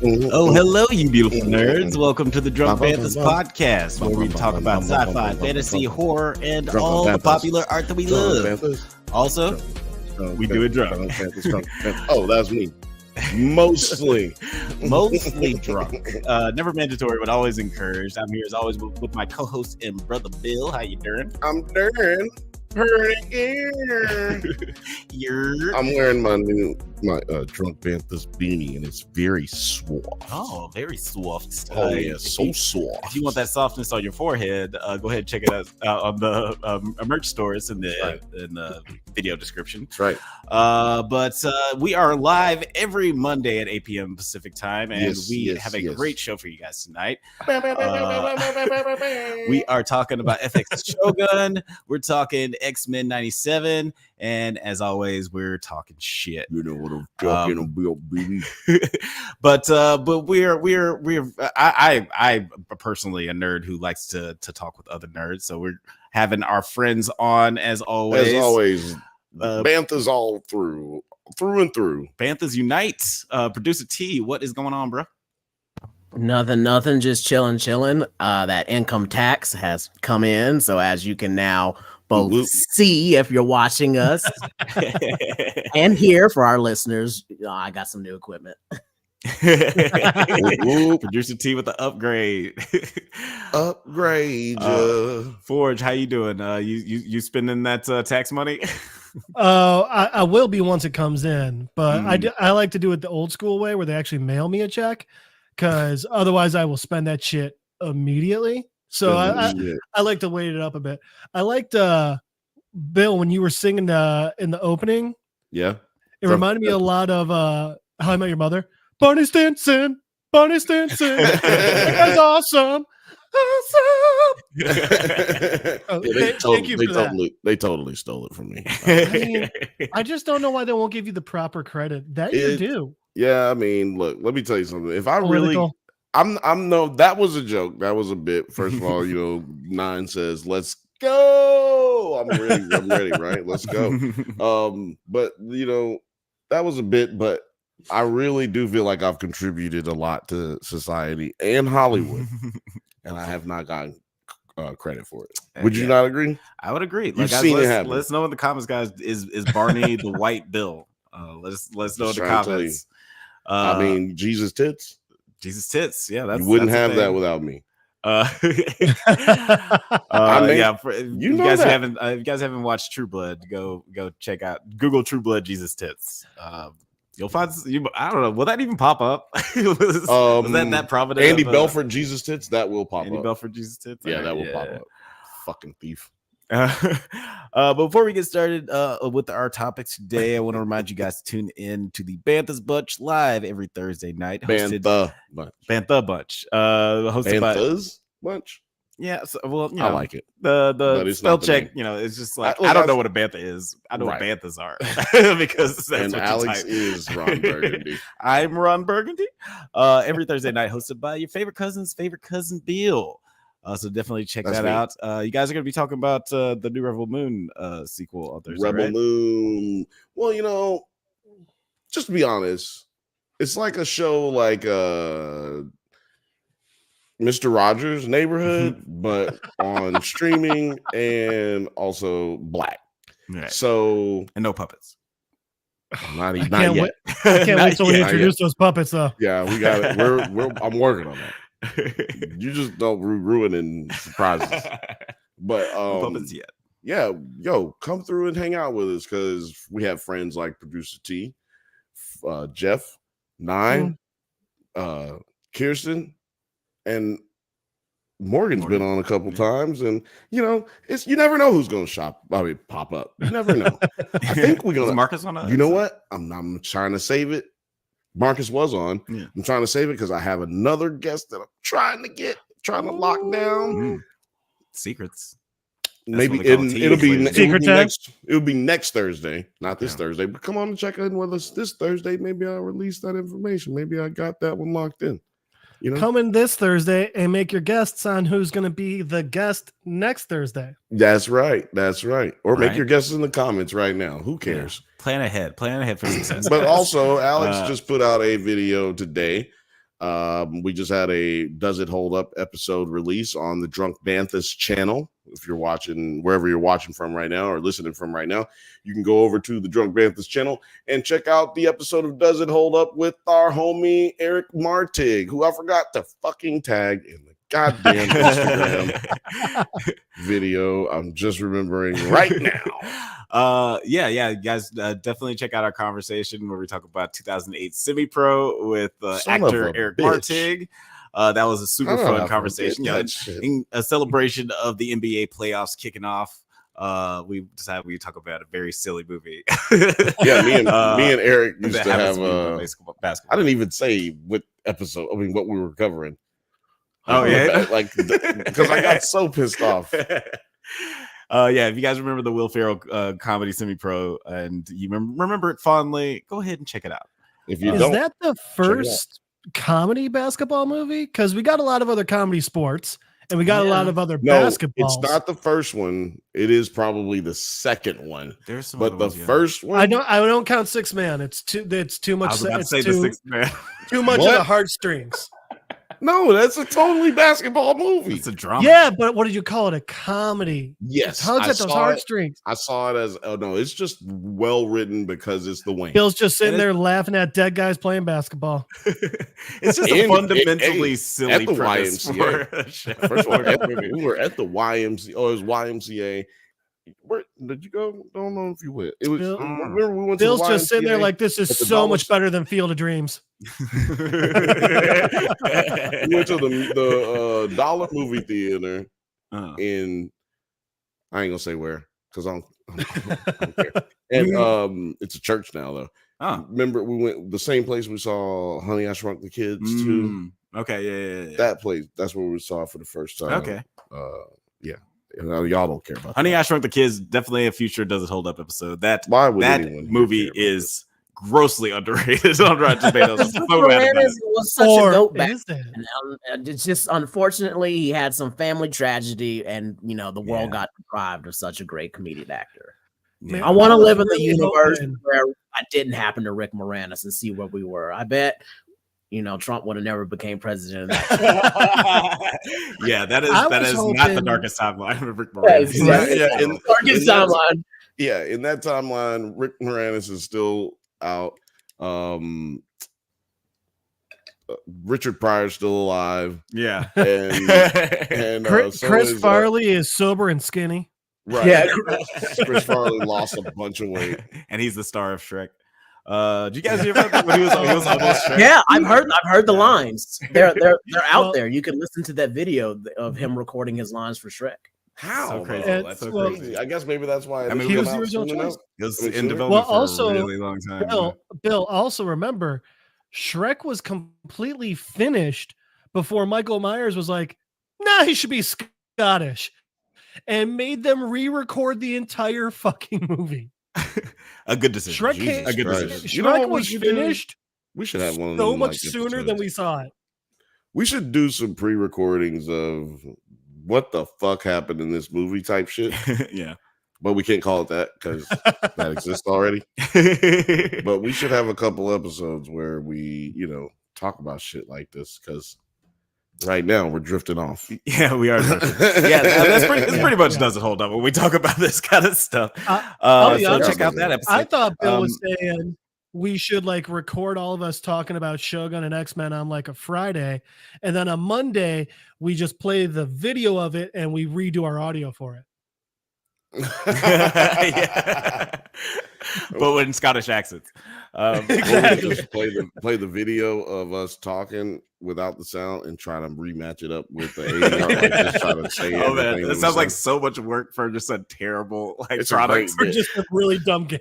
Oh, hello, you beautiful nerds. Welcome to the Drunk Banthas podcast, where we talk about sci-fi, fantasy, horror, and all the popular art that we love. Also, we do it drunk. Oh, that's me. Mostly drunk. Never mandatory, but always encouraged. I'm here as always with my co-host and brother Bill. How you doing? I'm doing pretty good. I'm wearing my Drunk Banthas beanie, and it's very soft. Oh, very soft. Oh yeah, so soft. If you want that softness on your forehead, go ahead and check it out on the merch stores in the video description. That's right. But we are live every Monday at 8 p.m. Pacific time, and we have a great show for you guys tonight. We are talking about FX Shogun. We're talking X-Men 97, and as always, we're talking shit. You know what I'm talking about, baby. But we're I personally a nerd who likes to talk with other nerds, so we're having our friends on as always. As always, Banthas all through and through. Banthas Unite. Producer T, what is going on, bro? Nothing. Just chilling. That income tax has come in, so as you can now both see if you're watching us and hear for our listeners, I got some new equipment. Producer T with the upgrade. Forge, how you doing? You spending that tax money? I will be once it comes in, but I like to do it the old school way where they actually mail me a check, because otherwise I will spend that shit immediately. So I like to wait it up a bit. I liked Bill when you were singing in the opening. Yeah, it reminded me a lot of How I Met Your Mother. Barney Stinson. That's awesome. They totally stole it from me. I just don't know why they won't give you the proper credit that you do. Yeah, I mean, look, let me tell you something. If I really, that was a joke. That was a bit. First of all, Nine says, "Let's go." I'm ready, right? Let's go. But that was a bit. But I really do feel like I've contributed a lot to society and Hollywood, and I have not gotten credit for it. Would you not agree? I would agree. You've seen it happen. Let us know in the comments, guys. Is Barney the white Bill? Let us know in the comments. I mean, Jesus tits. Yeah, that's you wouldn't have that without me. If you guys haven't watched True Blood, go check out Google True Blood Jesus tits. You'll find I don't know. Will that even pop up? was that provident? Andy Belford Jesus tits, that will pop up. Andy Belford Jesus tits. Yeah, that will pop up. Fucking thief. But before we get started with our topics today, I want to remind you guys to tune in to the Banthas Bunch live every Thursday night. Bantha Bunch. Hosted Banthas Bunch. Yeah, so, I like it. The spell check, it's just like I don't know what a bantha is. I know what banthas are because that's and what Alex is Ron Burgundy. I'm Ron Burgundy. Every Thursday night, hosted by your favorite cousin Bill. So definitely check that out. You guys are going to be talking about the new Rebel Moon sequel on Thursday. Rebel Moon. Well, just to be honest, it's like a show like Mr. Rogers' Neighborhood, but on streaming and also black. Right. So and no puppets. Not yet. I can't wait till we introduce those puppets, though. Yeah, we got it. I'm working on that. You just don't ruin and surprises. But puppets yet. Yeah, come through and hang out with us because we have friends like Producer T, Jeff, Nine, KirstYn, and Morgan's been on a couple times, and you never know who's going to pop up. You never know. I think we're gonna Marcus on. You know what? I'm trying to save it. Marcus was on. Yeah. I'm trying to save it because I have another guest that I'm trying to lock down. Secrets. Maybe it'll be next Thursday, not this Thursday. But come on and check in with us this Thursday. Maybe I'll release that information. Maybe I got that one locked in. Come in this Thursday and make your guests on who's going to be the guest next Thursday. That's right. Or make your guesses in the comments right now. Who cares? Yeah. Plan ahead for success. But also, Alex just put out a video today We just had a Does It Hold Up episode release on the Drunk Banthas channel. If you're watching wherever you're watching from right now or listening from right now, you can go over to the Drunk Banthas channel and check out the episode of Does It Hold Up with our homie Eric Martig, who I forgot to fucking tag in the goddamn Instagram video. I'm just remembering right now. Yeah, guys, definitely check out our conversation where we talk about 2008 Semi-Pro with actor Eric Martig. That was a super fun conversation. Yeah, in a celebration of the NBA playoffs kicking off. We decided we talk about a very silly movie. Yeah, me and Eric used to have basketball. I didn't even say what episode. I mean, what we were covering. Oh yeah, because I got so pissed off. Yeah, if you guys remember the Will Ferrell comedy Semi-Pro and you remember it fondly, go ahead and check it out. If you is don't, that the first comedy basketball movie? Because we got a lot of other comedy sports and we got a lot of other basketballs. It's not the first one. It is probably the second one. There's some, but the first one, I don't count Six Man. It's too much. I was about to say the Six Man. Too much of the heartstrings. No, that's a totally basketball movie. It's a drama. Yeah, but what did you call it? A comedy. Yes. It tugs at those heartstrings. I saw it as, it's just well written because it's the Wayne. Bill's just sitting there laughing at dead guys playing basketball. It's just a fundamentally silly at the premise. YMCA. First of all, we were at the YMCA. Oh, it was YMCA. Where did you go? Don't know if you went. It was. Remember we went Bill's to the just sitting there like, this is so much better than Field of Dreams. We went to the Dollar movie theater in. I ain't gonna say where because I don't care. And it's a church now though. Remember we went the same place we saw Honey, I Shrunk the Kids too. Okay, yeah. That place. That's where we saw it for the first time. Okay. Yeah. Y'all don't care about Honey, that. I Shrunk the Kids. Definitely a future Does It Hold Up episode. That movie is grossly underrated on Rotten Tomatoes. Was such a goat back. And it's just unfortunately he had some family tragedy, and the world got deprived of such a great comedic actor. Yeah. I want to live in the universe where I didn't happen to Rick Moranis and see where we were. I bet. Trump would have never became president. Yeah, that is not the darkest timeline of Rick Moranis. Darkest timeline. Yeah, in that timeline, Rick Moranis is still out. Richard Pryor's still alive. Yeah, and Chris Farley is sober and skinny. Right. Yeah, Chris Farley lost a bunch of weight, and he's the star of Shrek. Did you guys hear about that when he was almost Shrek? Yeah, I've heard the lines. They're out there. You can listen to that video of him recording his lines for Shrek. How? So crazy. That's so crazy. I guess maybe that's why he was the original choice. It was in development for a really long time. Bill, also remember, Shrek was completely finished before Michael Myers was like, nah, he should be Scottish, and made them re-record the entire fucking movie. A good decision. Shrek was finished. We should have one of so much sooner than we saw it. We should do some pre-recordings of what the fuck happened in this movie type shit. Yeah. But we can't call it that because that exists already. But we should have a couple episodes where we, talk about shit like this because right now we're drifting off. Yeah, we are. That's pretty much doesn't hold up when we talk about this kind of stuff. So check out that episode. I thought Bill was saying we should record all of us talking about Shogun and X-Men on a Friday, and then on Monday we just play the video of it and we redo our audio for it. But in Scottish accents. Exactly. Just play the video of us talking without the sound and try to rematch it up with the ADR. Just try to say man, that sounds like so much work for just a terrible product. For just a really dumb game.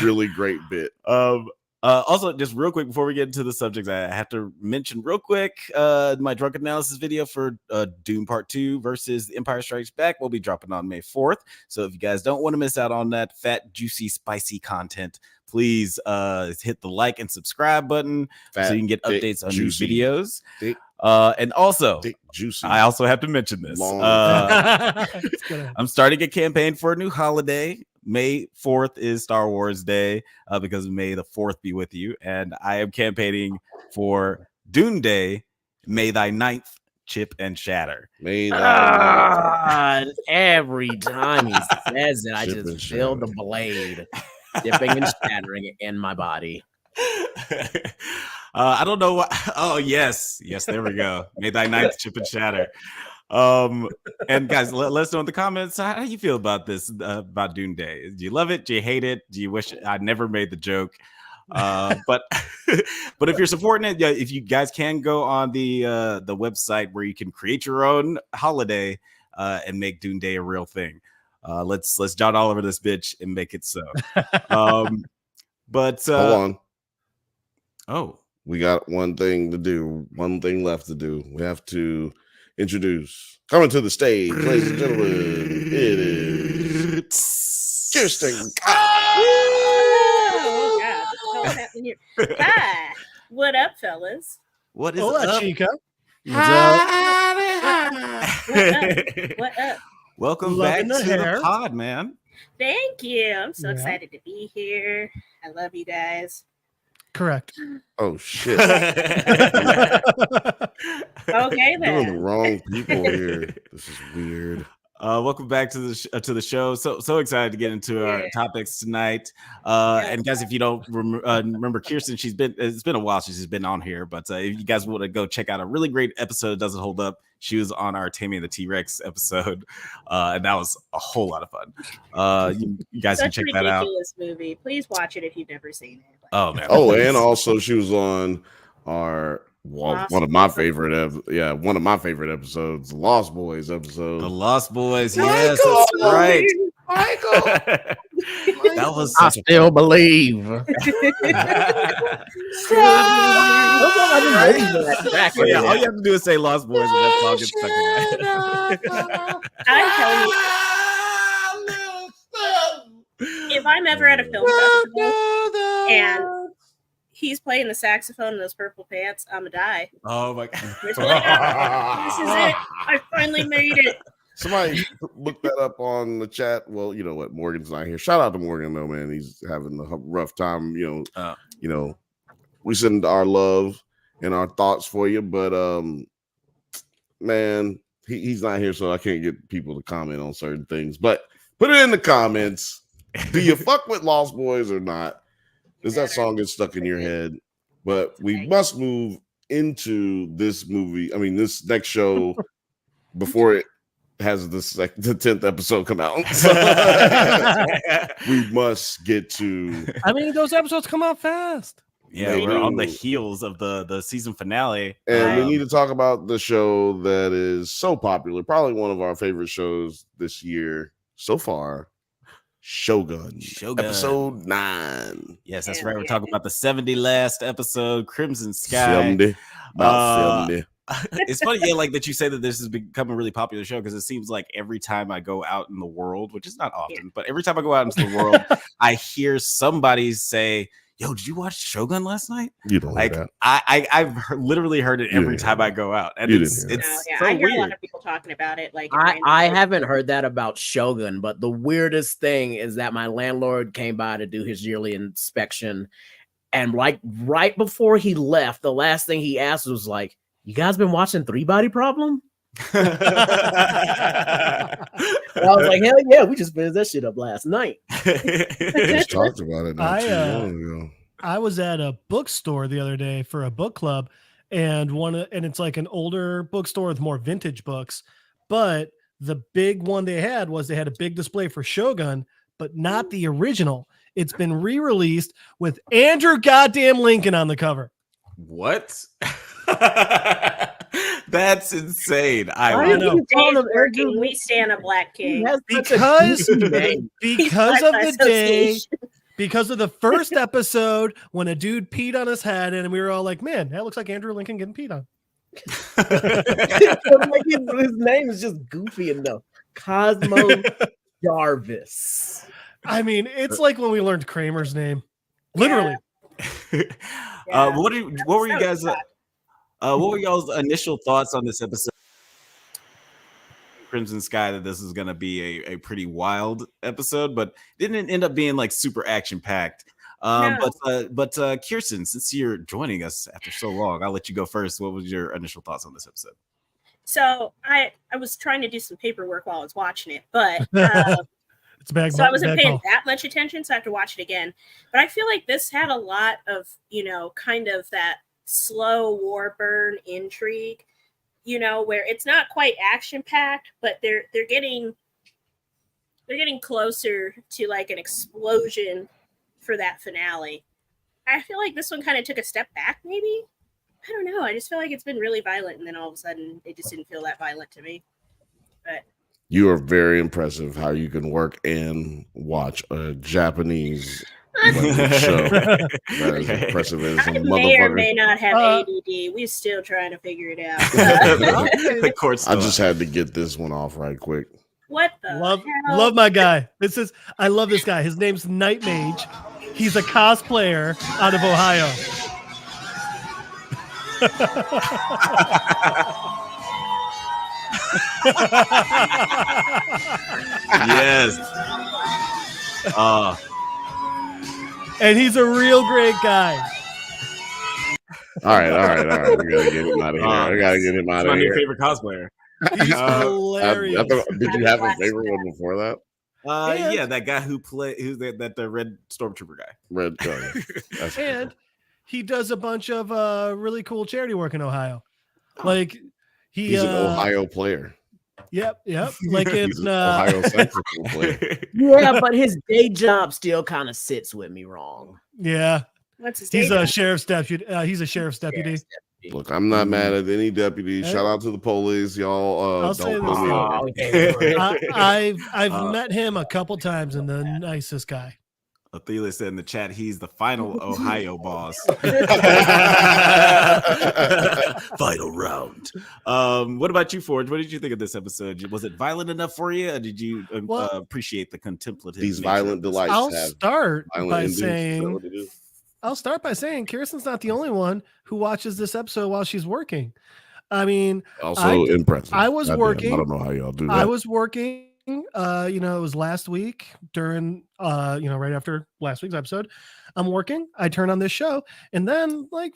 Really great bit. Also, just real quick before we get into the subjects, I have to mention real quick my drunk analysis video for Doom Part 2 versus The Empire Strikes Back will be dropping on May 4th. So if you guys don't want to miss out on that fat, juicy, spicy content, please hit the like and subscribe button so you can get updates on new videos. And also, I also have to mention this. I'm starting a campaign for a new holiday. May 4th is Star Wars Day because May the 4th be with you. And I am campaigning for Dune Day, may thy ninth chip and shatter. May thy every time he says it, I just feel the blade dipping and shattering in my body. I don't know what. Oh, yes, there we go. May thy ninth chip and shatter. And guys, let us know in the comments how you feel about this, about Dune Day. Do you love it? Do you hate it? Do you wish I never made the joke? But if you're supporting it, if you guys can go on the website where you can create your own holiday and make Dune Day a real thing. Let's jot all over this bitch and make it so. But hold on. Oh, we got one thing to do. One thing left to do. We have to introduce, coming to the stage, ladies and gentlemen, it is KirstYn. Oh God, what's happening here? Hi, what up, fellas? What is Hola, up? Chica. What up? Welcome Loving back the to hair. the pod, man. Thank you. I'm so Yeah. excited to be here. I love you guys. Correct. Oh shit! Okay Doing the then. wrong people here. This is weird. Welcome back to the show. So excited to get into our topics tonight. And guys, if you don't remember KirstYn, it's been a while since she's been on here. But if you guys want to go check out a really great episode, It Doesn't Hold Up. She was on our Tammy and the T-Rex episode, and that was a whole lot of fun. You guys can check that out. Ridiculous movie. Please watch it if you've never seen it. Oh man. Oh, and also she was on one of my favorite episodes, the Lost Boys episode. The Lost Boys, yes, that's right. Michael. That was I still believe. Yeah, all you have to do is say Lost Boys and that song gets stuck in there. I'm telling you, if I'm ever at a film festival and he's playing the saxophone in those purple pants, I'm gonna die. Oh my god. This is it. I finally made it. Somebody look that up on the chat. Well, you know what? Morgan's not here. Shout out to Morgan though, man. He's having a rough time. We send our love and our thoughts for you, but man, he's not here, so I can't get people to comment on certain things. But put it in the comments. Do you fuck with Lost Boys or not? Does that song get stuck in your head? But we must move into this movie. I mean, this next show before it has the 10th episode come out. We must get to. I mean, those episodes come out fast. Yeah, we're on the heels of the season finale. And we need to talk about the show that is so popular, probably one of our favorite shows this year so far. Shogun, episode 9. Yes, that's right. We're talking about the 70 last episode, Crimson Sky. 70. About 70. It's funny, like that you say that this has become a really popular show because it seems like every time I go out in the world, which is not often, but every time I go out into the world, I hear somebody say, "Yo, did you watch Shogun last night?" You don't like that. I've literally heard it every time I go out, and it's so I hear weird. a lot of people talking about it. Like I haven't heard that about Shogun, but the weirdest thing is that my landlord came by to do his yearly inspection, and like right before he left, the last thing he asked was like, "You guys been watching Three Body Problem?" I was like, "Hell yeah, we just finished that shit up last night." Just talked about it not too long ago. I was at a bookstore the other day for a book club, and it's like an older bookstore with more vintage books. But the big one they had a big display for Shogun, but not the original. It's been re-released with Andrew goddamn Lincoln on the cover. What? That's insane. I know. We stand a Black King because of the day. Because of the first episode when a dude peed on his head, and we were all like, "Man, that looks like Andrew Lincoln getting peed on." Like his name is just goofy enough. Cosmo Jarvis. I mean, it's like when we learned Kramer's name, literally. What were you guys? What were y'all's initial thoughts on this episode? Crimson Sky, that this is going to be a pretty wild episode, but didn't end up being like super action packed. But KirstYn, since you're joining us after so long, I'll let you go first. What was your initial thoughts on this episode? So I was trying to do some paperwork while I was watching it, but so I wasn't paying that much attention, so I have to watch it again. But I feel like this had a lot of, kind of that slow war burn intrigue, where it's not quite action packed, but they're getting closer to like an explosion for that finale. I feel like this one kind of took a step back, maybe. I don't know. I just feel like it's been really violent, and then all of a sudden, it just didn't feel that violent to me. But you are very impressive how you can work and watch a Japanese show. That is impressive. I may or may not have ADD. We're still trying to figure it out. The court's I just had to get this one off right quick. What the hell? Love my guy. I love this guy. His name's Nite Mage. He's a cosplayer out of Ohio. Yes. And he's a real great guy. All right. We gotta get him out of here. I gotta get him out of here. My new favorite cosplayer. He's hilarious. Did you have a favorite one before that? Yeah, that guy who's the red stormtrooper guy. Red. And he does a bunch of really cool charity work in Ohio. Like he's an Ohio player. Yep. Like he's an Ohio Central player. Yeah, but his day job still kind of sits with me wrong. Yeah. What's his He's a sheriff's deputy. He's a sheriff's deputy. Look, I'm not mad at any deputy. Shout out to the police, y'all. I'll say this. I've met him a couple times, and the nicest guy. Athela said in the chat, he's the final Ohio boss. Final round. What about you, Forge? What did you think of this episode? Was it violent enough for you, or did you appreciate the contemplative? These violent delights. I'll start by saying KirstYn's not the only one who watches this episode while she's working. I mean, also impressive. I was working. I don't know how y'all do that. I was working. It was last week during right after last week's episode. I'm working, I turn on this show, and then what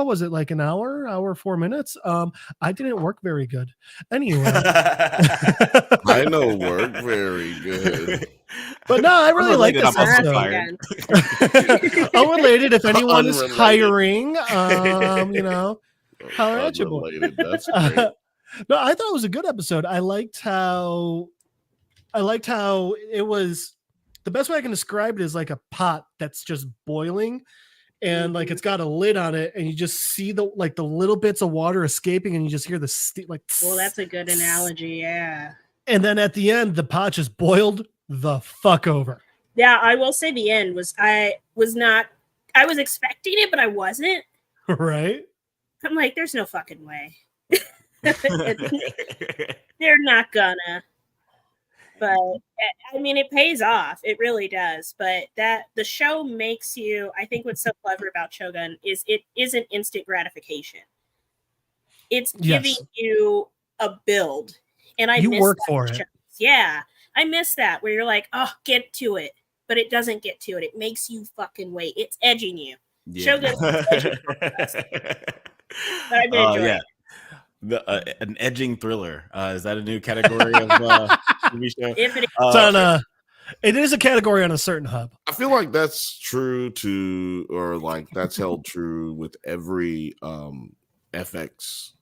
was it, like an hour 4 minutes? I didn't work very good. Anyway. I know work very good. But no, I really like this episode. Unrelated, if anyone is hiring, holler at your boy. That's great. No, I thought it was a good episode. I liked how it was. The best way I can describe it is like a pot that's just boiling, and like it's got a lid on it, and you just see the little bits of water escaping, and you just hear the Well, that's a good analogy, yeah. And then at the end, the pot just boiled the fuck over. Yeah, I will say the end was. I was expecting it, but I wasn't. Right. I'm like, there's no fucking way. They're not gonna. But I mean, it pays off. It really does. But the show makes you. I think what's so clever about Shogun is it isn't instant gratification. It's giving you a build, and you work for it. Yeah, I miss that where you're like, oh, get to it, but it doesn't get to it. It makes you fucking wait. It's edging you. Yeah. Shogun. I've been enjoying it. An edging thriller. Is that a new category of TV show? If it is, it is a category on a certain hub. I feel like that's true that's held true with every FX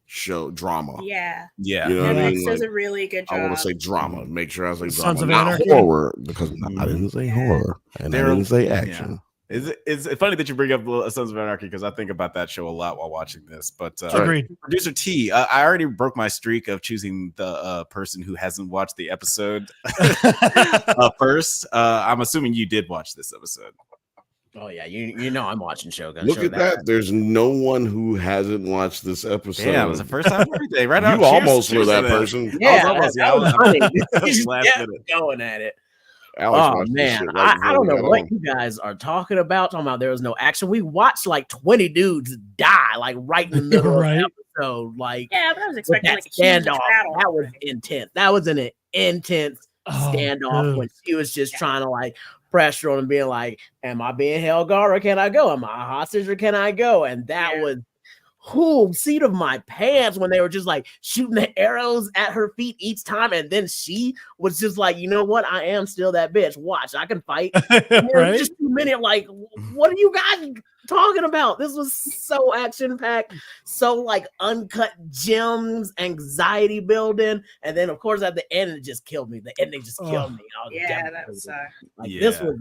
show drama. Yeah. You know what I mean? Does a really good job. I want to say drama. Make sure I say Sons drama, of not Anarchy? horror, because I didn't say horror and I didn't say action. Yeah. It's funny that you bring up Sons of Anarchy because I think about that show a lot while watching this. But agreed. Producer T, I already broke my streak of choosing the person who hasn't watched the episode first. I'm assuming you did watch this episode. Oh yeah, you know I'm watching Shogun. Look at that. There's no one who hasn't watched this episode. Yeah, it was the first time every day. Right now, you almost were that person. Yeah, I was going at it. Alex, man, I don't know what you guys are talking about. There was no action. We watched like 20 dudes die, like right in the middle of the episode. Like, yeah, but I was expecting like a standoff. That was intense. That was an intense standoff when she was just trying to like pressure on him, being like, "Am I being held guard or can I go? Am I a hostage or can I go?" And that was seat of my pants when they were just like shooting the arrows at her feet each time, and then she was just like, "You know what? I am still that bitch. Watch, I can fight." Right? Just 2 minutes, like, what are you guys talking about? This was so action packed, so like uncut gems, anxiety building, and then of course at the end it just killed me. The ending just killed me. That was this was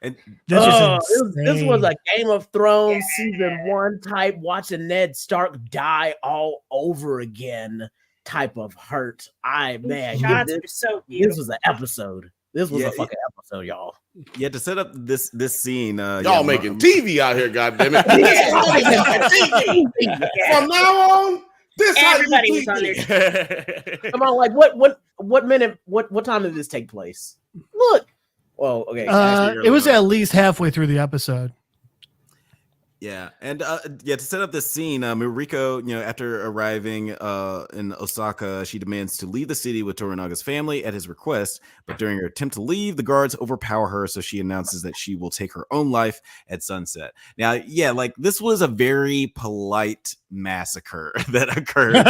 and this was a Game of Thrones season 1 type, watching Ned Stark die all over again type of hurt. Shots were so beautiful. This was an episode. This was a fucking episode, y'all. Yeah, to set up this scene, y'all making TV out here, goddammit. From now on, this everybody was on there. Come on, like what minute? What time did this take place? Look. Well, okay. It was at least halfway through the episode. Yeah, and to set up this scene, Mariko, after arriving in Osaka, she demands to leave the city with Toranaga's family at his request. But during her attempt to leave, the guards overpower her, so she announces that she will take her own life at sunset. Now, like this was a very polite massacre that occurred.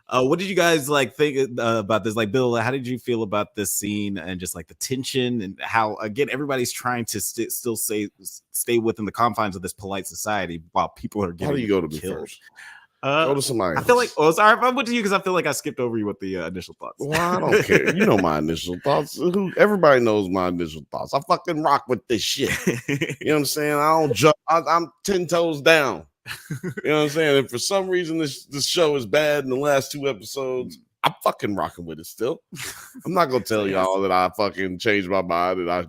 What did you guys think about this? Like, Bill, how did you feel about this scene and just like the tension and how again everybody's trying to still stay within the confines of this polite society while people are getting How do you go to me killed? first? Go to somebody. I feel like sorry if I went to you because I feel like I skipped over you with the initial thoughts. Well, I don't care. You know my initial thoughts. Everybody knows my initial thoughts. I fucking rock with this shit. You know what I'm saying? I don't jump. I'm 10 toes down. You know what I'm saying? And for some reason, this show is bad in the last 2 episodes. I'm fucking rocking with it still. I'm not gonna tell y'all that I fucking changed my mind and I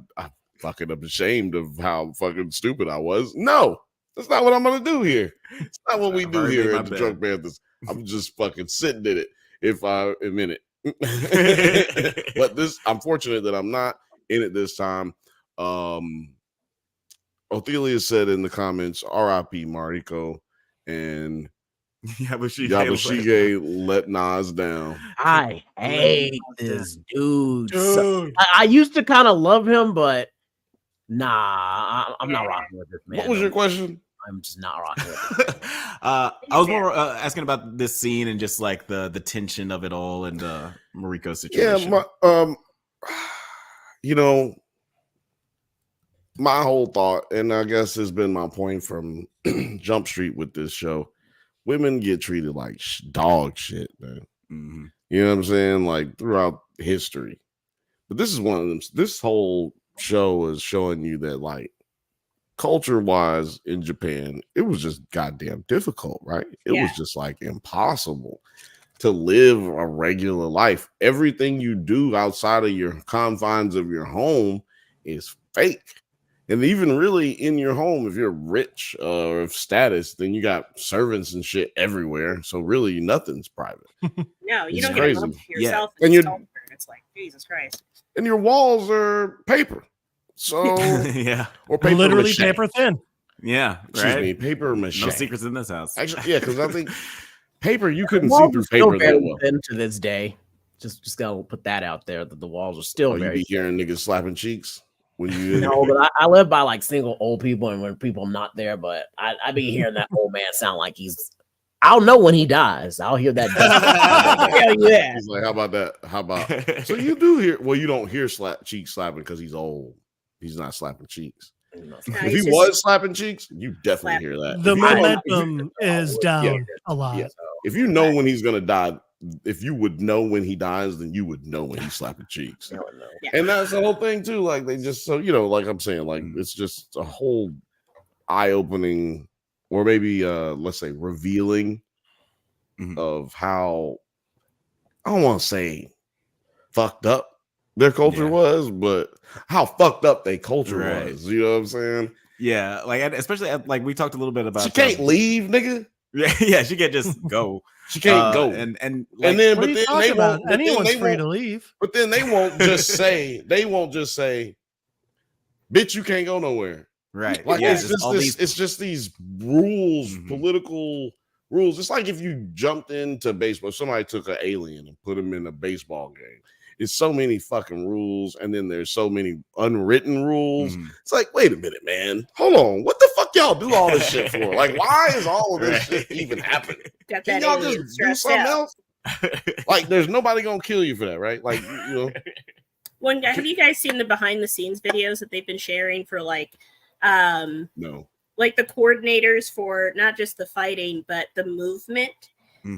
fucking am ashamed of how fucking stupid I was. No, that's not what I'm gonna do here. It's not what we do here at the Drunk Banthas. I'm just fucking sitting in it if I admit it. But I'm fortunate that I'm not in it this time. Othelia said in the comments, R.I.P. Mariko, and Yabashige let Nas down. I hate this dude. So, I used to kind of love him, but nah, I'm not rocking with this man. What was your question? I'm just not rocking with it. I was more asking about this scene and just like the tension of it all and Mariko's situation. Yeah, my whole thought, and I guess has been my point from Jump Street with this show, women get treated like dog shit, man. Mm-hmm. You know what I'm saying? Like throughout history. But this is one of them. This whole show is showing you that, like, culture-wise in Japan, it was just goddamn difficult, right? It was just like impossible to live a regular life. Everything you do outside of your confines of your home is fake. And even really in your home, if you're rich or of status, then you got servants and shit everywhere. So really nothing's private. No, you don't get a home to yourself. And it's like, Jesus Christ. And your walls are paper. So or paper literally mache. paper thin. Yeah, excuse me, paper mache. No secrets in this house. Actually, yeah, because I think paper you couldn't see through paper that well. Thin to this day. Just gotta put that out there that the walls are still very. You be hearing niggas slapping cheeks when you. No, but I live by like single old people, and when people not there, but I be hearing that old man sound like he's. I'll know when he dies. I'll hear that. Hell yeah. He's like, how about that? How about? So you do hear? Well, you don't hear cheek slapping because he's old. He's not slapping cheeks. If he was slapping cheeks, you definitely hear that. The momentum is down a lot. Yeah. If you know when he's gonna die, if you would know when he dies, then you would know when he's slapping cheeks. And that's the whole thing too. Like they just like I'm saying, like it's just a whole eye-opening, or maybe let's say revealing of how, I don't want to say fucked up their culture was, but how fucked up their culture was. You know what I'm saying? Yeah, like especially like we talked a little bit about. She can't leave, nigga. Yeah, she can't just go. She can't go. And then they won't. Anyone's free to leave. But then they won't just say. They won't just say, "Bitch, you can't go nowhere." Right. Like it's just these rules, political rules. It's like if you jumped into baseball. Somebody took an alien and put him in a baseball game. is so many fucking rules, and then there's so many unwritten rules. It's like, wait a minute, man, hold on, what the fuck y'all do all this shit for? Like, why is all of this shit even happening? Can y'all just do something else? Like, there's nobody gonna kill you for that, right? Like, you know. Have you guys seen the behind the scenes videos that they've been sharing for like no, like the coordinators for not just the fighting but the movement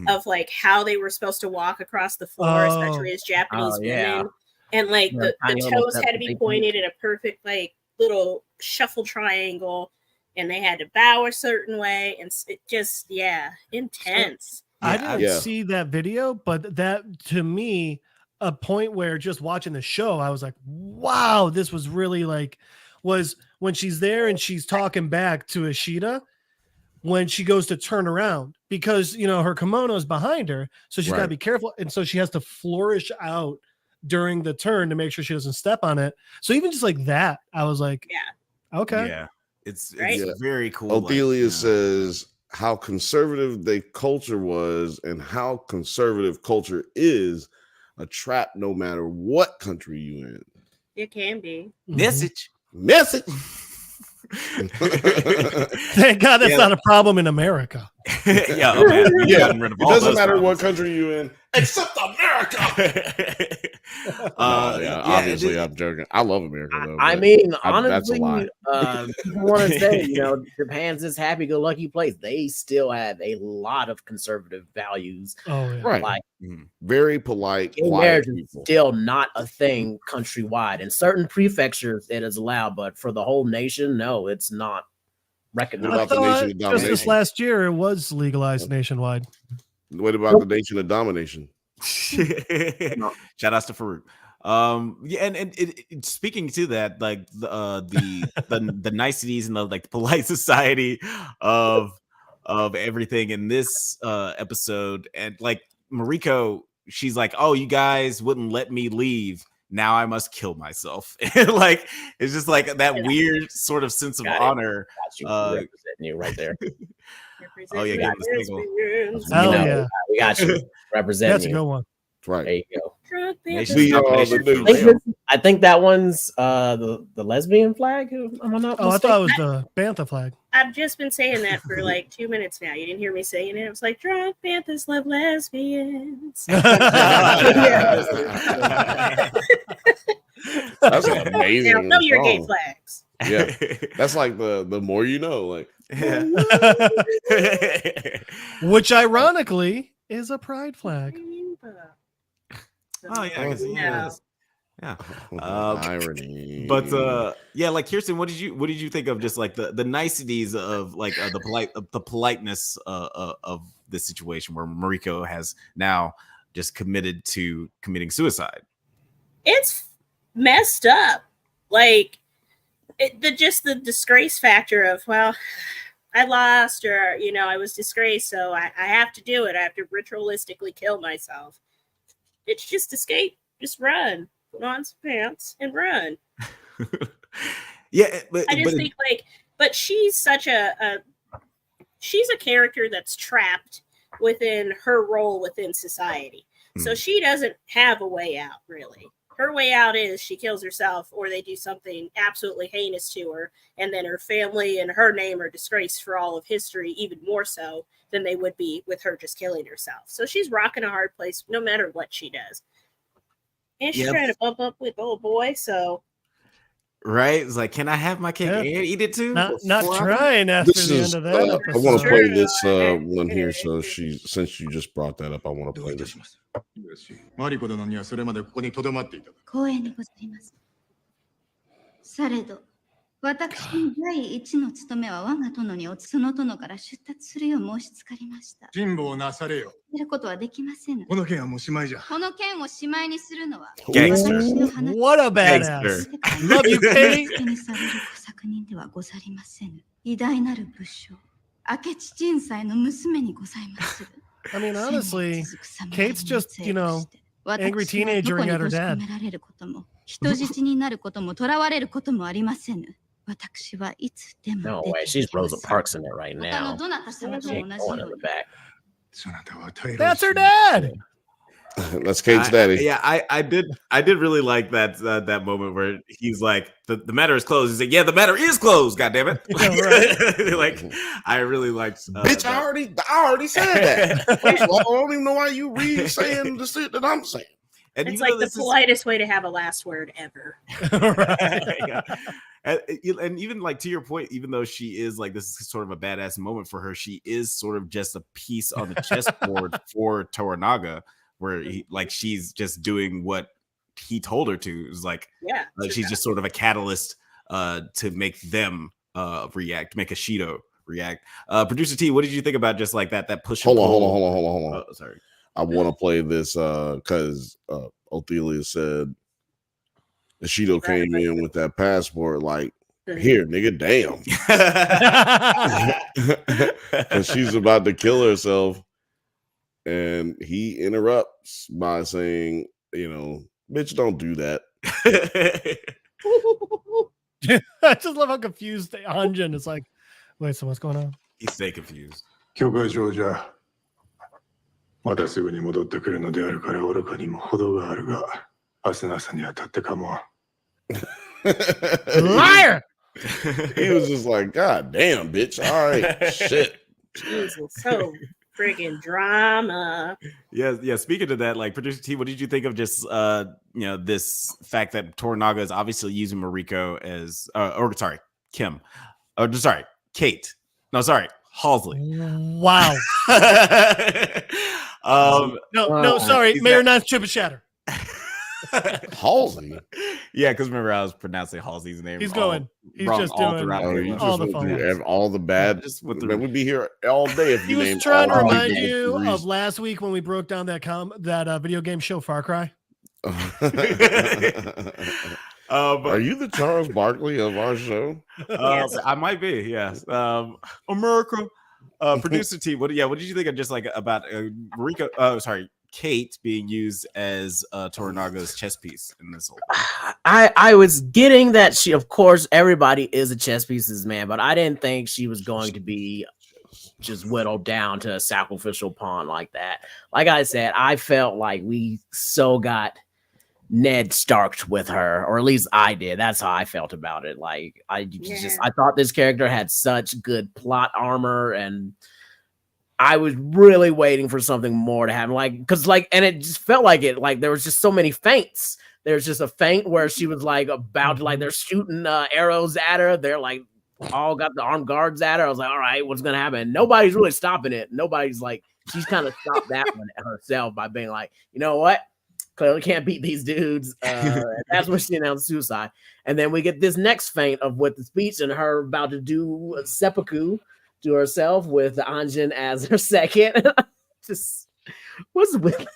of like how they were supposed to walk across the floor, especially as Japanese women, and like the toes had to be pointed in a perfect like little shuffle triangle, and they had to bow a certain way, and it just intense. I didn't see that video, but that to me, a point where just watching the show, I was like, wow, this was really like, was when she's there and she's talking back to Ishida when she goes to turn around, because, you know, her kimono is behind her. So she's got to be careful. And so she has to flourish out during the turn to make sure she doesn't step on it. So even just like that, I was like, okay. Yeah. It's very cool. Ophelia says how conservative the culture was and how conservative culture is a trap no matter what country you in. It can be. Message. Thank God that's not a problem in America. It doesn't matter what country you in, except America. Obviously, I'm joking. I love America, though. I mean, honestly, people want to say, you know, Japan's this happy-go-lucky place. They still have a lot of conservative values. Right. Like, very polite. Gay marriage is still not a thing countrywide. In certain prefectures, it is allowed, but for the whole nation, no, it's not recognized. What about the nation of Just domination? this last year, it was legalized nationwide. What about the nation of domination? Shout outs to Farouk. And speaking to that, like the niceties and the like polite society of everything in this episode, and like Mariko, she's like, oh, you guys wouldn't let me leave, now I must kill myself. Like, it's just like that weird sort of sense of honor. Representing you right there. Oh yeah, give us we got you representing. That's a good one. Right. There you go. I think that one's the lesbian flag. Am I not I thought it was the Bantha flag. I've just been saying that for like 2 minutes now. You didn't hear me saying it. It was like, drunk Banthas love lesbians. That's amazing. Now know your gay flags. Yeah, that's like the more you know. Like, which ironically is a pride flag. Oh yeah, I guess yeah. Irony. But like KirstYn, what did you think of just like the niceties of like the politeness of this situation where Mariko has now just committed to committing suicide? It's messed up. Like the disgrace factor of, well, I lost, or you know, I was disgraced, so I have to do it. I have to ritualistically kill myself. It's just escape, just run, put on some pants and run. But I just think but she's such she's a character that's trapped within her role within society. So she doesn't have a way out, really. Her way out is she kills herself, or they do something absolutely heinous to her, and then her family and her name are disgraced for all of history, even more so than they would be with her just killing herself. So she's rocking a hard place no matter what she does. And she's trying to bump up with old boy, so... Right? It's like, can I have my cake and eat it too? Not trying after the end of that. I want to play this one here, so since you just brought that up, I want to play this. マリコ殿にはそれまでここに留まっていただく。光栄にございます。されど、私の第一の務めは我が殿にその殿から出立するよう申し付かりました。辛抱なされよ。やることはできません。この件はもうしまいじゃ。この件をしまいにするのは。Gangster. What a badass. Love you, Katie. 気にされる小作人ではござりません。偉大なる武将、明智鎮西の娘にございます。I mean, honestly, Kate's just, you know, angry teenager at her dad. 人質になることも囚われることもありません。私はいつでも。 No way, she's Rosa Parks in it right now. She's going in the back. That's her dad. That's Kate's daddy. I did really like that that moment where he's like, the matter is closed. He's like, yeah, the matter is closed. God damn it! Like, I really liked. Bitch, I already said that. First of all, I don't even know why you saying the shit that I'm saying. And it's like the politest way to have a last word ever. Yeah. And even like to your point, even though she is like, this is sort of a badass moment for her, she is sort of just a piece on the chessboard for Toranaga, where she's just doing what he told her to. It was like, she's just sort of a catalyst to make them react, make Ashido react. Producer T, what did you think about just like that push? Hold on. Oh, sorry. I want to play this because Othelia said Ashido came in with that passport like, here, nigga, damn. And she's about to kill herself. And he interrupts by saying, bitch, don't do that. I just love how confused Anjin is like, wait, so what's going on? He's stay confused. まだすぐに戻ってくるのであるから愚かにも程があるが、明日の朝にはたってかも。Liar! He was just like, God damn, bitch. All right, shit. So freaking drama. Yeah. Speaking of that, like, producer T, what did you think of just this fact that Toranaga is obviously using Mariko as Kim. Kate. No, sorry, Halsey. Wow. Sorry, Mayor Ninth Chip and Shatter. Halsey. Yeah, because remember I was pronouncing Halsey's name. He's just doing all the bad. Man, we'd be here all day if he was trying to remind you of last week when we broke down that video game show Far Cry. Are you the Charles Barkley of our show? Yes. I might be. Yes. America. Producer T, what did you think of just like about Kate being used as Toranaga's chess piece in this whole thing? I was getting that she, of course, everybody is a chess pieces man, but I didn't think she was going to be just whittled down to a sacrificial pawn like that. Like I said, I felt like we so got Ned Starked with her, or at least I did. That's how I felt about it. Like I thought this character had such good plot armor, and I was really waiting for something more to happen. And it just felt like it. Like there was just so many feints. There's just a feint where she was like about to, like, they're shooting arrows at her. They're like all got the armed guards at her. I was like, all right, what's gonna happen? Nobody's really stopping it. Nobody's like, she's kind of stopped that one herself by being like, you know what? Clearly can't beat these dudes. That's when she announced suicide. And then we get this next feint with the speech and her about to do a seppuku to herself with Anjin as her second. Just what's with this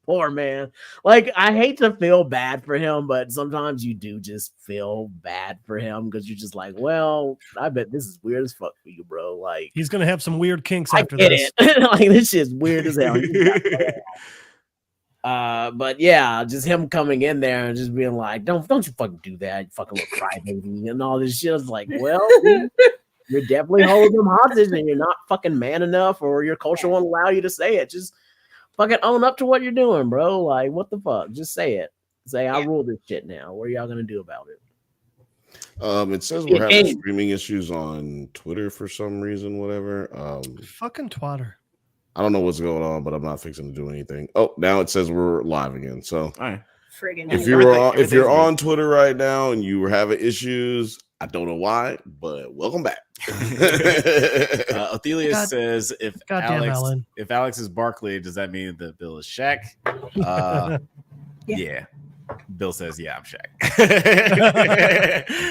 poor man? Like, I hate to feel bad for him, but sometimes you do just feel bad for him because you're just like, well, I bet this is weird as fuck for you, bro. Like, he's gonna have some weird kinks after this. Like, this shit's weird as hell. But yeah, just him coming in there and just being like, don't you fucking do that, you fucking little crybaby and all this shit. I was like, well, you're definitely holding them hostage and you're not fucking man enough, or your culture won't allow you to say it. Just fucking own up to what you're doing, bro. Like, what the fuck? Just say it. Say, I rule this shit now. What are y'all gonna do about it? It says we're having streaming issues on Twitter for some reason, whatever. Fucking twatter. I don't know what's going on, but I'm not fixing to do anything. Oh, now it says we're live again. So, all right. If you're on Twitter right now and you were having issues, I don't know why, but welcome back. Othelia says, if Alex is Barkley, does that mean that Bill is Shaq? Yeah. Bill says, yeah, I'm Shaq.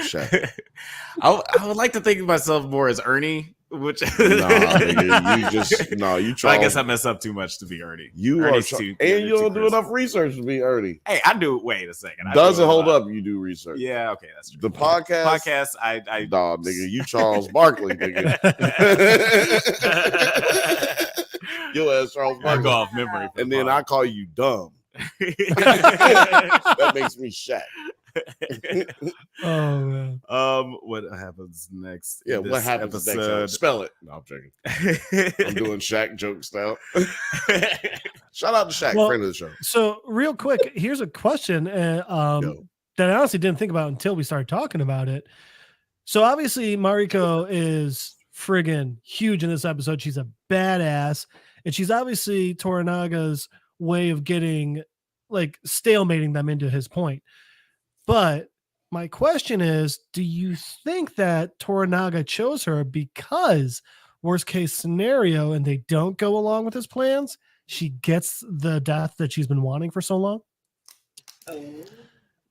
Shaq. I would like to think of myself more as Ernie. Which you I guess I mess up too much to be Ernie. You don't do enough research to be Ernie. Hey, I do. Wait a second. Does it hold up? You do research. Yeah, okay, that's true. The podcast, I dog, nigga, you Charles Barkley, nigga. Your ass Charles Barkley. Off memory, and then I call you dumb. That makes me Shaq. Oh man. What happens next? Yeah, what happens next? Spell it. No, I'm joking. I'm doing Shaq joke style. Shout out to Shaq, friend of the show. So real quick, here's a question that I honestly didn't think about until we started talking about it. So obviously Mariko is friggin' huge in this episode. She's a badass, and she's obviously Toranaga's way of getting like stalemating them into his point. But my question is, do you think that Toranaga chose her because worst case scenario and they don't go along with his plans, she gets the death that she's been wanting for so long?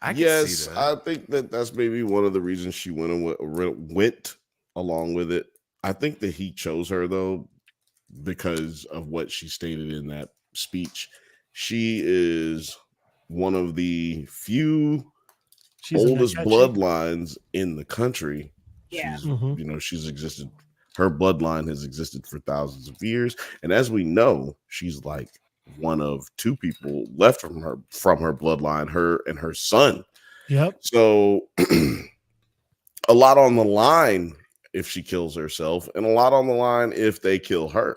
I think that's maybe one of the reasons she went along with it. I think that he chose her though because of what she stated in that speech. She is one of the few oldest bloodlines in the country. Yeah. She's existed. Her bloodline has existed for thousands of years, and as we know, she's like one of two people left from her bloodline, her and her son. Yep. So a lot on the line if she kills herself, and a lot on the line if they kill her.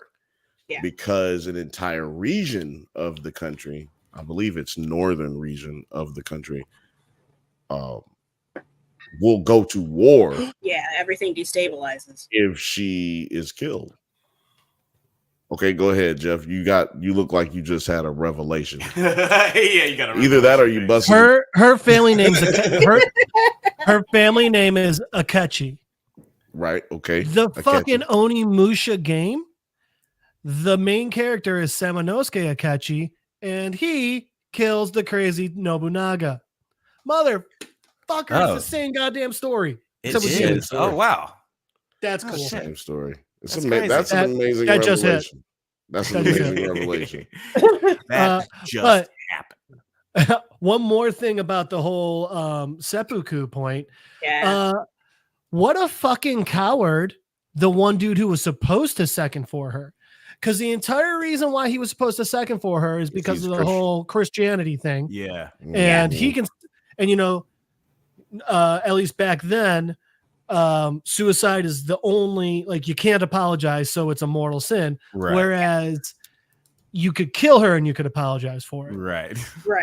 Yeah. Because an entire region of the country, I believe it's northern region of the country, will go to war. Yeah, everything destabilizes if she is killed. Okay, go ahead, Jeff. You look like you just had a revelation. Yeah, you got either that or you busted. Her family name's her family name is Akechi. Right. Okay. The fucking Onimusha game. The main character is Samanosuke Akechi, and he kills the crazy Nobunaga. Motherfucker, it's the same goddamn story. It is. Oh wow, that's cool. Same story. That's an amazing revelation. That's an amazing revelation. That just happened. One more thing about the whole seppuku point. Yeah. What a fucking coward! The one dude who was supposed to second for her. Because the entire reason why he was supposed to second for her is because of the whole Christianity thing. Yeah. And he can, and at least back then, suicide is the only, like, you can't apologize, so it's a mortal sin. Right. Whereas you could kill her and you could apologize for it. Right.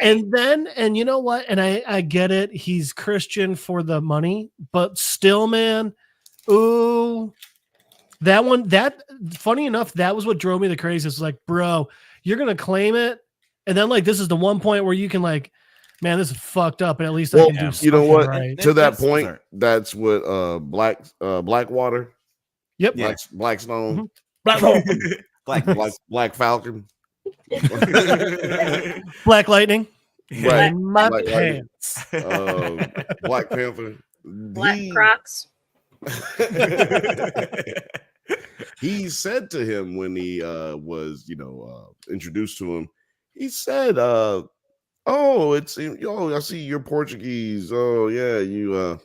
And you know what? And I get it. He's Christian for the money, but still, man, ooh. That funny enough, that was what drove me the craziest. Like, bro, you're gonna claim it, and then like this is the one point where you can like, man, this is fucked up, and at least I can do something. You know what? Right. To that point, that's what Blackwater. Yep. Blackstone. Black Falcon. Black Lightning. Right. My Black pants. Black Panther. Black Crocs. He said to him when he was introduced to him, he said I see you're Portuguese. Oh yeah, you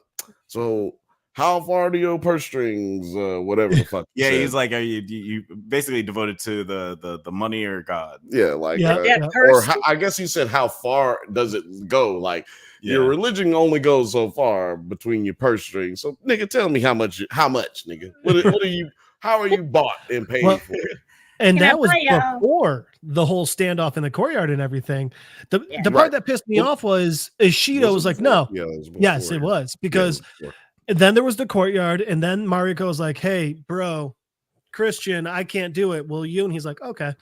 so how far do your purse strings, whatever the fuck. Yeah, he's like, are you basically devoted to the money or God? Yeah, like I guess he said, how far does it go? Like, your religion only goes so far between your purse strings. So, nigga, tell me how much, nigga. What are you? How are you bought and paid for it? And that was before the whole standoff in the courtyard and everything. The part that pissed me off was Ishido was like, no. Yeah, it was yes, it was. Because then there was the courtyard, and then Mariko was like, hey, bro, Christian, I can't do it. Will you? And he's like, okay.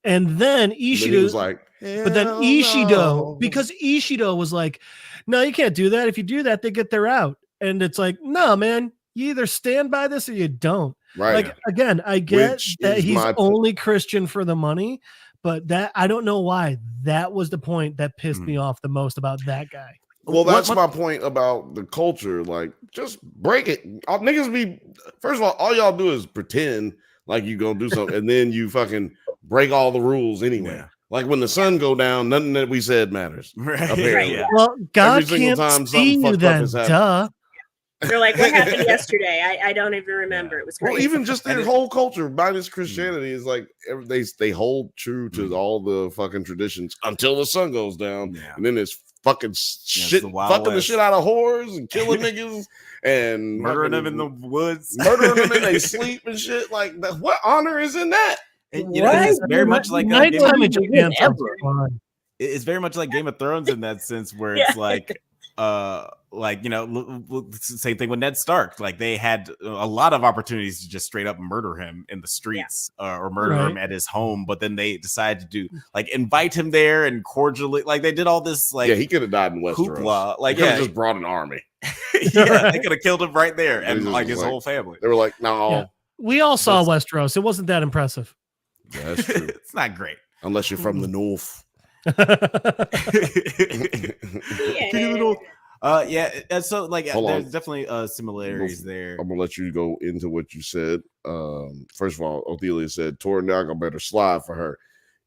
And then Ishido was like, but then Ishido, because Ishido was like, no, you can't do that. If you do that, they get their out. And it's like, no, man, you either stand by this or you don't. Right. Like, again, I get that he's only Christian for the money, but that I don't know why that was the point that pissed me off the most about that guy. Well, that's my point about the culture. Like, just break it. First of all y'all do is pretend like you gonna do something, and then you fucking break all the rules anyway. Yeah. Like when the sun go down, nothing that we said matters. Right. Yeah. Well, God can't see you then, duh. They're like, what happened yesterday? I don't even remember. It was crazy. Well, even just their whole culture, minus Christianity, is like they hold true to all the fucking traditions until the sun goes down, and then it's fucking shit, fucking the shit out of whores and killing niggas and murdering them in the woods, murdering them in they sleep and shit. Like, what honor is in that? It's very much like nighttime in Japan. It's very much like Game of Thrones in that sense, where it's like same thing with Ned Stark. Like they had a lot of opportunities to just straight up murder him in the streets or murder him at his home, but then they decided to do invite him there and cordially, they did all this he could have died in Westeros. Hoopla. Just brought an army. They could have killed him right there and his whole family. They were like, no. Yeah. We all saw Westeros. It wasn't that impressive. Yeah, that's true. It's not great unless you're from the north. So there's definitely similarities there. I'm gonna let you go into what you said. First of all, Othelia said Tornaga better slide for her.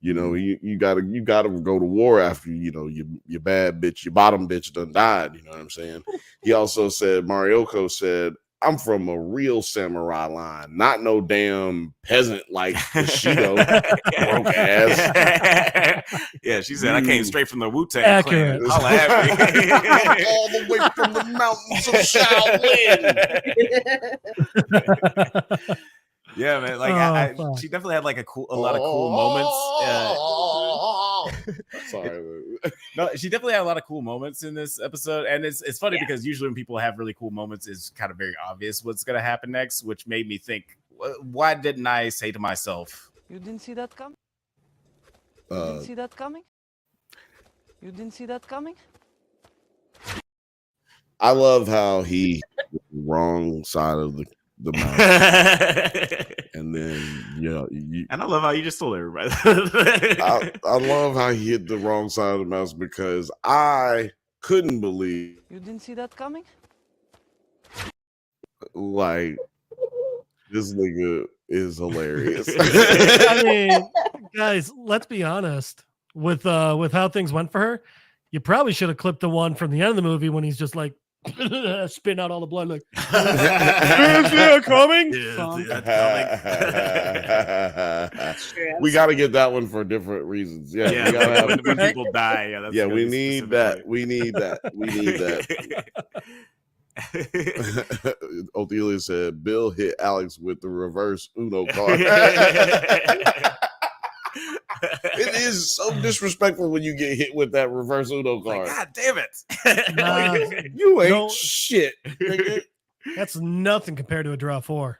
You know, you gotta go to war after your bad bitch, your bottom bitch done died. You know what I'm saying? He also said Marioko said, I'm from a real samurai line, not no damn peasant like Bushido, broke ass. Yeah, she said, I came straight from the Wu-Tang clan. Holla at me. All the way from the mountains of Shaolin. Yeah, man. She definitely had a lot of cool moments. Sorry. No, she definitely had a lot of cool moments in this episode, and it's funny because usually when people have really cool moments, it's kind of very obvious what's going to happen next, which made me think, why didn't I say to myself, "You didn't see that coming"? You didn't see that coming? You didn't see that coming? I love how he wrong side of the mouse, and then and I love how you just told everybody. I love how he hit the wrong side of the mouse because I couldn't believe you didn't see that coming. This nigga is hilarious. I mean, guys, let's be honest. With how things went for her, you probably should have clipped the one from the end of the movie when he's just spitting out all the blood, coming. We got to get that one for different reasons. Yeah, we gotta when people die. We need that. We need that. Othelia said, "Bill hit Alex with the reverse Uno card." It is so disrespectful when you get hit with that reverse Uno card. God damn it. You ain't shit. That's nothing compared to a draw 4.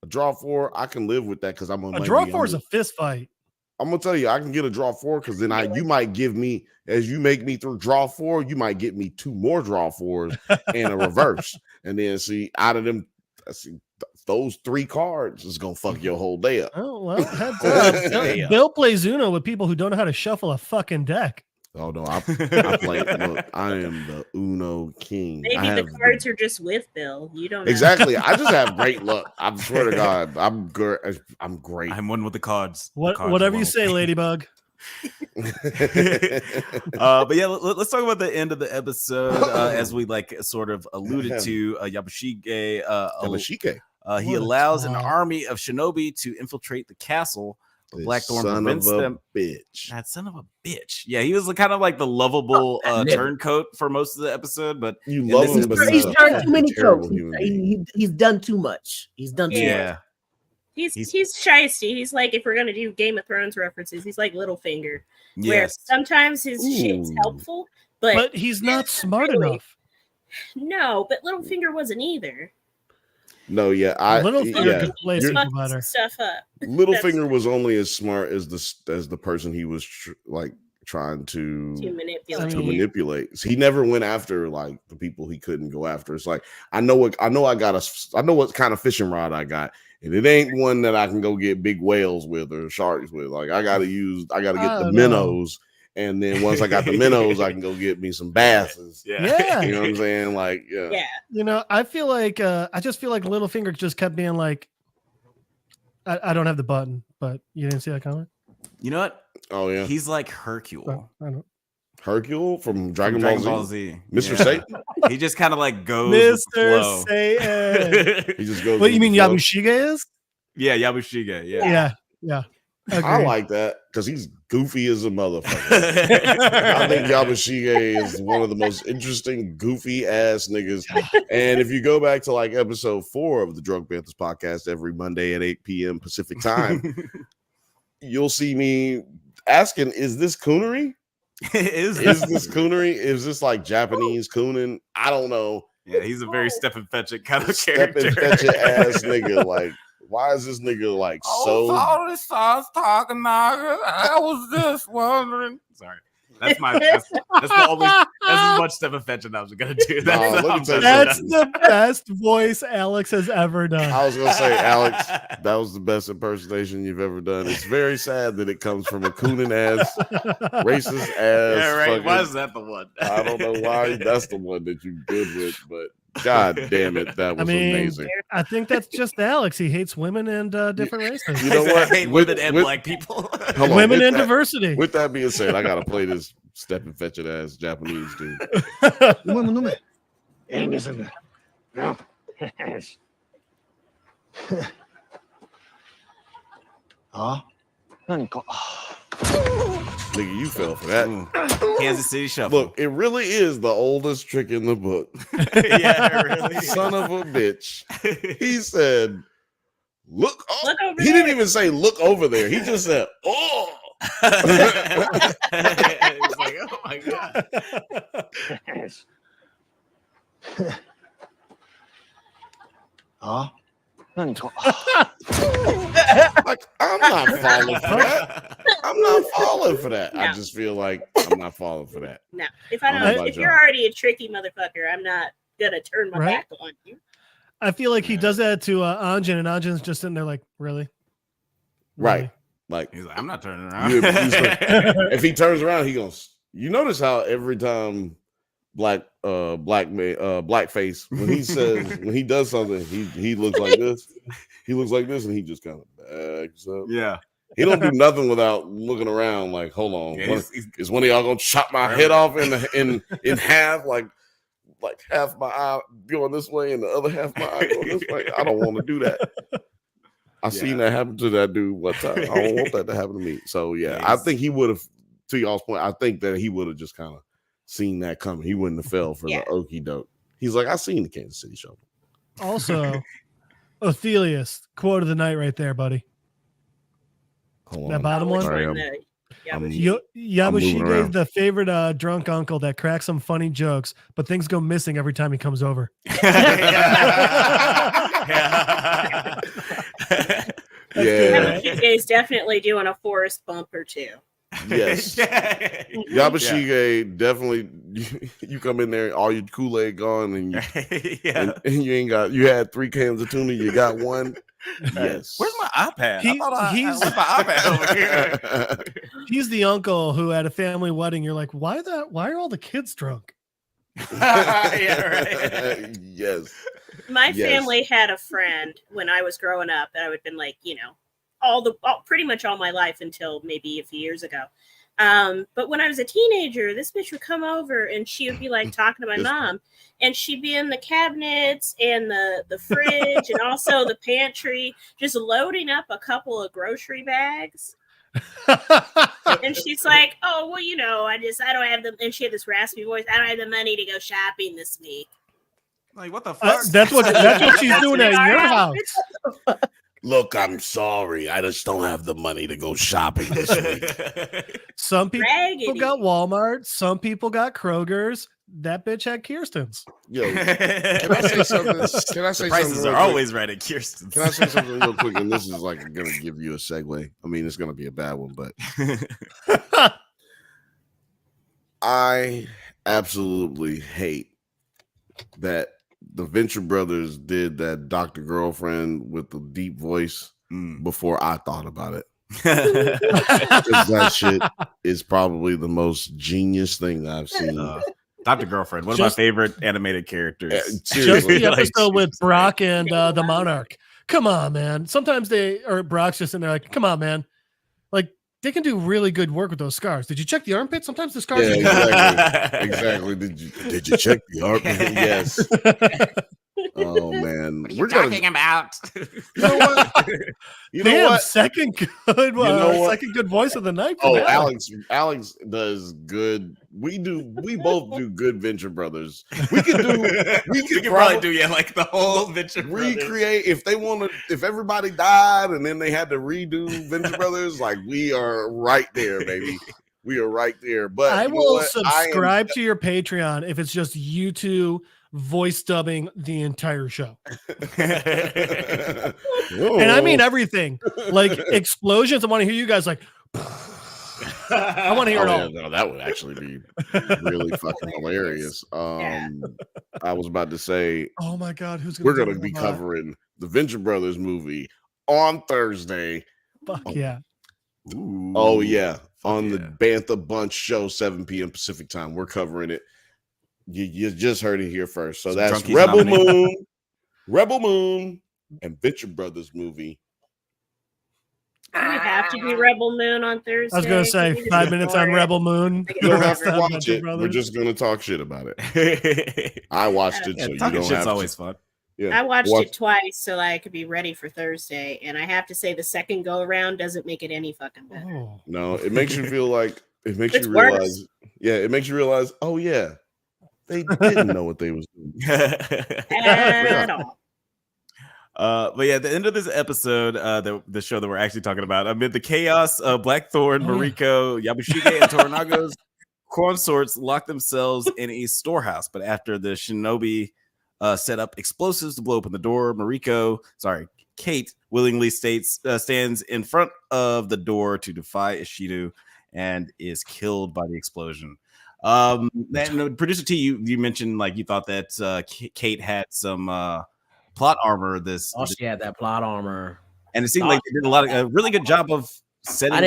A draw 4, I can live with that because I'm a draw 4 is a fist fight. I'm gonna tell you, I can get a draw 4 because then you might give me, as you make me through draw 4, you might get me 2 more draw 4s and a reverse, and then out of them, those 3 cards is gonna fuck your whole day up. Oh well, heads up. Bill plays Uno with people who don't know how to shuffle a fucking deck. Oh no, I play. Look, I am the Uno king. Maybe the cards are just with Bill. You don't know. Exactly. I just have great luck. I swear to God, I'm good. I'm great. I'm one with the cards. Whatever you say, Ladybug. But yeah, let's talk about the end of the episode. As we sort of alluded to, Yabushige. He allows an army of shinobi to infiltrate the castle. Blackthorn prevents them. Bitch. That son of a bitch. Yeah, he was kind of like the lovable turncoat for most of the episode, but you love him. But he's turned too many coats. He's done too much. He's done too much. He's shiesty. He's like, if we're gonna do Game of Thrones references, he's like Littlefinger. Yes. Where sometimes his shit's helpful, but he's not smart enough. No, but Littlefinger wasn't either. No, Littlefinger fucked stuff up. Littlefinger was only as smart as the person he was trying to manipulate. He never went after the people he couldn't go after. It's like I know what kind of fishing rod I got, and it ain't one that I can go get big whales with or sharks with. I gotta get the minnows. And then once I got the minnows, I can go get me some bass. Yeah. You know what I'm saying? I feel like I just feel like Littlefinger just kept being like, I don't have the button, but you didn't see that comment? You know what? Oh yeah. He's like Hercule. I don't. Hercule from Dragon Ball Z. Mr. Satan? He just kind of goes Mr. Satan. He just goes. What you mean Yabushige is? Yeah, Yabushige. Yeah. Agreed. I like that because he's goofy as a motherfucker. I think Yabushige is one of the most interesting, goofy ass niggas. And if you go back to episode 4 of the Drunk Banthas podcast every Monday at 8 p.m. Pacific time, you'll see me asking, "Is this coonery? is this coonery? Is this like Japanese cooning? I don't know." Yeah, he's a very step and fetch it kind of character. Step and fetch it ass nigga. Like, why is this nigga like so? All this sauce talking, I was just wondering. Sorry. That's the only that's as much step and fetching I was gonna do. That's the best voice Alex has ever done. I was gonna say, Alex, that was the best impersonation you've ever done. It's very sad that it comes from a cooning ass, racist ass. Yeah, right. Fucking, why is that the one? I don't know why that's the one that you're good with, but god damn it, that was amazing. I think that's just Alex. He hates women and different races. You know what? I hate women and black people. Women and diversity. With that being said, I gotta play this step and fetch it ass Japanese dude. Nigga, you fell for that. Kansas City Shuffle. Look, it really is the oldest trick in the book. Yeah, it really is. Son of a bitch. He said, look over there. He didn't even say look over there. He just said, oh. It's like, oh my god. Like, I'm not falling for that. I'm not falling for that. No. I just feel like I'm not falling for that. No, if you're already a tricky motherfucker, I'm not gonna turn my back on you. I feel like he does that to Anjin, and Anjin's just sitting there like, really? Right. Like, he's like, I'm not turning around. If he turns around, he goes. You notice how every time blackface when he does something, he looks like this. He looks like this, and he just kind of backs up. Yeah. He don't do nothing without looking around. Like, hold on, is one of y'all gonna chop my head off in half? Like half my eye going this way and the other half my eye going this way. I don't want to do that. I seen that happen to that dude one time. I don't want that to happen to me. So yeah, I think he would have. To y'all's point, I think that he would have just kind of seen that coming. He wouldn't have fell for the okie doke. He's like, I seen the Kansas City Shogun. Also, Othelius, quote of the night right there, buddy. Hold that on. bottom one. Yabushige is the favorite drunk uncle that cracks some funny jokes, but things go missing every time he comes over. Yabushige is definitely doing a forest bump or two. Yes. Yabushige definitely. You come in there, all your Kool-Aid gone, and you ain't got. You had 3 cans of tuna, you got 1. Yes. Where's my iPad? I left my iPad over here. He's the uncle who at a family wedding, you're like, why are all the kids drunk? Yes. My family had a friend when I was growing up, and I would have been like, pretty much all my life until maybe a few years ago. But when I was a teenager, this bitch would come over and she would be like talking to my mom, and she'd be in the cabinets and the fridge and also the pantry, just loading up a couple of grocery bags. And she's like, oh, well, I don't have and she had this raspy voice. I don't have the money to go shopping this week. Like, what the fuck? That's what she's doing at your house. Look, I'm sorry. I just don't have the money to go shopping this week. Some people got Walmart. Some people got Kroger's. That bitch had KirstYn's. Yo, can I say something? The prices are always right at KirstYn's. Can I say something real quick? And this is like going to give you a segue. I mean, it's going to be a bad one, but I absolutely hate that the Venture Brothers did that Dr. Girlfriend with the deep voice before I thought about it. That shit is probably the most genius thing I've seen. Dr. Girlfriend, one of my favorite animated characters. Just the episode with Brock and the Monarch. Come on, man. Sometimes Brock's just in there like, come on, man. Like, they can do really good work with those scars. Did you check the armpit? Sometimes the scars. Yeah, exactly. Did you check the armpit? Yes. Oh man, what are you talking about? You know what? You know Damn, what? second good voice of the night. Oh, Alex does good. We both do good Venture Brothers. We could probably do like the whole Venture recreate Brothers. If everybody died and then they had to redo Venture Brothers, like we are right there, baby. We are right there. But I will subscribe to your Patreon if it's just you two voice dubbing the entire show. And I mean everything. Like explosions. I want to hear you guys like I want to hear it all. No, that would actually be really fucking hilarious. I was about to say, oh my god, we're gonna be covering the Venture Brothers movie on Thursday. Fuck yeah. Ooh. Oh yeah. On the Bantha Bunch show, 7 p.m. Pacific time. We're covering it. You just heard it here first. So that's Rebel Moon, and Venture Brothers movie. Do we have to be Rebel Moon on Thursday? I was going to say 5 minutes on Rebel Moon. You don't have to watch it. We're just going to talk shit about it. I watched it, so you don't have to. Always fun. Yeah. I watched it twice so I could be ready for Thursday, and I have to say the second go around doesn't make it any fucking better. Oh. No, it makes you feel like it makes you realize. Worse. Yeah, it makes you realize. Oh yeah, they didn't know what they was doing at all. But yeah, at the end of this episode, the show that we're actually talking about, amid the chaos, Blackthorn, Mariko, Yabushige, and Toranago's consorts lock themselves in a storehouse. But after the shinobi set up explosives to blow open the door, Kate willingly stands in front of the door to defy Ishido and is killed by the explosion. Producer T, you mentioned like you thought that Kate had some plot armor. She had that plot armor, and it seemed like they did a really good job of setting. I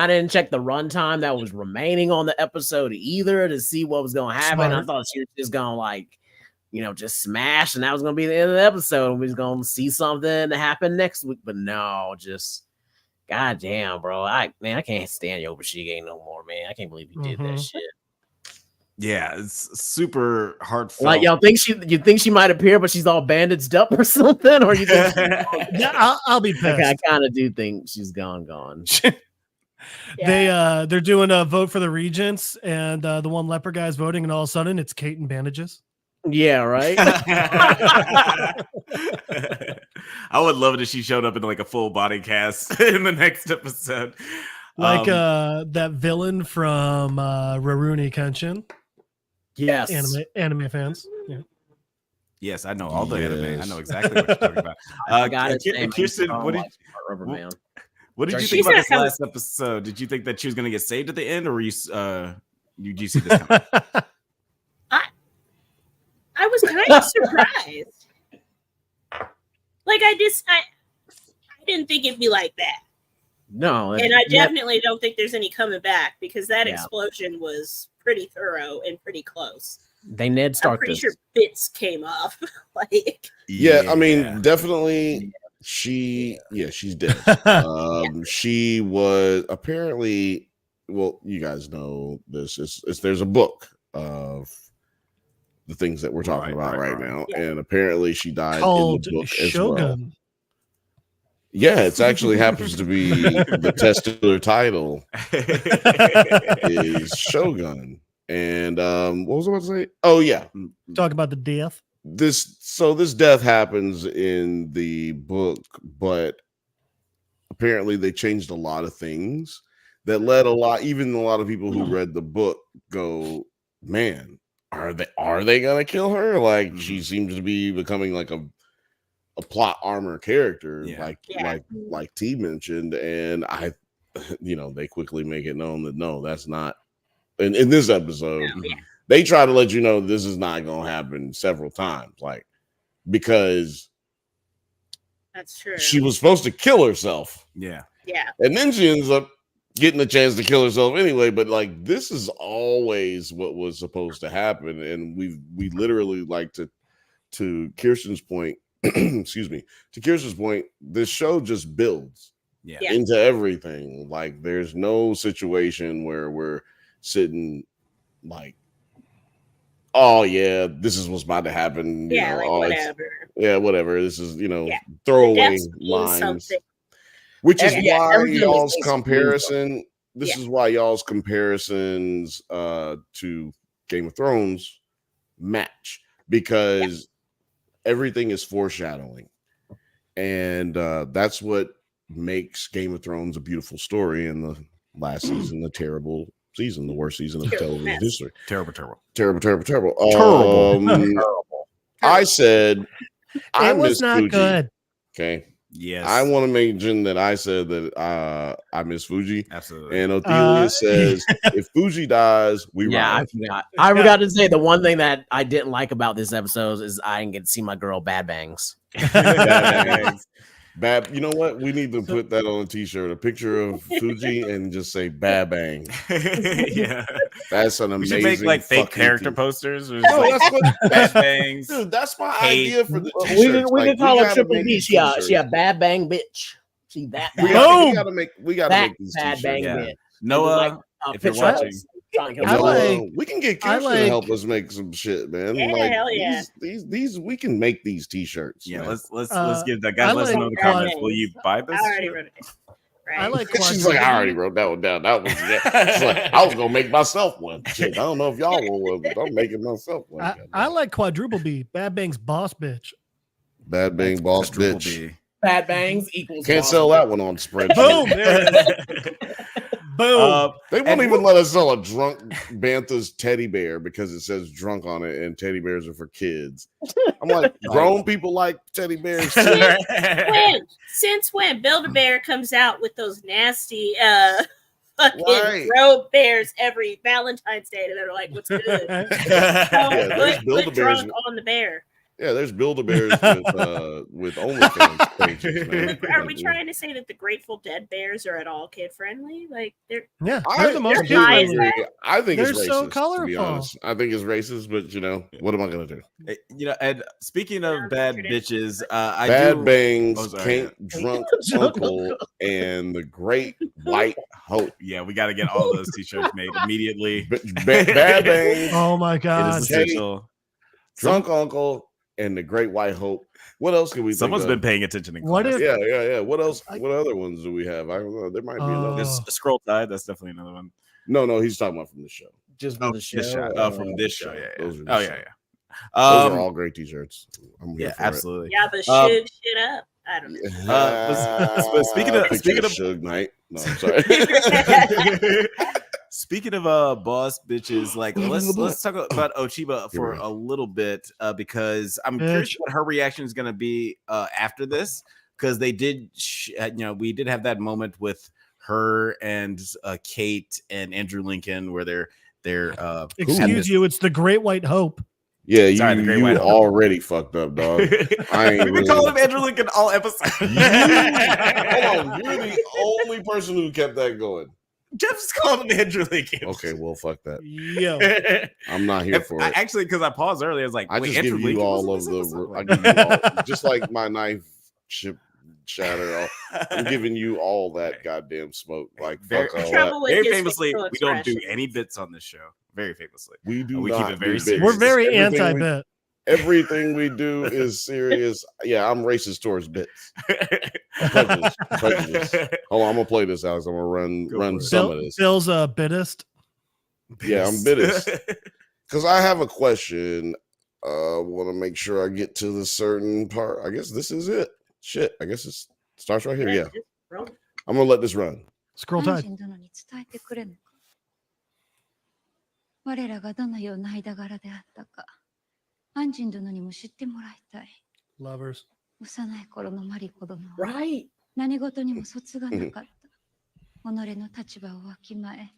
didn't check the runtime that was remaining on the episode either to see what was going to happen. I thought she was just going to just smash, and that was going to be the end of the episode. We was going to see something to happen next week, but no, just goddamn, bro. I can't stand Yobushige no more, man. I can't believe he did that shit. Yeah, it's super heartfelt. Like y'all think you think she might appear, but she's all bandaged up or something, or you think? Yeah, I'll be pissed. I kind of do think she's gone. Yeah. They're doing a vote for the regents, and the one leper guy's voting, and all of a sudden it's Kate in bandages. Yeah, right. I would love it if she showed up in like a full body cast in the next episode, like that villain from Rurouni Kenshin. Yes, anime fans. Yeah. Yes, I know all the anime. I know exactly what you're talking about. KirstYn, what did you think about this last episode? Did you think that she was going to get saved at the end, or were you did you see this coming? I was kind of surprised. Like I didn't think it'd be like that. No, and I definitely don't think there's any coming back because that explosion was pretty thorough and pretty close. They Ned Stark. I'm pretty sure bits came off. I mean, definitely. She's dead. She was apparently. Well, you guys know this. There's a book of the things that we're talking about right now, and apparently she died called in the book Shogun. As well. Yeah, it actually happens to be the titular title is Shogun. And what was I about to say? Oh yeah, talk about the death. This death happens in the book, but apparently they changed a lot of things that led even a lot of people who read the book go, man, are they gonna kill her? Like she seems to be becoming like a plot armor character, like T mentioned, and they quickly make it known that no, that's not. In this episode, they try to let you know this is not going to happen several times, like because that's true. She was supposed to kill herself, yeah, and then she ends up getting a chance to kill herself anyway. But like this is always what was supposed to happen, and we literally like to Kirsten's point. Excuse me. To Kirsten's point, this show just builds into everything. Like there's no situation where we're sitting like, oh yeah, this is what's about to happen. Yeah, like whatever. Yeah, whatever. This is throwaway lines. Which is why y'all's comparison. This is why y'all's comparisons to Game of Thrones match, because everything is foreshadowing, and that's what makes Game of Thrones a beautiful story. In the last season, the terrible season, the worst season of television history. Terrible. I said I miss not Fuji. Good. Okay. Yes. I want to mention that I said that I miss Fuji. Absolutely. And Othelia says, if Fuji dies, we ride. I forgot to say the one thing that I didn't like about this episode is I didn't get to see my girl Bad Bangs. Bad, you know what? We need to put that on a t-shirt, a picture of Fuji, and just say Bad Bang. Yeah, that's an amazing. We should make like fake character posters. Or that's what Bad Bangs. Dude, that's my idea for the t-shirts. We can call her Triple B. She a bad bang bitch. She that. We gotta make these bad bang bitch. Noah, if you're watching. We can get Kirsten to help us make some shit, man. Yeah, hell yeah. These we can make these t-shirts. Yeah, man. let's give the guys. Let us know in the comments. Will you buy this? I already wrote it down. Right. I like. She's like, I already wrote that one down. That was she's like, I was gonna make myself one. Shit, I don't know if y'all will, but I'm making myself one. I like quadruple B. Bad Bang's boss bitch. Bad Bang boss bitch. Bad Bangs equals. Can't sell that one on spreadsheet. Boom. There it is. Boom. They won't even let us sell a drunk Banthas teddy bear because it says drunk on it, and teddy bears are for kids. I'm like, grown people like teddy bears too. Since when Build-A-Bear comes out with those nasty fucking robe bears every Valentine's Day, and they're like, what's good? Put drunk on the bear. Yeah, there's Build-A-Bears with OnlyFans pages, man. Are we trying to say that the Grateful Dead bears are at all kid friendly? Like they're they're the most kid friendly. I think they're it's racist, so colorful. to be honest. I think it's racist, but what am I gonna do? And speaking of bad bitches, Bad Bangs, Can't Drunk Uncle, and the Great White Hope. Yeah, we got to get all those t-shirts made immediately. Bad Bangs. Oh my god! It is essential. Drunk Uncle and the Great White Hope. What else can we? Someone's been paying attention. What if? Yeah. What else? What other ones do we have? I don't know. There might be another. There's Scroll Tide. That's definitely another one. No, he's talking about from the show. Just from the show. From this show. Yeah. Those yeah. Those are all great t-shirts. Absolutely. Yeah, but shit up. I don't know. But speaking of Shug Knight. No, I'm sorry. Speaking of boss bitches, like let's talk about Ochiba for a little bit because I'm curious what her reaction is going to be after this, because they did, we did have that moment with her and Kate and Andrew Lincoln where they're excuse you, it's the Great White Hope. Yeah, you already fucked up, dog. We've been calling him Andrew Lincoln all episode. Hold on, you're the only person who kept that going. Jeff's calling him Andrew Lincoln. Okay, well, fuck that. Yo, I'm not here for it. Actually, because I paused earlier, I was like, I just Andrew give you Lincoln all of the. I give you all, just like my knife chip shatter. I'm giving you all that goddamn smoke. Like fuck all that. Very famously, we don't do any bits on this show. Very famously, we do. We not keep it very serious. serious. We're very anti-bit. Everything we do is serious. Yeah, I'm racist towards bits. Prejudice. Hold on, I'm gonna play this, Alex. I'm gonna run some of this. Bill's a bitist. Yeah, I'm bitist. Because I have a question. Want to make sure I get to the certain part. I guess this is it. Shit, I guess it starts right here. Yeah, I'm gonna let this run. Scroll Tide. 我らがどのような間柄であったか、安心殿にも知ってもらいたい。Lovers. 幼い頃のマリコ殿は、Right. 何事にも卒がなかった。己の立場をわきまえ、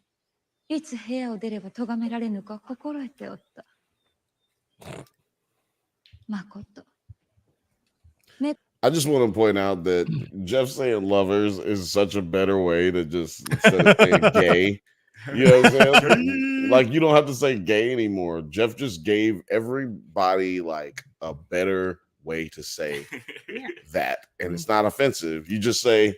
いつ部屋を出れば咎められぬか心得ておった。まこと。I just want to point out that Jeff saying lovers is such a better way to just instead of saying gay. You know what I'm saying? Like you don't have to say gay anymore. Jeff just gave everybody like a better way to say that, and it's not offensive. You just say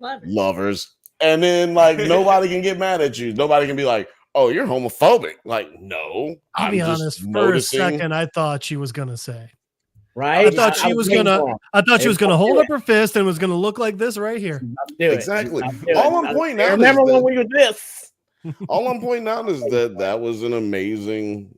lovers, and then like nobody can get mad at you. Nobody can be like, oh, you're homophobic. Like, no. I'll be honest. For a second, I thought she was gonna say. Right? I thought she was gonna hold up her fist and was gonna look like this right here. Exactly. All I'm pointing out. Remember when we were this? All I'm pointing out is that was an amazing,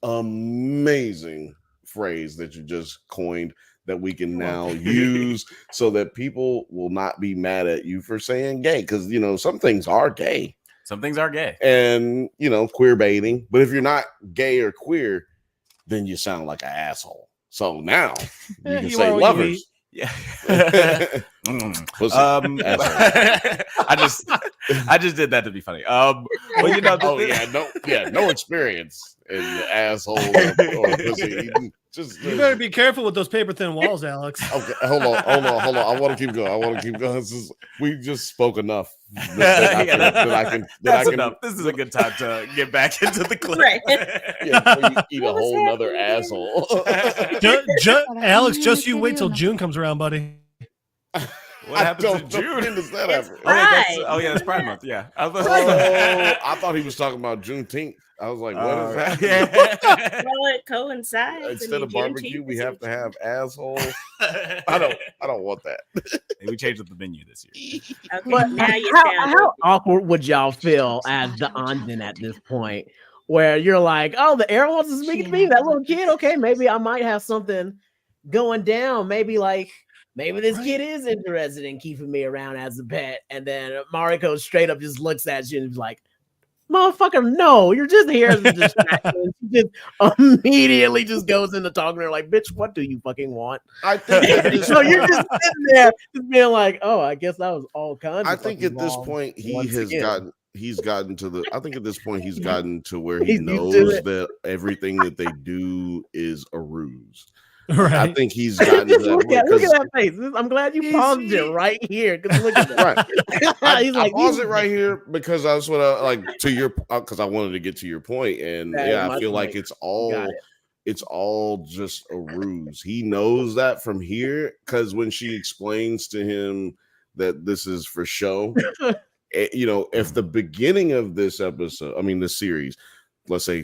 amazing phrase that you just coined that we can now use so that people will not be mad at you for saying gay, because some things are gay. Some things are gay, and queer baiting. But if you're not gay or queer, then you sound like an asshole. So now you can say lovers. Yeah. Pussy. I just did that to be funny. Well, no experience in asshole or pussy. You better be careful with those paper thin walls, Alex. Okay, hold on. I want to keep going. We just spoke enough. That's enough. This is a good time to get back into the clip. Right. Yeah, you eat a whole nother asshole. Alex, just you wait till June comes around, buddy. What happens in June? When does that happen? That's Pride Month. Yeah. I thought he was talking about Juneteenth. I was like, what is that? Well, it coincides. Instead of barbecue, we have to have asshole. I don't want that. We changed up the menu this year. Okay, but now how awkward would y'all feel as the Anjin at this point, where you're like, oh, the air wants to speak to me, that little kid. Okay, maybe I might have something going down. Maybe this kid is interested in keeping me around as a pet. And then Mariko straight up just looks at you and is like, motherfucker, no, you're just here as a distraction. She just immediately just goes into talking to her like, bitch, what do you fucking want? I think so you're just sitting there just being like, oh, I guess that was all kinds I of think at this point he's gotten to where he knows that everything that they do is a ruse. Right. I think he's gotten to that look at that face. I'm glad you paused it right here. Look at that. Right. I paused it right here because I was to your because I wanted to get to your point, and I feel like it's all just a ruse. He knows that from here because when she explains to him that this is for show, if the beginning of this episode, this series, let's say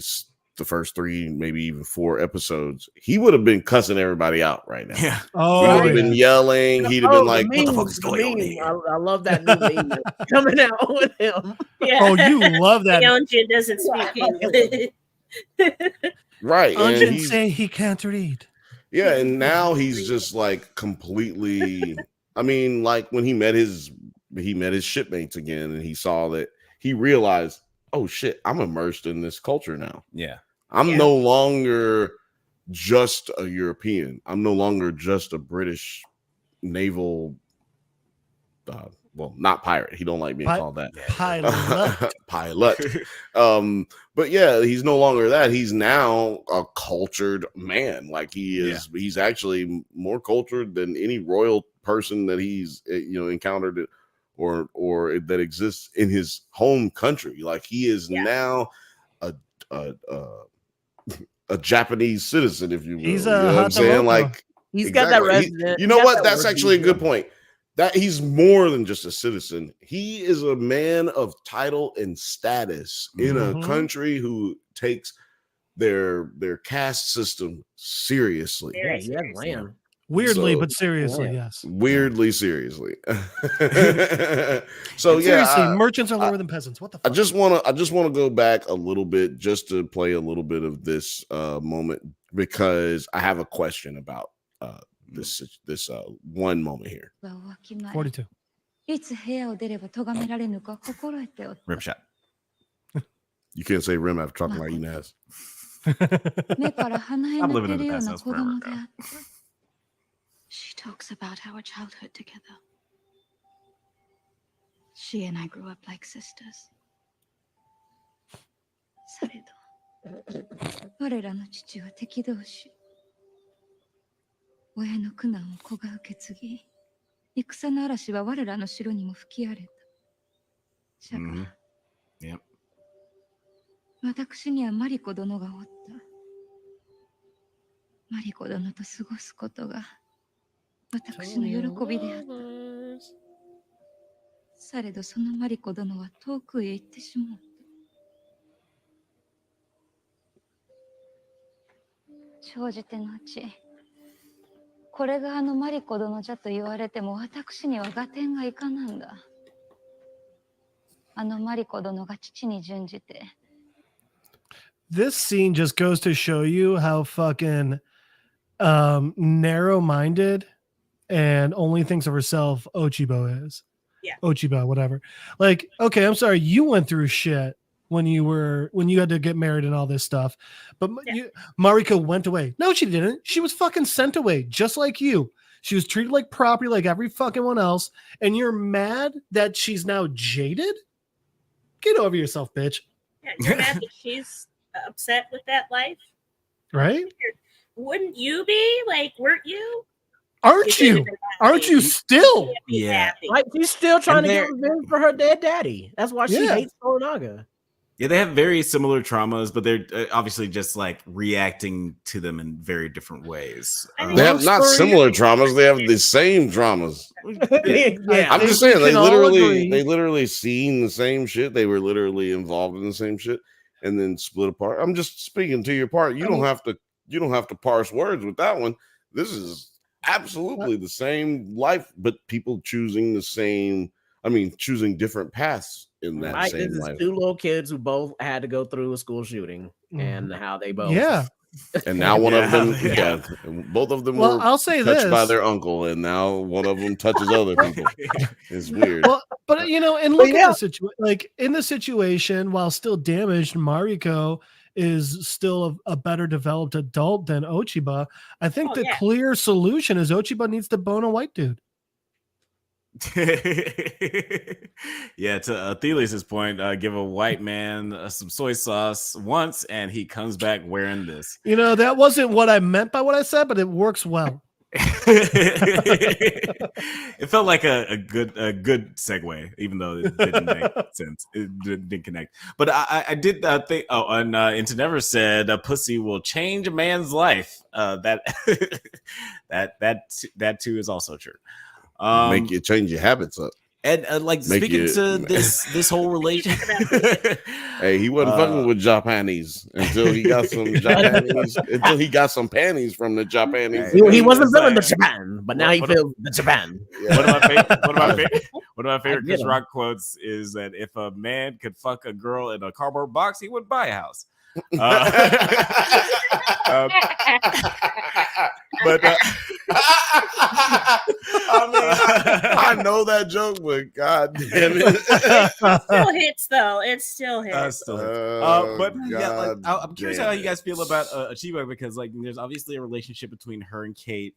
the first 3, maybe even 4 episodes, he would have been cussing everybody out right now. Yeah. He would have been yelling. He'd have been like, what the fuck is going on here? I love that new meme coming out with him. Yeah. Oh, you love that. Yeonjin doesn't speak English. Right. Yeonjin say he can't read. Yeah, and now he's just like completely, like when he met his shipmates again and he saw that, he realized, oh shit, I'm immersed in this culture now. Yeah. I'm no longer just a European. I'm no longer just a British naval not pirate. He don't like being called that. Pilot. But yeah, he's no longer that. He's now a cultured man. Like he is he's actually more cultured than any royal person that he's encountered or that exists in his home country. Like he is now a Japanese citizen, if you will. He's you know what I'm saying? Like he's got that resident. You know what? That's actually a good point. That he's more than just a citizen. He is a man of title and status in a country who takes their caste system seriously. Yeah, land. Weirdly, but seriously, yes. Weirdly, seriously. Seriously, merchants are lower than peasants. What the fuck? I just want to go back a little bit just to play a little bit of this moment because I have a question about this one moment here. 42. Rim shot. You can't say rim after talking about eating ass. I'm living in the past. That was forever ago. She talks about our childhood together. She and I grew up like sisters. されど、我らの父は敵同士。親の苦難を子が受け継ぎ、戦の嵐は我らの城にも吹き荒れた。じゃが、私にはマリコ殿がおった。マリコ殿と過ごすことが私の喜びであった。されどそのマリコ殿は遠くへ行ってしまう。長じてのち。これがマリコ殿じゃと言われても私には合点がいかなんだ。マリコ殿が父に準じて。This scene just goes to show you how fucking narrow-minded and only thinks of herself Ochibo is. Yeah. Ochiba, whatever. Like, okay, I'm sorry, you went through shit when you had to get married and all this stuff, but Mariko went away. No, she didn't. She was fucking sent away, just like you. She was treated like property, like every fucking one else, and you're mad that she's now jaded? Get over yourself, bitch. Yeah, you're mad that she's upset with that life, right? Wouldn't you be? Like, weren't you? Aren't you? Aren't you still? Yeah. Like, she's still trying to get revenge for her dead daddy. That's why she hates Toranaga. Yeah, they have very similar traumas, but they're obviously just like reacting to them in very different ways. They have not similar traumas; they have the same traumas. Yeah, I'm just saying they literally seen the same shit. They were literally involved in the same shit, and then split apart. I'm just speaking to your part. You don't have to parse words with that one. This is absolutely the same life, but people choosing the same. I mean, choosing different paths in that same life. Two little kids who both had to go through a school shooting, and how they both. Yeah. And now one of them, both of them were I'll say touched this. by their uncle, and now one of them touches other people. It's weird. Well, but and look at the situation. Like in the situation, while still damaged, Mariko is still a better developed adult than Ochiba. I think the clear solution is Ochiba needs to bone a white dude. Yeah, to Thelius's point, give a white man some soy sauce once and he comes back wearing this. That wasn't what I meant by what I said, but it works well. It felt like a good segue, even though it didn't make sense. It didn't connect. But I did think. Oh, and Into Never said a pussy will change a man's life. That too is also true. Make you change your habits up. And speaking to this whole relationship. Hey, he wasn't fucking with Japanese until he got some Japanese. Until he got some panties from the Japanese. He wasn't feeling the Japan, but now he feels the Japan. Yeah. One of my favorite Chris Rock quotes is that if a man could fuck a girl in a cardboard box, he would buy a house. But I know that joke, but god damn it, it still hits though. It still hits. I'm curious how you guys feel about Chiba, because there's obviously a relationship between her and Kate.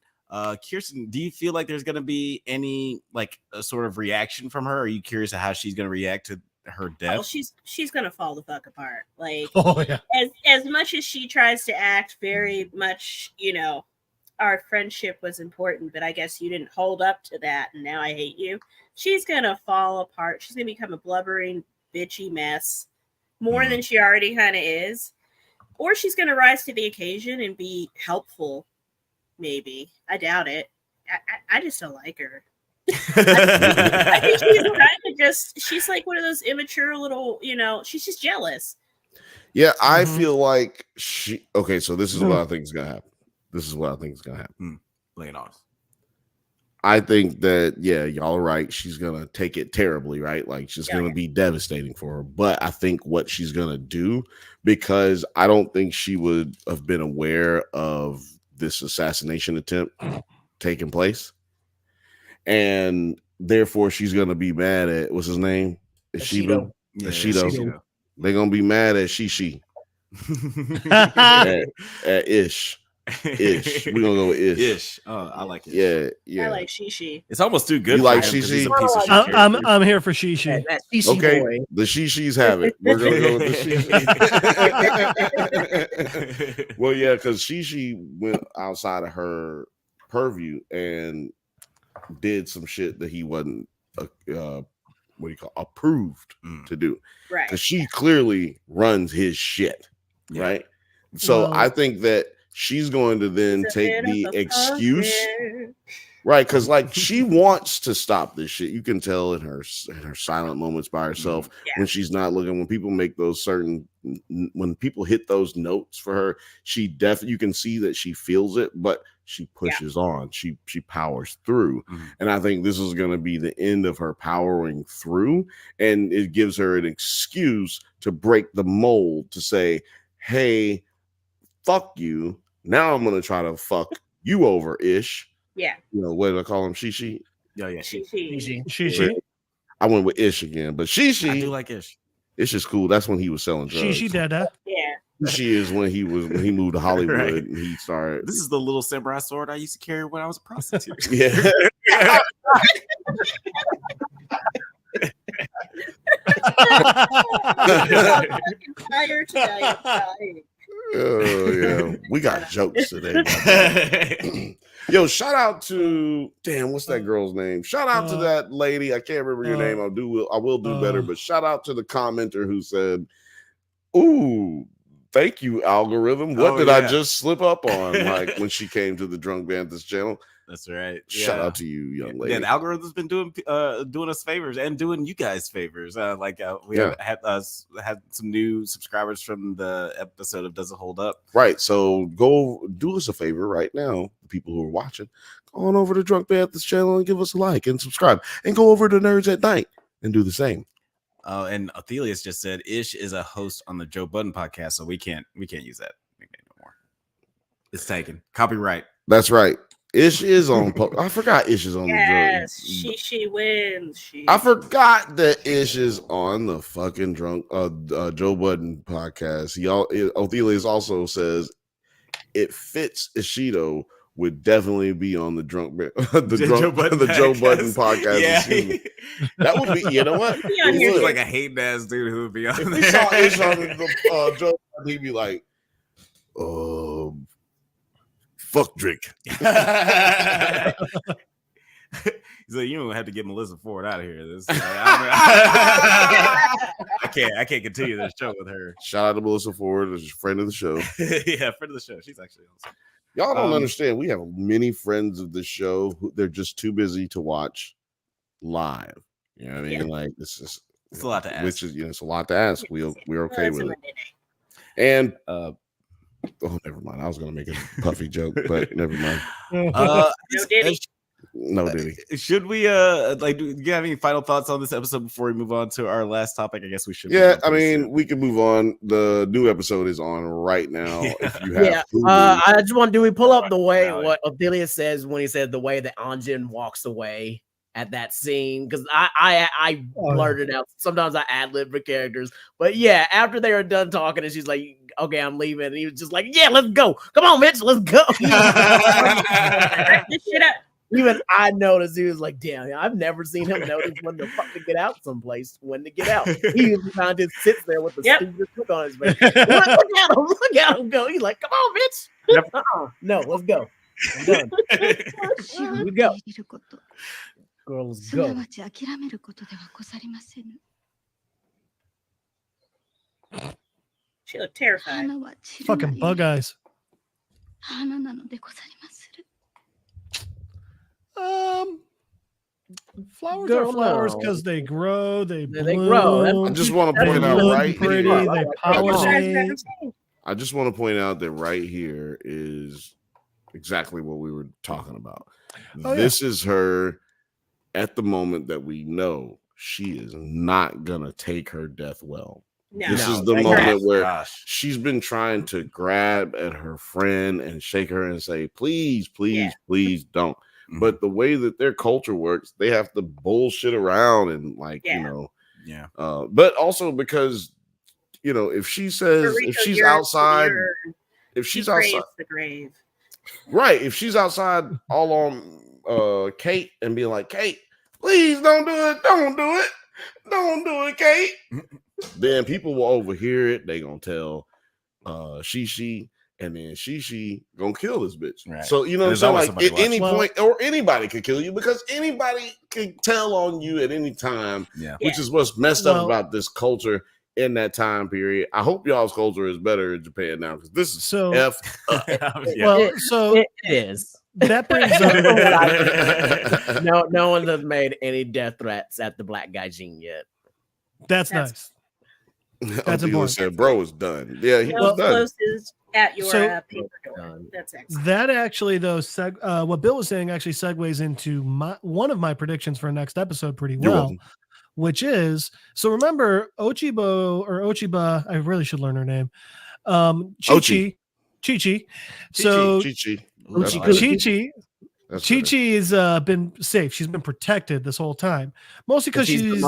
Kirsten, do you feel like there's going to be any a sort of reaction from her? Are you curious how she's going to react to her death? Oh, she's gonna fall the fuck apart. Yeah. As much as she tries to act very much, our friendship was important, but I guess you didn't hold up to that, and now I hate you. She's gonna fall apart. She's gonna become a blubbering, bitchy mess, more than she already kind of is, or she's gonna rise to the occasion and be helpful. Maybe. I doubt it. I just don't like her. I think she's kind of she's like one of those immature little, she's just jealous. Yeah, I feel like okay, so this is what I think is gonna happen. Lay it off. I think that y'all are right. She's gonna take it terribly, right? She's gonna be devastating for her. But I think what she's gonna do, because I don't think she would have been aware of this assassination attempt taking place. And therefore, she's gonna be mad at what's his name? Ishido. Ishido. They're gonna be mad at Shishi. at Ish. We're gonna go with Ish. Oh, I like it. Yeah. I like Shishi. It's almost too good. You like Shishi? I'm here for Shishi. Okay, boy. The Shishis have it. We're gonna go with the Shishi. Well, yeah, because Shishi went outside of her purview and did some shit that he wasn't approved to do, right? Because she clearly runs his shit, right? So I think that she's going to then take the excuse, Right, because like she wants to stop this shit. You can tell in her silent moments by herself when she's not looking. When people make those when people hit those notes for her, she definitely, you can see that she feels it, but she pushes on. She powers through, and I think this is going to be the end of her powering through, and it gives her an excuse to break the mold to say, "Hey, fuck you. Now I'm going to try to fuck you over, ish." Yeah. You know, what did I call him? Shishi? Yeah. Shishi. I went with Ish again, but Shishi. I do like Ish. Ish is cool. That's when he was selling drugs. Shishi Dada. Yeah. Shishi is when he moved to Hollywood and he started. This is the little samurai sword I used to carry when I was a prostitute. Yeah. Oh yeah, we got jokes today. Yo, shout out to what's that girl's name? Shout out to that lady. I can't remember your name. I will do better, but shout out to the commenter who said, "Ooh, thank you, algorithm. What did I just slip up on?" Like when she came to the Drunk Banthas channel. That's right. Shout out to you, young lady. Yeah, the algorithm's been doing us favors and doing you guys favors. We had some new subscribers from the episode of Does It Hold Up? Right. So go do us a favor right now, the people who are watching. Go on over to Drunk Banthas channel and give us a like and subscribe. And go over to Nerds at Night and do the same. Oh, and Athelius just said Ish is a host on the Joe Budden podcast, so we can't use that nickname no more. It's taken. Copyright. That's right. Ish is on. I forgot Ish is on. Yes, she wins. I forgot that Ish is on the fucking Joe Budden podcast. Othelius also says it fits Ishido would definitely be on the Joe Budden podcast. Yeah. That would be. You know what? He was like a hating ass dude who would be on there. We saw Ish on the Joe Budden, he'd be like, fuck drink. He's like, you don't have to get Melissa Ford out of here. I can't continue this show with her. Shout out to Melissa Ford, a friend of the show. Yeah, friend of the show. She's actually awesome. Y'all don't understand. We have many friends of the show who they're just too busy to watch live. You know what I mean? Like it's a lot to ask. Which is it's a lot to ask. We're okay with it. And never mind. I was gonna make a puffy joke, but never mind. No Diddy. Should we do you have any final thoughts on this episode before we move on to our last topic? I guess we should. Yeah, I mean, we can move on. The new episode is on right now. If you have I just want do we pull up the way what Ophelia says when he said the way that Anjin walks away at that scene, because I blurted out. Sometimes I ad-lib for characters, but yeah, after they were done talking and she's like, okay, I'm leaving, and he was just like, yeah, let's go, come on Mitch, let's go. Even I noticed he was like, damn, I've never seen him notice when the fuck to get out someplace, when to get out. He kind of just sits there with the stupid look on his face. Look at him go. He's like, come on Mitch. No, let's go. I'm done. Here we go. Girls go. She looked terrified. Fucking bug eyes. Flowers are flowers because they grow, they bloom. I just want to point out they pollinate. I just want to point out that right here is exactly what we were talking about. This is her at the moment that we know she is not gonna take her death well. This is the moment where she's been trying to grab at her friend and shake her and say, please, please, please don't. But the way that their culture works, they have to bullshit around and but also because if she says if she's outside, the grave. Right, if she's outside all on Kate and be like, Kate, please don't do it, Kate. Then people will overhear it. They gonna tell Shishi, and then Shishi gonna kill this bitch. Right. So like at any point, or anybody could kill you because anybody can tell on you at any time. Which is what's messed up about this culture in that time period. I hope y'all's culture is better in Japan now because this is so F. Well, so it is. that brings up no one has made any death threats at the black guy gene yet. That's nice. That's important. Said, bro is done. Yeah, he was done. Closes at your paper door. That's excellent. That actually, though, what Bill was saying actually segues into one of my predictions for next episode pretty well, which is, so remember Ochiba, I really should learn her name. Chi-Chi. So Chi-Chi has been safe. She's been protected this whole time, mostly because she's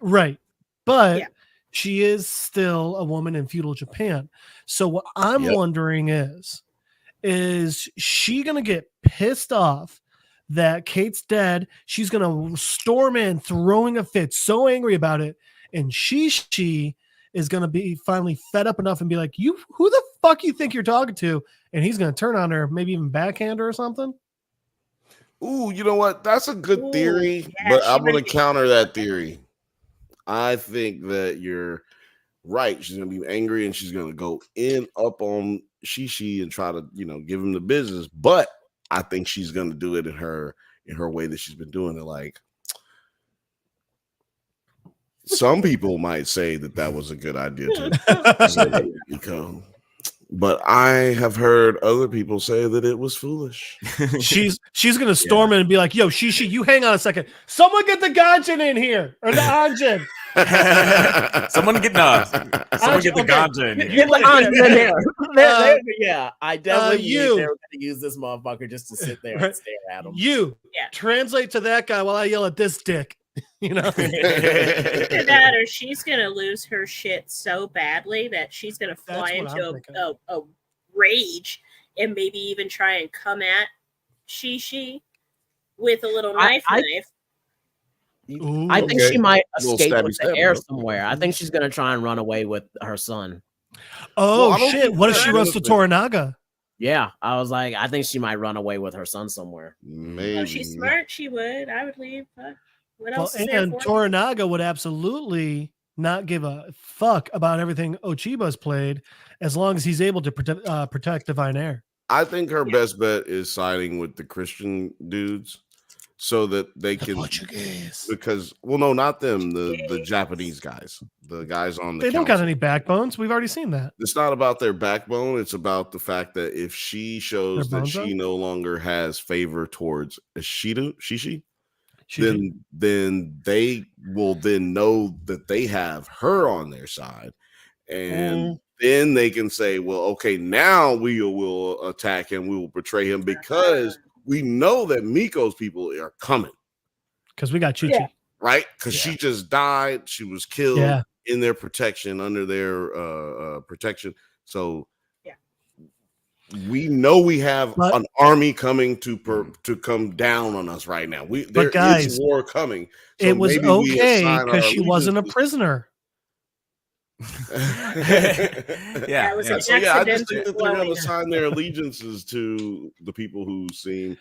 right. But she is still a woman in feudal Japan. So what I'm wondering is she going to get pissed off that Kate's dead? She's going to storm in, throwing a fit, so angry about it. And she is going to be finally fed up enough and be like, who the fuck you think you're talking to? And he's going to turn on her, maybe even backhand her or something. Ooh, you know what? That's a good theory, but I'm going to counter that theory. I think that you're right. She's going to be angry and she's going to go up on Shishi and try to, give him the business. But I think she's going to do it in her way that she's been doing it. Like, some people might say that was a good idea too. But I have heard other people say that it was foolish. She's going to storm in and be like, yo, Shishi, you hang on a second. Someone get the Ganjin in here. Or the Anjin. Someone get the Ganjin. Get the Anjin in there. Yeah, I definitely knew they were going to use this motherfucker just to sit there and stare at him. Translate to that guy while I yell at this dick. Either that or she's gonna lose her shit so badly that she's gonna fly into a rage and maybe even try and come at Shishi with a little knife. I think she might escape with the air somewhere. I think she's gonna try and run away with her son. Oh shit! What if she runs to Toranaga? Yeah, I was like, I think she might run away with her son somewhere. Maybe. Well, she's smart. She would. I would leave. What else? And Toranaga would absolutely not give a fuck about everything Ochiba's played as long as he's able to protect Divine Air. I think her best bet is siding with the Christian dudes so that they can Portuguese. Because no, not them, the Japanese guys, the guys on the they don't got any backbones. We've already seen that. It's not about their backbone. It's about the fact that if she shows that she no longer has favor towards Shishi, then they will then know that they have her on their side, and then they can say, well, okay, now we will attack him, we will betray him because we know that Miko's people are coming because we got Chi-Chi, right? Because she just died, she was killed in their protection, under their protection, so we know we have an army coming to come down on us right now. There is war coming. So it was okay because she wasn't a prisoner. I just think that they're going to assign their allegiances to the people who seem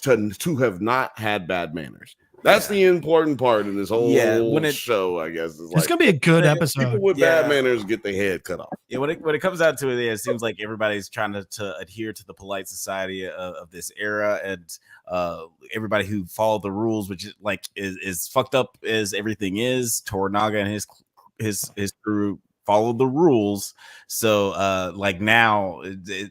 to have not had bad manners. That's the important part in this whole show, I guess. It's going to be a good episode. People with bad manners get their head cut off. Yeah, when it comes out to it seems like everybody's trying to adhere to the polite society of this era, and everybody who followed the rules, which is fucked up as everything is. Toranaga and his crew followed the rules, so now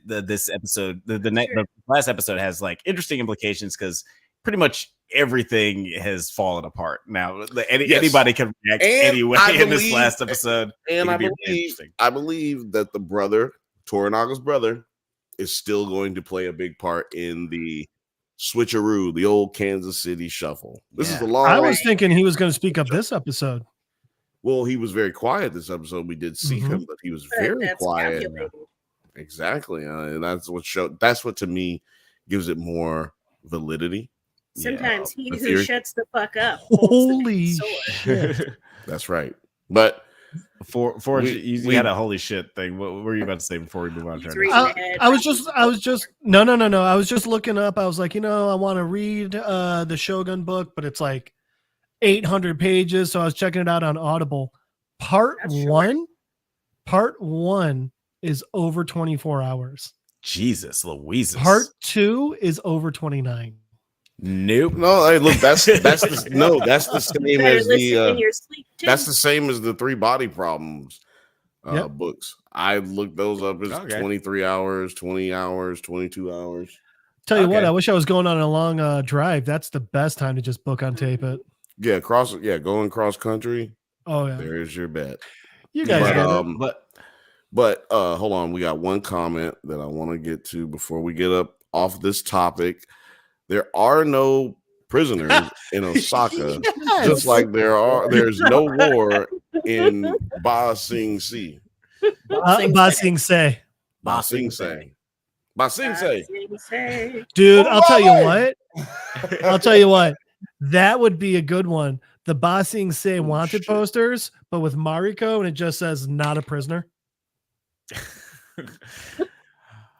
this episode, the last episode has interesting implications because pretty much everything has fallen apart now. Anybody can react anyway in this last episode. And I believe that the brother, Toranaga's brother, is still going to play a big part in the switcheroo, the old Kansas City shuffle. This is a long. I was thinking he was going to speak up this episode. Well, he was very quiet this episode. We did see him, but he was very quiet. Exactly, and that's what to me gives it more validity. Sometimes he who shuts the fuck up. Holy shit! That's right. But you had a holy shit thing. What were you about to say before we move on? I was just no. I was just looking up. I was like, I want to read the Shogun book, but it's 800 pages. So I was checking it out on Audible. Part one is over 24 hours. Jesus Louise. Part 2 is over 29. Nope. No, hey, look, that's the same as in your sleep too. that's the same as the 3 Body Problems books. I looked those up. It's 23 hours, 20 hours, 22 hours. Tell you what, I wish I was going on a long drive. That's the best time to just book on tape it. Yeah, going cross country. Oh yeah, there's your bet. You guys but hold on, we got one comment that I want to get to before we get up off this topic. There are no prisoners in Osaka, just like there's no war in Ba Sing Se. Ba Sing Se. Ba Sing Se. Ba Sing Se. Dude, I'll tell you what. That would be a good one. The Ba Sing Se wanted posters, but with Mariko, and it just says "not a prisoner."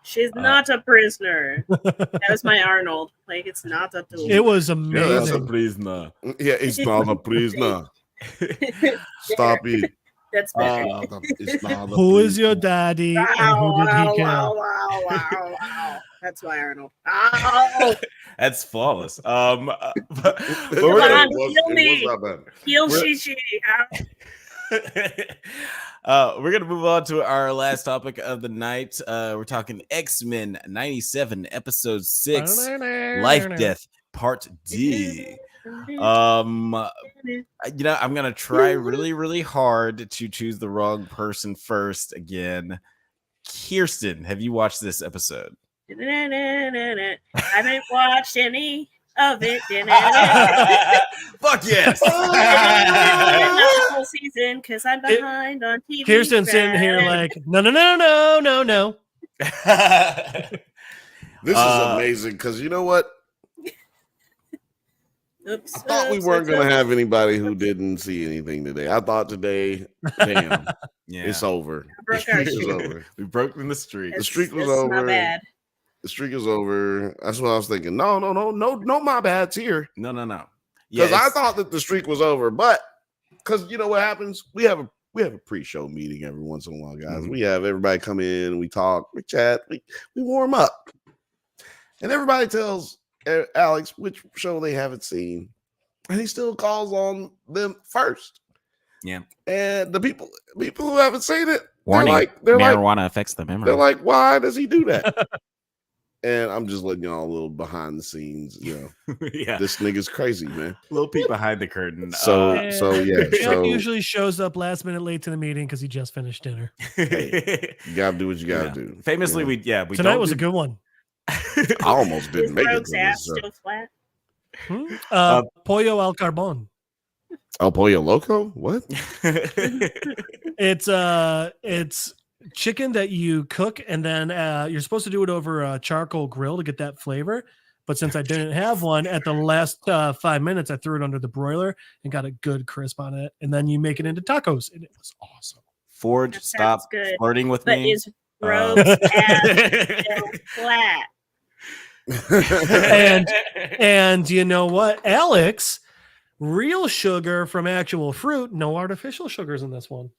She's not a prisoner. That was my Arnold. Like, it's not a tool. It was amazing. Yeah, that's a prisoner. Yeah, it's not a prisoner. Stop it. That's who is your daddy? Wow, and who did he kill? Wow. That's my Arnold. Ow. That's flawless. Come on, heal me. Heal Shishi. We're gonna move on to our last topic of the night. We're talking X-Men 97 episode 6, Life Death Part D. I'm gonna try really hard to choose the wrong person first again. Kirsten, have you watched this episode? I haven't watched any of it. Fuck yes. Not the whole season because I'm behind on TV. Kirsten's sitting here like, no. This is amazing because you know what? I thought we weren't going to have anybody who didn't see anything today. I thought today, damn, it's over. The streak is over. We broke the streak. The streak was over. Not bad. The streak is over. That's what I was thinking. No, my bad's here. No. Because I thought that the streak was over, but because you know what happens? We have a pre-show meeting every once in a while, guys. Mm-hmm. We have everybody come in, we talk, we chat, we warm up, and everybody tells Alex which show they haven't seen, and he still calls on them first. Yeah, and the people who haven't seen it, warning: marijuana affects the memory. They're like, why does he do that? And I'm just letting y'all a little behind the scenes, yeah, this nigga's crazy, man. A little peek behind the curtain. So usually shows up last minute late to the meeting because he just finished dinner. Hey, you gotta do what you gotta do. Famously, we tonight was a good one. I almost didn't make it. Still flat. Pollo al carbon. Oh, Pollo Loco? What? It's chicken that you cook, and then you're supposed to do it over a charcoal grill to get that flavor. But since I didn't have one, at the last 5 minutes, I threw it under the broiler and got a good crisp on it. And then you make it into tacos, and it was awesome. Forge, stop flirting with me. But is Rogue's ass still flat? and you know what, Alex? Real sugar from actual fruit, no artificial sugars in this one.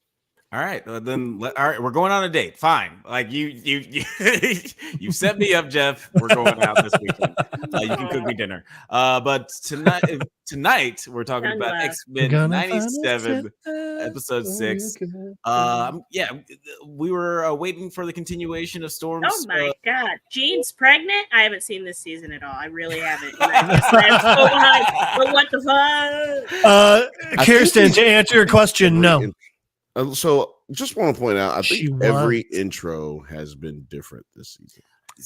All right, then. All right, we're going on a date. Fine. Like you you set me up, Jeff. We're going out this weekend. You can cook me dinner. But tonight we're talking about X-Men 97, episode 6. We were waiting for the continuation of Storm's. Oh my God, Jean's pregnant. I haven't seen this season at all. I really haven't. But what the fuck? Kirsten, to answer your question, no. So just want to point out, I think every intro has been different this season.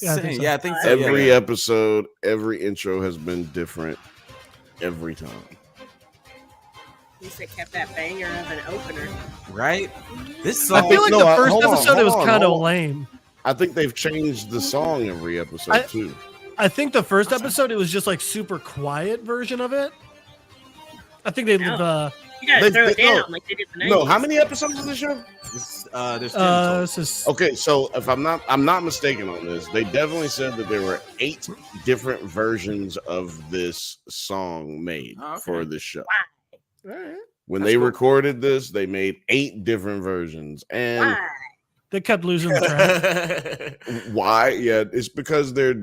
I think so. Every episode, every intro has been different every time. At least they kept that banger of an opener. Right? This song, I feel like the first episode it was kind of lame. I think they've changed the song every episode too. I think the first episode it was just like super quiet version of it. I think You gotta throw it down like they did the 90s. No, how many episodes of the show? There's 10 okay, so if I'm not mistaken on this, they definitely said that there were 8 different versions of this song made for this show. Why? When they recorded this, they made 8 different versions, and They kept losing the track. Why? Yeah, it's because they're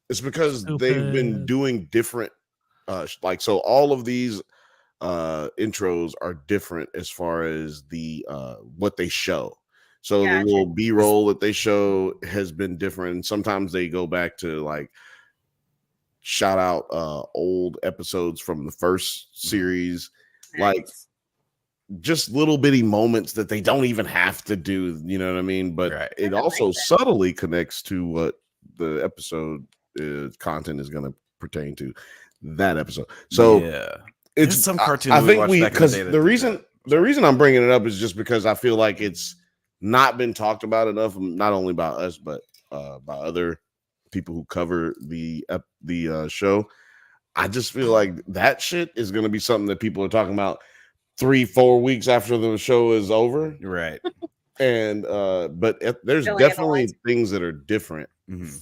it's because they've been doing different like, so all of these intros are different as far as the what they show. So the little B-roll that they show has been different. And sometimes they go back to like shout out old episodes from the first series, like just little bitty moments that they don't even have to do, you know what I mean? But it also subtly connects to what the episode content is going to pertain to that episode. So it's some cartoon I think because the reason I'm bringing it up is just because I feel like it's not been talked about enough, not only by us but by other people who cover the show. I just feel like that shit is going to be something that people are talking about 3-4 weeks after the show is over, right? And but there's definitely things that are different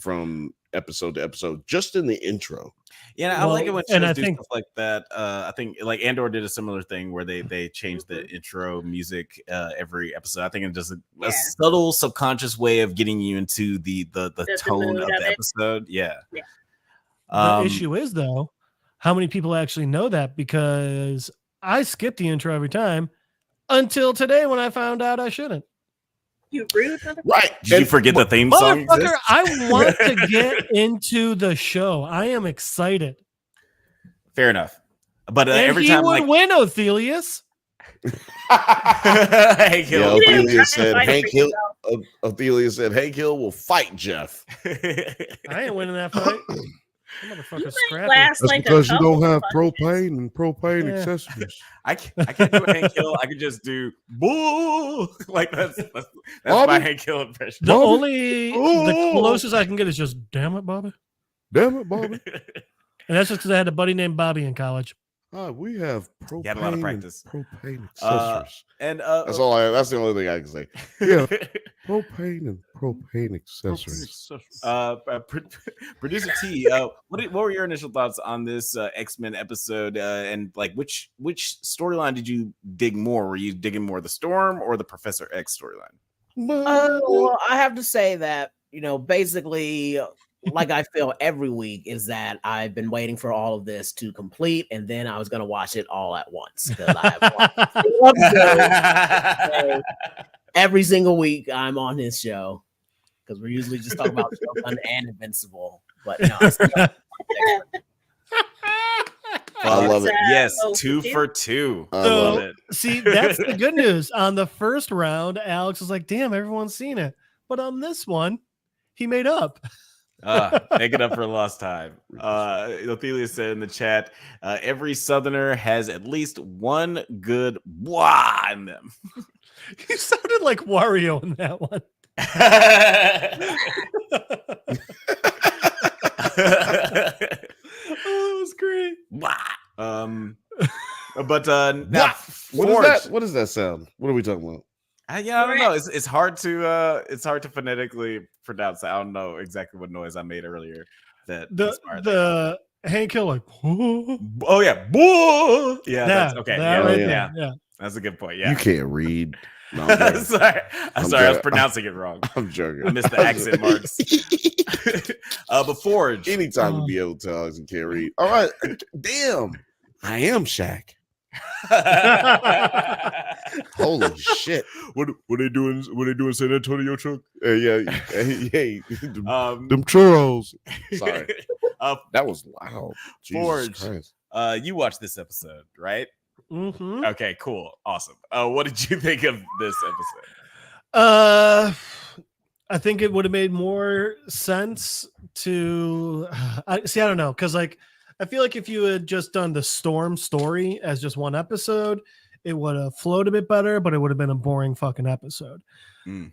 from episode to episode, just in the intro. Yeah, I like it when shows do stuff like that. I think like Andor did a similar thing where they changed the intro music every episode. I think it's just a subtle subconscious way of getting you into the tone of the episode. Yeah. The issue is though, how many people actually know that? Because I skip the intro every time until today when I found out I shouldn't. You rude motherfucker. Right. Did you forget the theme song exists? I want to get into the show. I am excited. Fair enough. But every he time would win, Othelius. Hank Hill. Othelia said Hank Hill will fight Jeff. I ain't winning that fight. Motherfucker scrappy. That's because you don't have propane and propane accessories. I can't do a Hank Hill. I can just do boo. Like that's my Hank Hill impression. The closest I can get is just damn it, Bobby. Damn it, Bobby. And that's just because I had a buddy named Bobby in college. We have propane. You had a lot of practice. Propane accessories. And that's the only thing I can say. Yeah, propane and propane accessories. Producer T, what were your initial thoughts on this X-Men episode? And like, which storyline did you dig more? Were you digging more the Storm or the Professor X storyline? Well, I have to say that basically. Like I feel every week is that I've been waiting for all of this to complete, and then I was going to watch it all at once because so every single week I'm on this show because we're usually just talking about Shogun and Invincible, but no. I love it. Yes, 2 for 2. I love it. See, that's the good news. On the first round, Alex was like, "Damn, everyone's seen it," but on this one, he made up. Make it up for lost time. Ophelia said in the chat, every Southerner has at least one good wah in them. You sounded like Wario in that one. Oh, it was great. But now, what is that sound? What are we talking about? I don't know. It's hard to phonetically pronounce. I don't know exactly what noise I made earlier. The Hank Hill like. Oh yeah, boo. Yeah, that's okay. Yeah, that's a good point. Yeah, you can't read. No, sorry, I was pronouncing it wrong. I'm joking. I missed the accent marks. But Forge. Anytime to be able to tell us you can't read. All right, damn. I am Shaq. Holy shit! What they doing? What they doing? San Antonio truck? Hey, them churros. Sorry, that was loud. Forge, you watched this episode, right? Mm-hmm. Okay, cool, awesome. What did you think of this episode? I think it would have made more sense to. I don't know, because like. I feel like if you had just done the Storm story as just one episode, it would have flowed a bit better, but it would have been a boring fucking episode.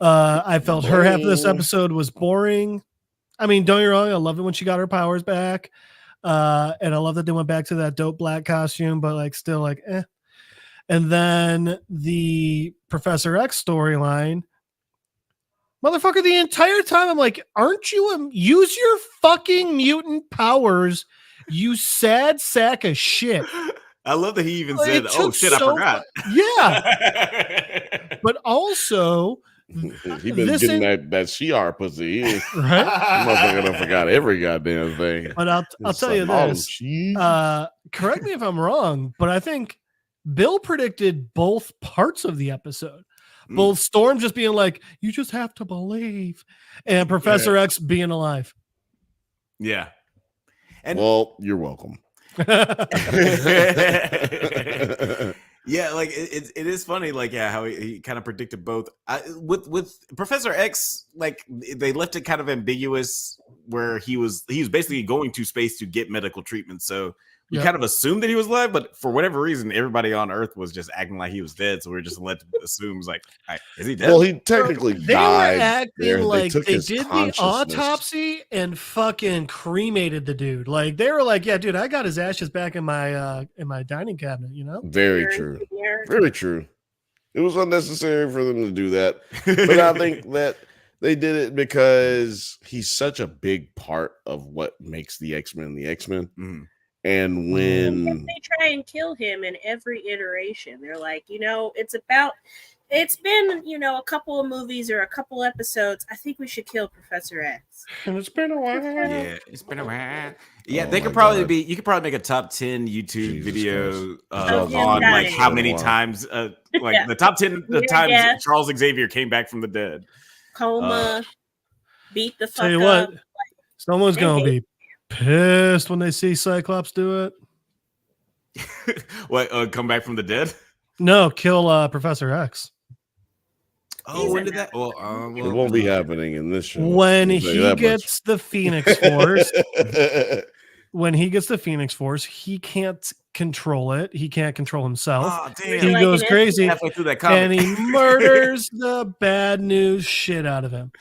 I felt her half of this episode was boring. I mean, don't get me wrong, I love it when she got her powers back. And I love that they went back to that dope black costume, but like still like eh. And then the Professor X storyline. Motherfucker, the entire time I'm like, aren't you use your fucking mutant powers? You sad sack of shit. I love that he even said, "Oh shit, I forgot." Yeah, but also, he been getting that Shi'ar pussy. Right? Motherfucker done forgot every goddamn thing. But I'll tell you this. Correct me if I'm wrong, but I think Bill predicted both parts of the episode. Both Storm just being like, you just have to believe, and Professor X being alive. Yeah. And well, you're welcome. Yeah, like it is funny, like how he kind of predicted both. With Professor X, like they left it kind of ambiguous, where he was basically going to space to get medical treatment. So we kind of assumed that he was alive, but for whatever reason, everybody on Earth was just acting like he was dead. So we are just led to assume, like, is he dead? Well, he technically died. They were acting there. like they did the autopsy and fucking cremated the dude. Like they were like, yeah, dude, I got his ashes back in my dining cabinet. You know, very true, very true. It was unnecessary for them to do that, but I think that they did it because he's such a big part of what makes the X-Men the X-Men. Mm-hmm. And when they try and kill him in every iteration, they're like, it's been, a couple of movies or a couple episodes. I think we should kill Professor X. And it's been a while. Yeah, it's been a while. Yeah, they could probably you could probably make a top 10 YouTube video on like how many times, like the top 10 times Charles Xavier came back from the dead. Coma, beat the fuck tell you up. What, someone's gonna be pissed when they see Cyclops do it. What? Come back from the dead? No, kill Professor X. Oh, when did that? Well, it won't be happening in this show. When he gets the Phoenix Force, he can't control it. He can't control himself. Oh, damn. He goes crazy, and he murders the bad news shit out of him.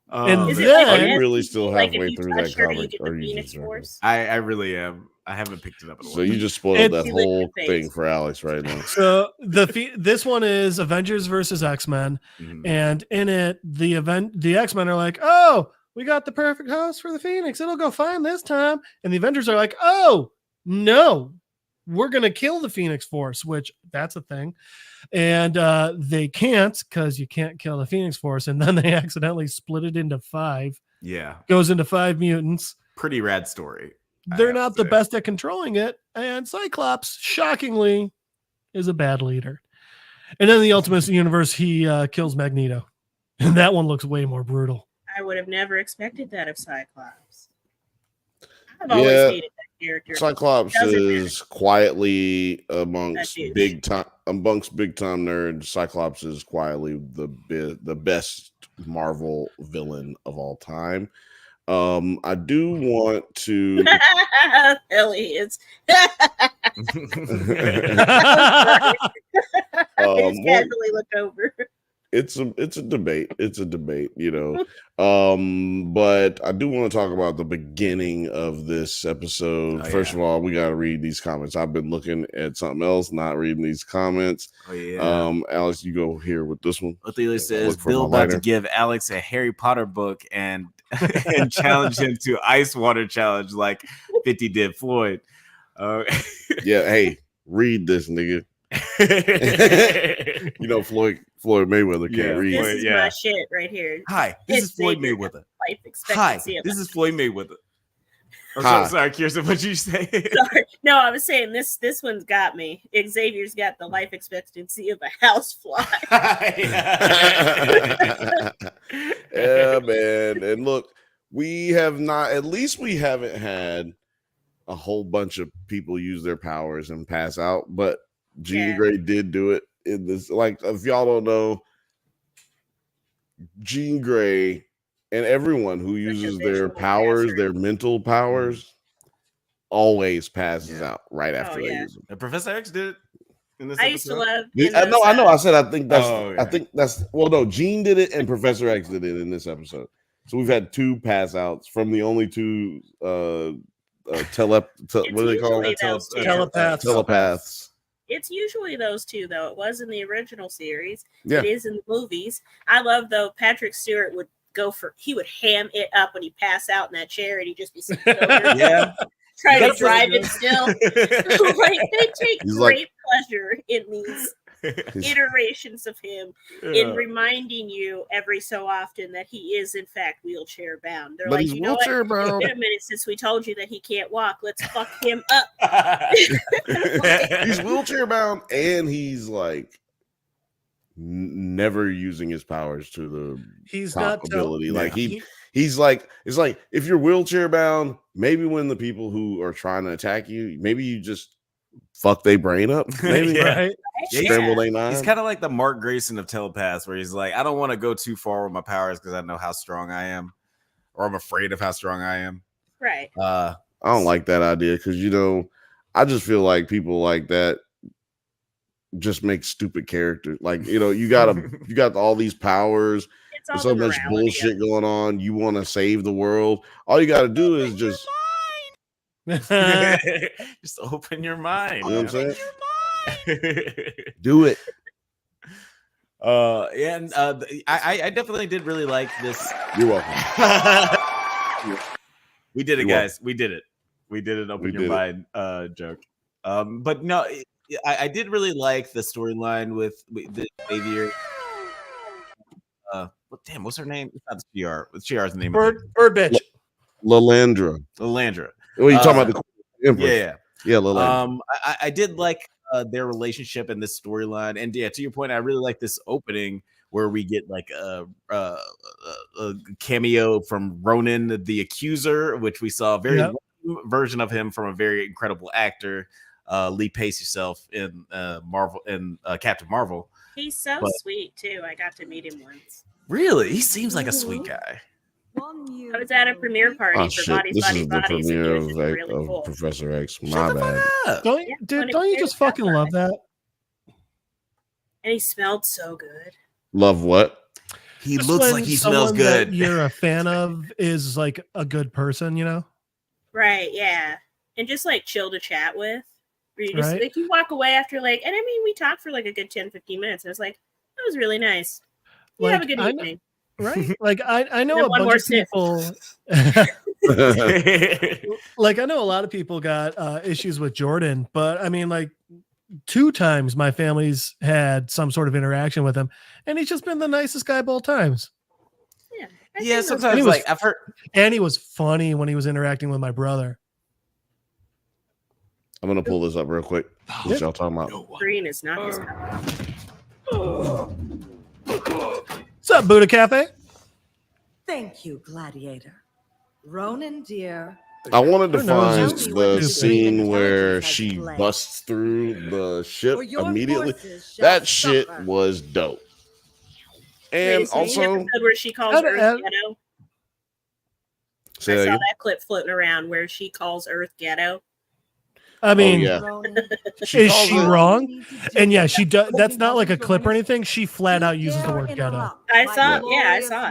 And then are you really still halfway through that comic? Or you just I really am. I haven't picked it up in a while. So you just spoiled that whole thing for Alex right now. So this one is Avengers versus X-Men, and in it, the X-Men are like, "Oh, we got the perfect house for the Phoenix. It'll go fine this time." And the Avengers are like, "Oh, no, we're gonna kill the Phoenix Force," which that's a thing. And they can't, because you can't kill the Phoenix Force, and then they accidentally split it into 5. Yeah, goes into 5 mutants. Pretty rad story. They're not the best at controlling it, and Cyclops, shockingly, is a bad leader. And then in the Ultimate Universe, he kills Magneto, and that one looks way more brutal. I would have never expected that of Cyclops. I've always hated that character. Cyclops is quietly amongst big time nerds. Cyclops is quietly the best Marvel villain of all time. I do want to. Hell, he is. He's casually looked over. It's a debate. It's a debate, But I do want to talk about the beginning of this episode. First of all, we got to read these comments. I've been looking at something else, not reading these comments. Oh yeah. Alex, you go here with this one. Othelia says Bill about to give Alex a Harry Potter book and challenge him to ice water challenge like 50 did Floyd. Yeah, hey, read this, nigga. Floyd Mayweather can't read. This is my shit right here. Hi, this is Floyd Mayweather. Hi, this is Floyd Mayweather. Sorry, Kirsten, what'd you say? Sorry. No, I was saying this one's got me. Xavier's got the life expectancy of a housefly. Yeah, man. And look, we haven't had a whole bunch of people use their powers and pass out, but Jean Grey did do it in this. Like, if y'all don't know, Jean Grey and everyone who uses their powers, their mental powers, always passes out right after they use them. And Professor X did it in this I episode? used to love. I know. I said I think that's. Well, no, Jean did it and Professor X did it in this episode. So we've had 2 pass outs from the only 2 what do they call them? Telepaths. It's usually those 2, though. It was in the original series. Yeah. It is in the movies. I love, though, Patrick Stewart would he would ham it up when he pass out in that chair, and he'd just be sitting over trying to drive it still. Like, they take great pleasure in these iterations of him in reminding you every so often that he is in fact wheelchair bound. They're but like, he's you know wheelchair what? bound. It's been a minute since we told you that he can't walk. Let's fuck him up. He's wheelchair bound, and he's like never using his powers to the top ability. Like he's like, it's like if you're wheelchair bound, maybe when the people who are trying to attack you, maybe you just fuck their brain up, maybe right? Scramble their mind. He's kind of like the Mark Grayson of telepaths, where he's like, I don't want to go too far with my powers because I know how strong I am, or I'm afraid of how strong I am. Right. I don't like that idea because I just feel like people like that just make stupid characters. Like, you got all these powers. There's so much bullshit going on. You want to save the world. All you got to do is just open your mind. You know what I'm saying? Do it. And I definitely did really like this. You're welcome. We did it, guys. We did it. We did it. Open your mind joke. But no, I did really like the storyline with the Xavier. Damn, what's her name? It's not the CR. CR is the name. Bird bitch. Lalandra. Lalandra. Well, you talking about the Empress? Yeah. Lalandra. I did like their relationship and this storyline, and to your point, I really like this opening where we get like a cameo from Ronan the Accuser, which we saw a very version of him from a very incredible actor, Lee Pace yourself in Marvel and Captain Marvel. He's so sweet too. I got to meet him once. Really, he seems like a sweet guy. I was at a premiere party for Bodies, this Bodies, is the Bodies. premiere It was really cool. Professor X. My bad. Don't you just fucking love that? And he smelled so good. Love what? He looks like he smells good. That you're a fan of is like a good person, Right, yeah. And just like chill to chat with. Where you just like you walk away after and I mean we talked for like a good 10-15 minutes. And it was like, that was really nice. You have a good evening. Right? Like I know a bunch of people like I know a lot of people got issues with Jordan, but I mean like 2 times my family's had some sort of interaction with him, and he's just been the nicest guy both times. Yeah, sometimes like I've heard, and he was funny when he was interacting with my brother. I'm gonna pull this up real quick. What y'all talking about? Green is not his color. What's up, Buddha Cafe? Thank you, Gladiator. Ronan, dear. I wanted to find the scene where she busts through the ship immediately. That shit was dope. And also, where she calls Earth ghetto. I saw that clip floating around where she calls Earth ghetto. I mean, is she wrong? And yeah, she does. That's not like a clip or anything. She flat out uses the word ghetto. I saw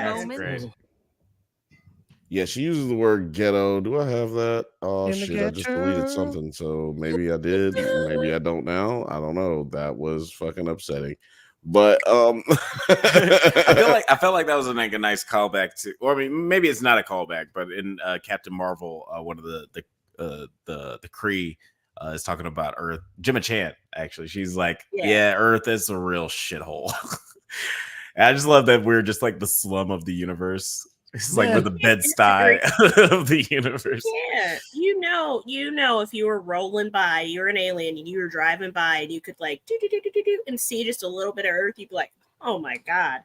it. Great. Yeah, she uses the word ghetto. Do I have that? Oh shit, I just deleted something. So maybe I did, maybe I don't now. I don't know. That was fucking upsetting. But I felt like that was like a nice callback to, or I mean, maybe it's not a callback, but in Captain Marvel, one of the Kree is talking about Earth. Gemma Chan, actually, she's like, yeah Earth is a real shithole. I just love that we're just like the slum of the universe. It's like we're the Bed-Stuy of the universe. Yeah, you know, if you were rolling by, you're an alien, and you were driving by, and you could like do and see just a little bit of Earth, you'd be like, oh my god.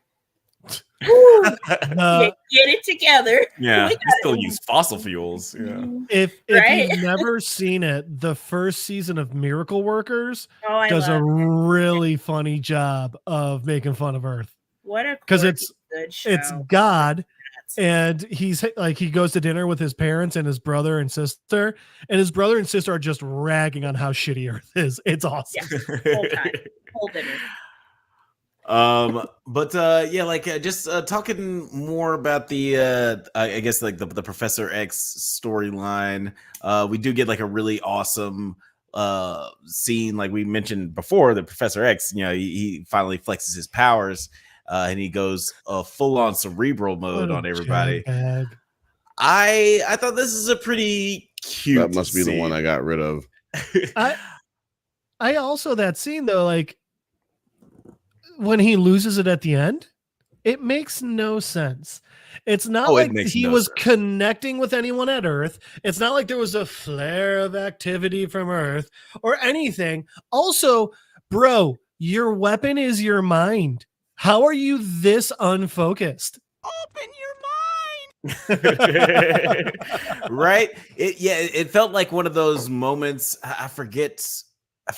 Get it together. Yeah, we still use fossil fuels. Yeah. If you've never seen it, the first season of Miracle Workers does a really funny job of making fun of Earth. What a because good show. It's God, and he's like he goes to dinner with his parents and his brother and sister, and his brother and sister are just ragging on how shitty Earth is. It's awesome. Yeah, whole dinner. Just talking more about the I guess like the Professor X storyline. We do get like a really awesome scene, like we mentioned before. The Professor X, he finally flexes his powers, and he goes full on cerebral mode on everybody. I thought this is a pretty cute. That must be the one I got rid of. I also that scene though, like when he loses it at the end, it makes no sense. It's not like he was connecting with anyone at Earth. It's not like there was a flare of activity from Earth or anything. Also, bro, your weapon is your mind. How are you this unfocused? Open your mind. Right? It felt like one of those moments. I forget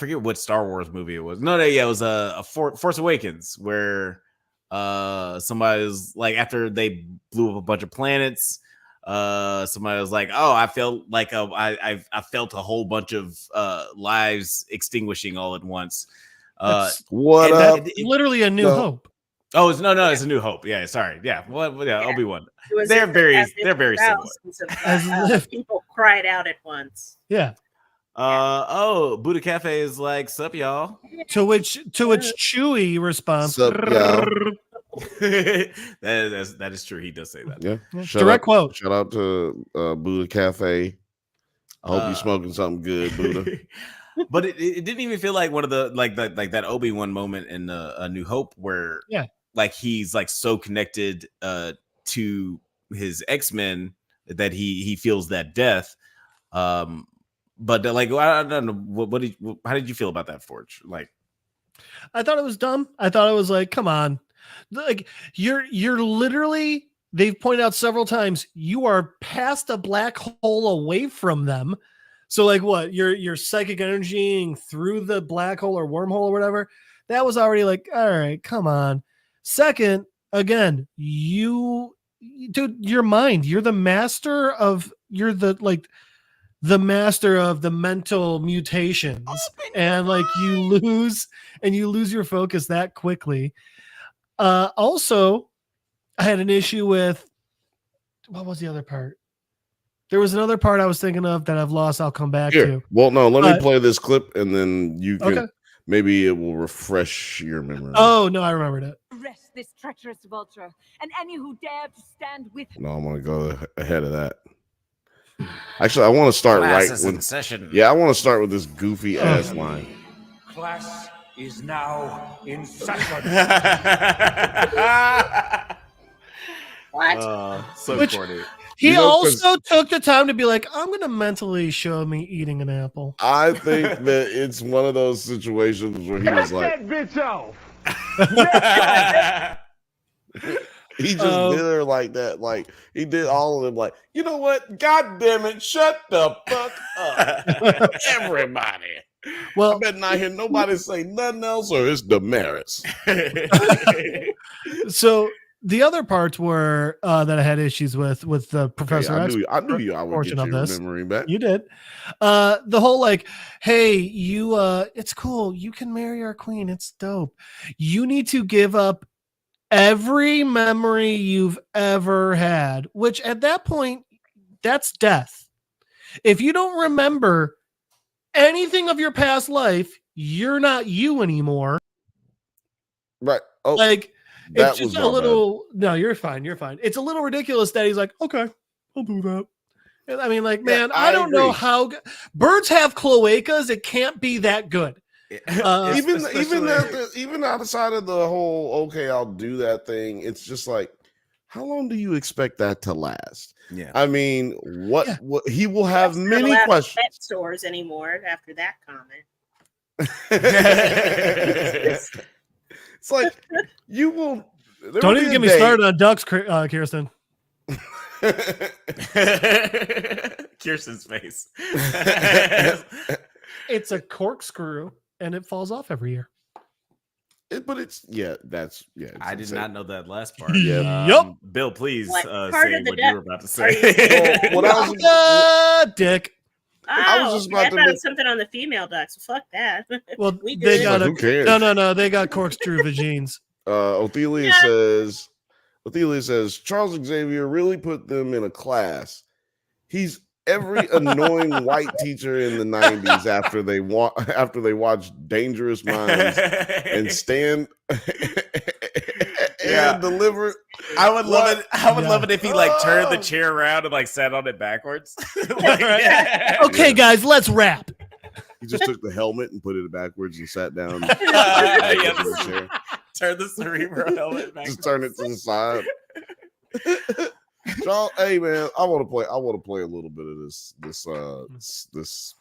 what Star Wars movie it was. No, it was a Force Awakens where somebody was like, after they blew up a bunch of planets, somebody was like, oh, I felt like I felt a whole bunch of lives extinguishing all at once. What up? Literally a New Hope. Oh, it's a New Hope. Yeah, sorry. Yeah, Obi-Wan. They're very similar. People cried out at once. Yeah. Buddha Cafe is like, sup, y'all. To which Chewie responds, sup, y'all. that is true. He does say that. Yeah. Direct quote. Shout out to Buddha Cafe. I hope you're smoking something good, Buddha. But it didn't even feel like one of the like that Obi-Wan moment in A New Hope where like he's like so connected to his X-Men that he feels that death. But like I don't know how did you feel about that, Forge? Like, I thought it was dumb. I thought it was like, come on, like you're literally. They've pointed out several times you are past a black hole away from them. So like what? You're psychic energying through the black hole or wormhole or whatever. That was already like, all right, come on. Second, again, dude, your mind. You're the master of. You're the master of the mental mutations, and like you lose your focus that quickly. Also, I had an issue with what was the other part? There was another part I was thinking of that I've lost. I'll come back to. Well, no, let me play this clip and then you can maybe it will refresh your memory. Oh no, I remembered it. Arrest this treacherous vulture and any who dare to stand with him. No, I'm gonna go ahead of that. Actually, I want to start right with session. Yeah, I want to start with this goofy ass line. Class is now in session. What? So corny. He also took the time to be like, I'm going to mentally show me eating an apple. I think that it's one of those situations where he was like, bitch off. he just did her like that. Like, he did all of them like, you know what? God damn it. Shut the fuck up. Everybody. Well, I bet not hear nobody say nothing else or it's demerits. So the other parts were that I had issues with the Professor X. I knew you. I would get your memory back. You did. The whole like, hey, you, it's cool. You can marry our queen. It's dope. You need to give up every memory you've ever had, which at that point, that's death. If you don't remember anything of your past life, you're not you anymore. Right. Oh, like, it's just a little. Bad. No, you're fine. You're fine. It's a little ridiculous that he's like, okay, I'll do that. I mean, like, man, I don't know how birds have cloacas. It can't be that good. Even outside of the whole, okay, I'll do that thing. It's just like, how long do you expect that to last? Yeah. I mean, what he will have many questions. Pet stores anymore after that comment. It's like you will. Don't even get me started on ducks, Kirsten. Kirsten's face. It's a corkscrew, and it falls off every year. But it's that's I did not know that last part. Yep. Bill, please say what you were about to say. Dick. I was just about to make something on the female ducks. Fuck that. Well, they got who cares? No, they got corkscrew vagines. Othelia says Charles Xavier really put them in a class. He's every annoying white teacher in the 90s after they watched Dangerous Minds and stand and deliver. I would love it. I would love it if he like turned the chair around and like sat on it backwards. Okay, guys, let's rap. He just took the helmet and put it backwards and sat down. Turn the cerebral helmet back. Just turn it to the side. John, hey man, I want to play a little bit of this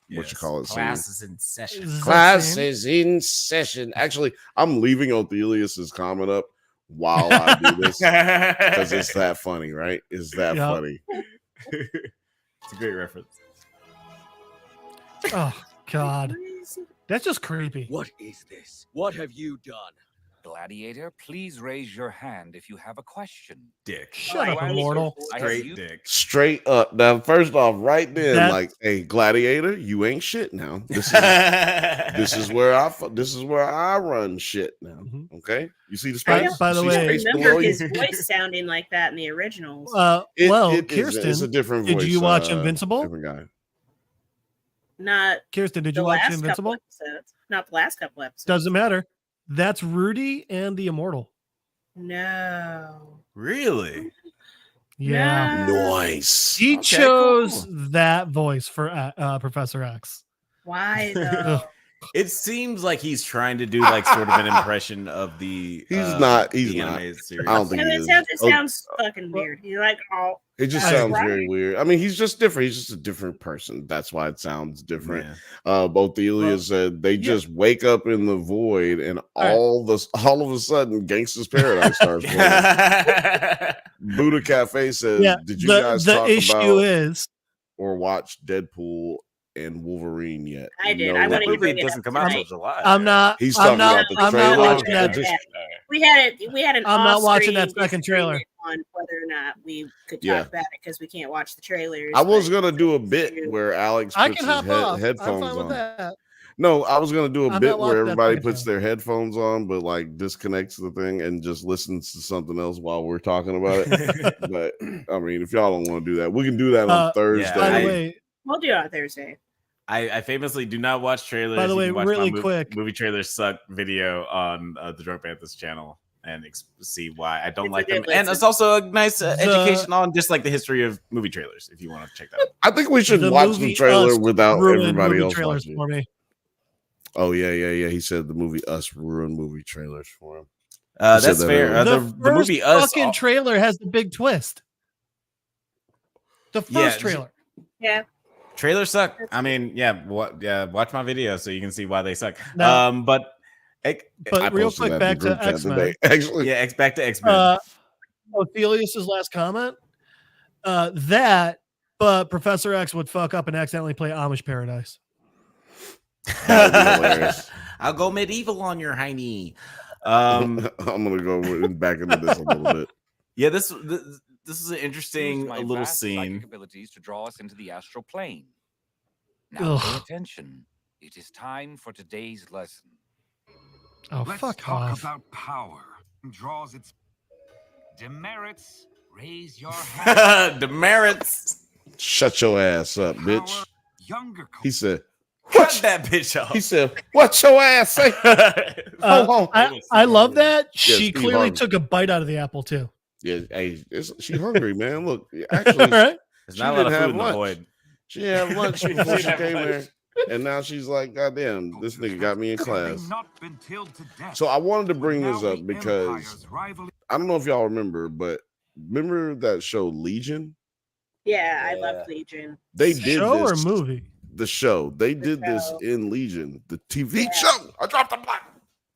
what you call it? Classes in session. Classes in session. Actually, I'm leaving Othelius's comment up while I do this because it's that funny, right? It's that funny. It's a great reference. Oh God, that's just creepy. What is this? What have you done? Gladiator, please raise your hand if you have a question. Dick. Shut up, immortal. Straight dick. Straight up. Now, first off, right then, like, hey, Gladiator, you ain't shit now. This is where I run shit now. Okay, you see the space? By the way, I remember his voice sounding like that in the originals. KirstYn, it's a different voice. Did you watch Invincible? Different guy. Not KirstYn. Did you watch Invincible? Not the last couple episodes. Doesn't matter. That's Rudy and the Immortal. No. Really? Yeah. Nice. He chose that voice for Professor X. Why though? It seems like he's trying to do like sort of an impression of the. He's not. Animated series. I don't think he is. It sounds fucking weird. He's like, oh. It just sounds very weird. I mean, he's just different. He's just a different person. That's why it sounds different. Yeah. Both Elia said they just wake up in the void, and all of a sudden, Gangsta's Paradise starts playing. Buddha Cafe says, "Did you guys talk about or watch Deadpool and Wolverine yet?" I did. No, that movie doesn't come out until July. I'm not. He's talking about the trailer. I'm not watching that. We had an. I'm not watching that second trailer. On whether or not we could talk about it because we can't watch the trailers. I was gonna do a bit where Alex puts his headphones on. That. No, I was gonna do a bit where everybody puts their headphones on, but like disconnects the thing and just listens to something else while we're talking about it. But I mean, if y'all don't want to do that, we can do that on Thursday. Yeah, by the way, we'll do it on Thursday. I famously do not watch trailers. By the way, really quick, movie trailers suck video on the Drunk Banthas channel and see why I don't like them. And it's also a nice education on just like the history of movie trailers. If you want to check that out, I think we should watch the trailer without everybody else watching. For me. Oh yeah. He said the movie Us ruined movie trailers for him. That's fair. The movie Us fucking trailer has the big twist. The first trailer. Yeah. Trailers suck. I mean, watch my video so you can see why they suck. No. But real quick, back to X-Men. Actually, back to X-Men. Othelius's last comment. But Professor X would fuck up and accidentally play Amish Paradise. I'll go medieval on your hiney. I'm gonna go back into this a little bit. Yeah, this is an interesting little scene. Abilities to draw us into the astral plane. Now pay attention. It is time for today's lesson. Oh, Let's fuck talk off. about power. Draws its demerits. Raise your hand. Demerits. Shut your ass up, bitch. He said, "Cut that bitch off." He said, "What your ass say?" I love that. She clearly took a bite out of the apple too. Yeah, hey, she hungry, man. Look, actually, right? There's not a lot of food in the void. She didn't have lunch before she came there, and now she's like, "God damn, this nigga got me in class." So I wanted to bring this up because I don't know if y'all remember, but remember that show Legion? Yeah, I love Legion. They did show this, or movie? The show. They did this in Legion, the TV show. I dropped the block.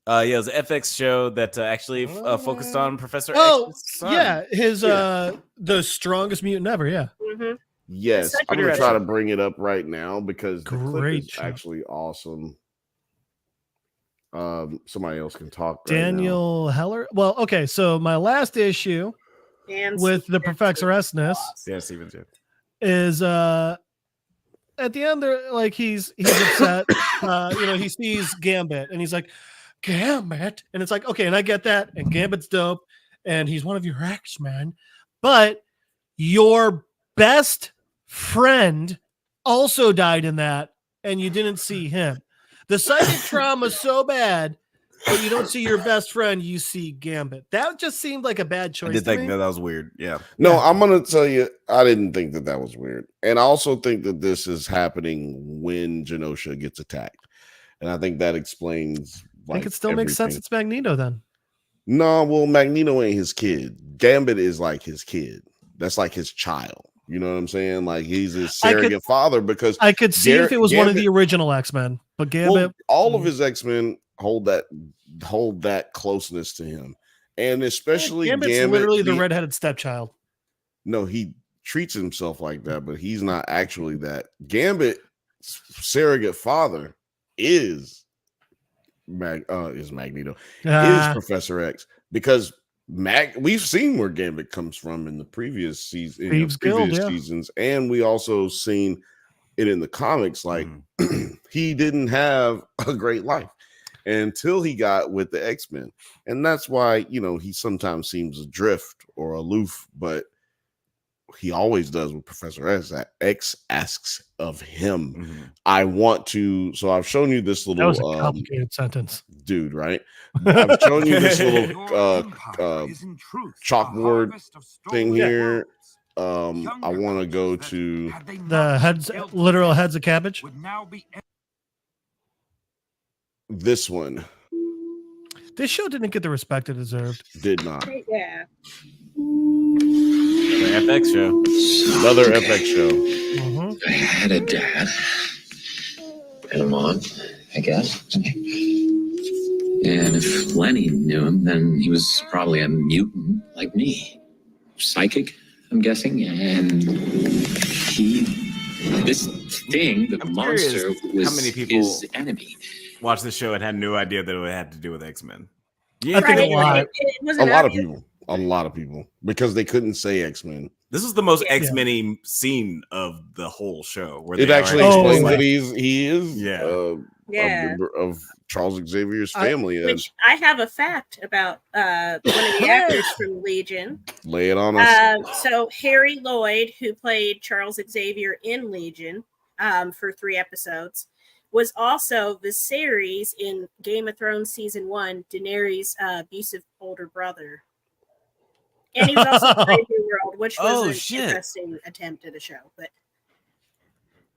It was an FX show that actually focused on Professor X's son. Yeah, his the strongest mutant ever. Yeah. Mm-hmm. Yes, I'm gonna try to bring it up right now because the clip is actually awesome. Somebody else can talk. Daniel Heller. Well, okay. So my last issue with the Professor S-ness, Stevens, is at the end there, like he's upset. He sees Gambit and he's like, Gambit, and it's like, okay, and I get that, and Gambit's dope, and he's one of your X-Men, but your best friend also died in that, and you didn't see him. The psychic trauma is so bad but you don't see your best friend, you see Gambit. That just seemed like a bad choice. I did think that was weird. Yeah. No, I'm gonna tell you, I didn't think that was weird, and I also think that this is happening when Genosha gets attacked, and I think that explains. I think it still makes sense. It's Magneto then. No, well, Magneto ain't his kid. Gambit is like his kid. That's like his child. You know what I'm saying? Like he's his surrogate father because I could see if it was one of the original X-Men, but Gambit, all of his X-Men hold that closeness to him, and especially Gambit's literally the redheaded stepchild. No, he treats himself like that, but he's not actually that. Gambit's surrogate father is Magneto, is Professor X, because we've seen where Gambit comes from in the previous season, seasons, and we also seen it in the comics. Like he didn't have a great life until he got with the X-Men, and that's why he sometimes seems adrift or aloof, but he always does what Professor X asks of him. I want to. So I've shown you this little. That was a complicated sentence, dude. Right? I've shown you this little chalkboard thing here. I want to go to the literal heads of cabbage. This one. This show didn't get the respect it deserved. Did not. Yeah. Another FX show. Another FX show. I had a dad and a mom, I guess. And if Lenny knew him, then he was probably a mutant like me. Psychic, I'm guessing. And this thing, the monster, was how many people his enemy. Watched the show and had no idea that it had to do with X-Men. I think a lot. A lot of people, because they couldn't say X-Men. This was the most X-Men-y scene of the whole show. Where it actually explains that he is of Charles Xavier's family. Which I have a fact about one of the actors from Legion. Lay it on us. So Harry Lloyd, who played Charles Xavier in Legion for 3 episodes, was also Viserys in Game of Thrones season 1, Daenerys' abusive older brother. And he was also in Brave New World, which was an interesting attempt at a show. But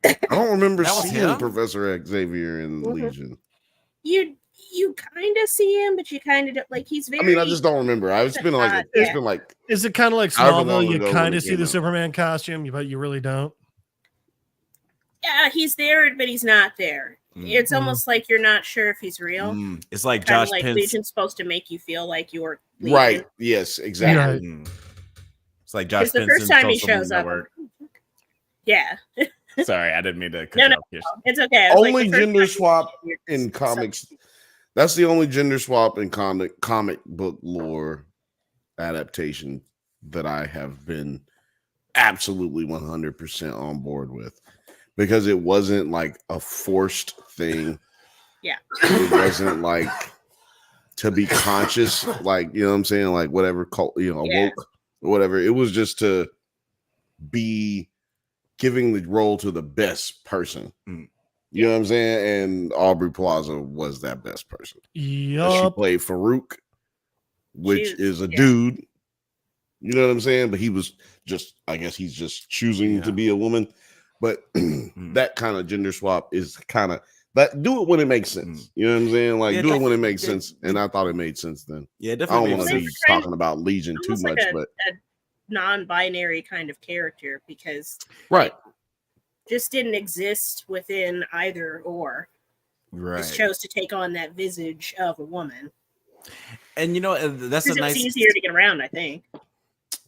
I don't remember seeing Professor Xavier in Legion. You kind of see him, but you kind of don't. Like he's very. I mean, I just don't remember. It's been like. Is it kind of like Smallville? You kind of see the Superman costume, but you really don't. Yeah, he's there, but he's not there. It's almost like you're not sure if he's real. It's like kind Josh of like Pence. Legion's supposed to make you feel like you're Legion. Right. Yes, exactly. Yeah. It's like Josh Pence. The first time he shows up. Yeah. Sorry, I didn't mean to cut off. It's okay. Only gender swap in comics. That's the only gender swap in comic book lore adaptation that I have been absolutely 100% on board with, because it wasn't like a forced thing. Yeah. It wasn't like to be conscious, like, you know what I'm saying? Like whatever cult, woke or whatever. It was just to be giving the role to the best person. You know what I'm saying? And Aubrey Plaza was that best person. She played Farouk, which is a dude. You know what I'm saying? But he was just, I guess he's just choosing to be a woman. But that kind of gender swap is kind of, but do it when it makes sense. You know what I'm saying? Like, do it when it makes sense. And I thought it made sense then. Yeah, definitely. I don't want to be talking about Legion too much, like but a non-binary kind of character, because just didn't exist within either or. Right. Just chose to take on that visage of a woman. And that's a nice. It's easier to get around, I think.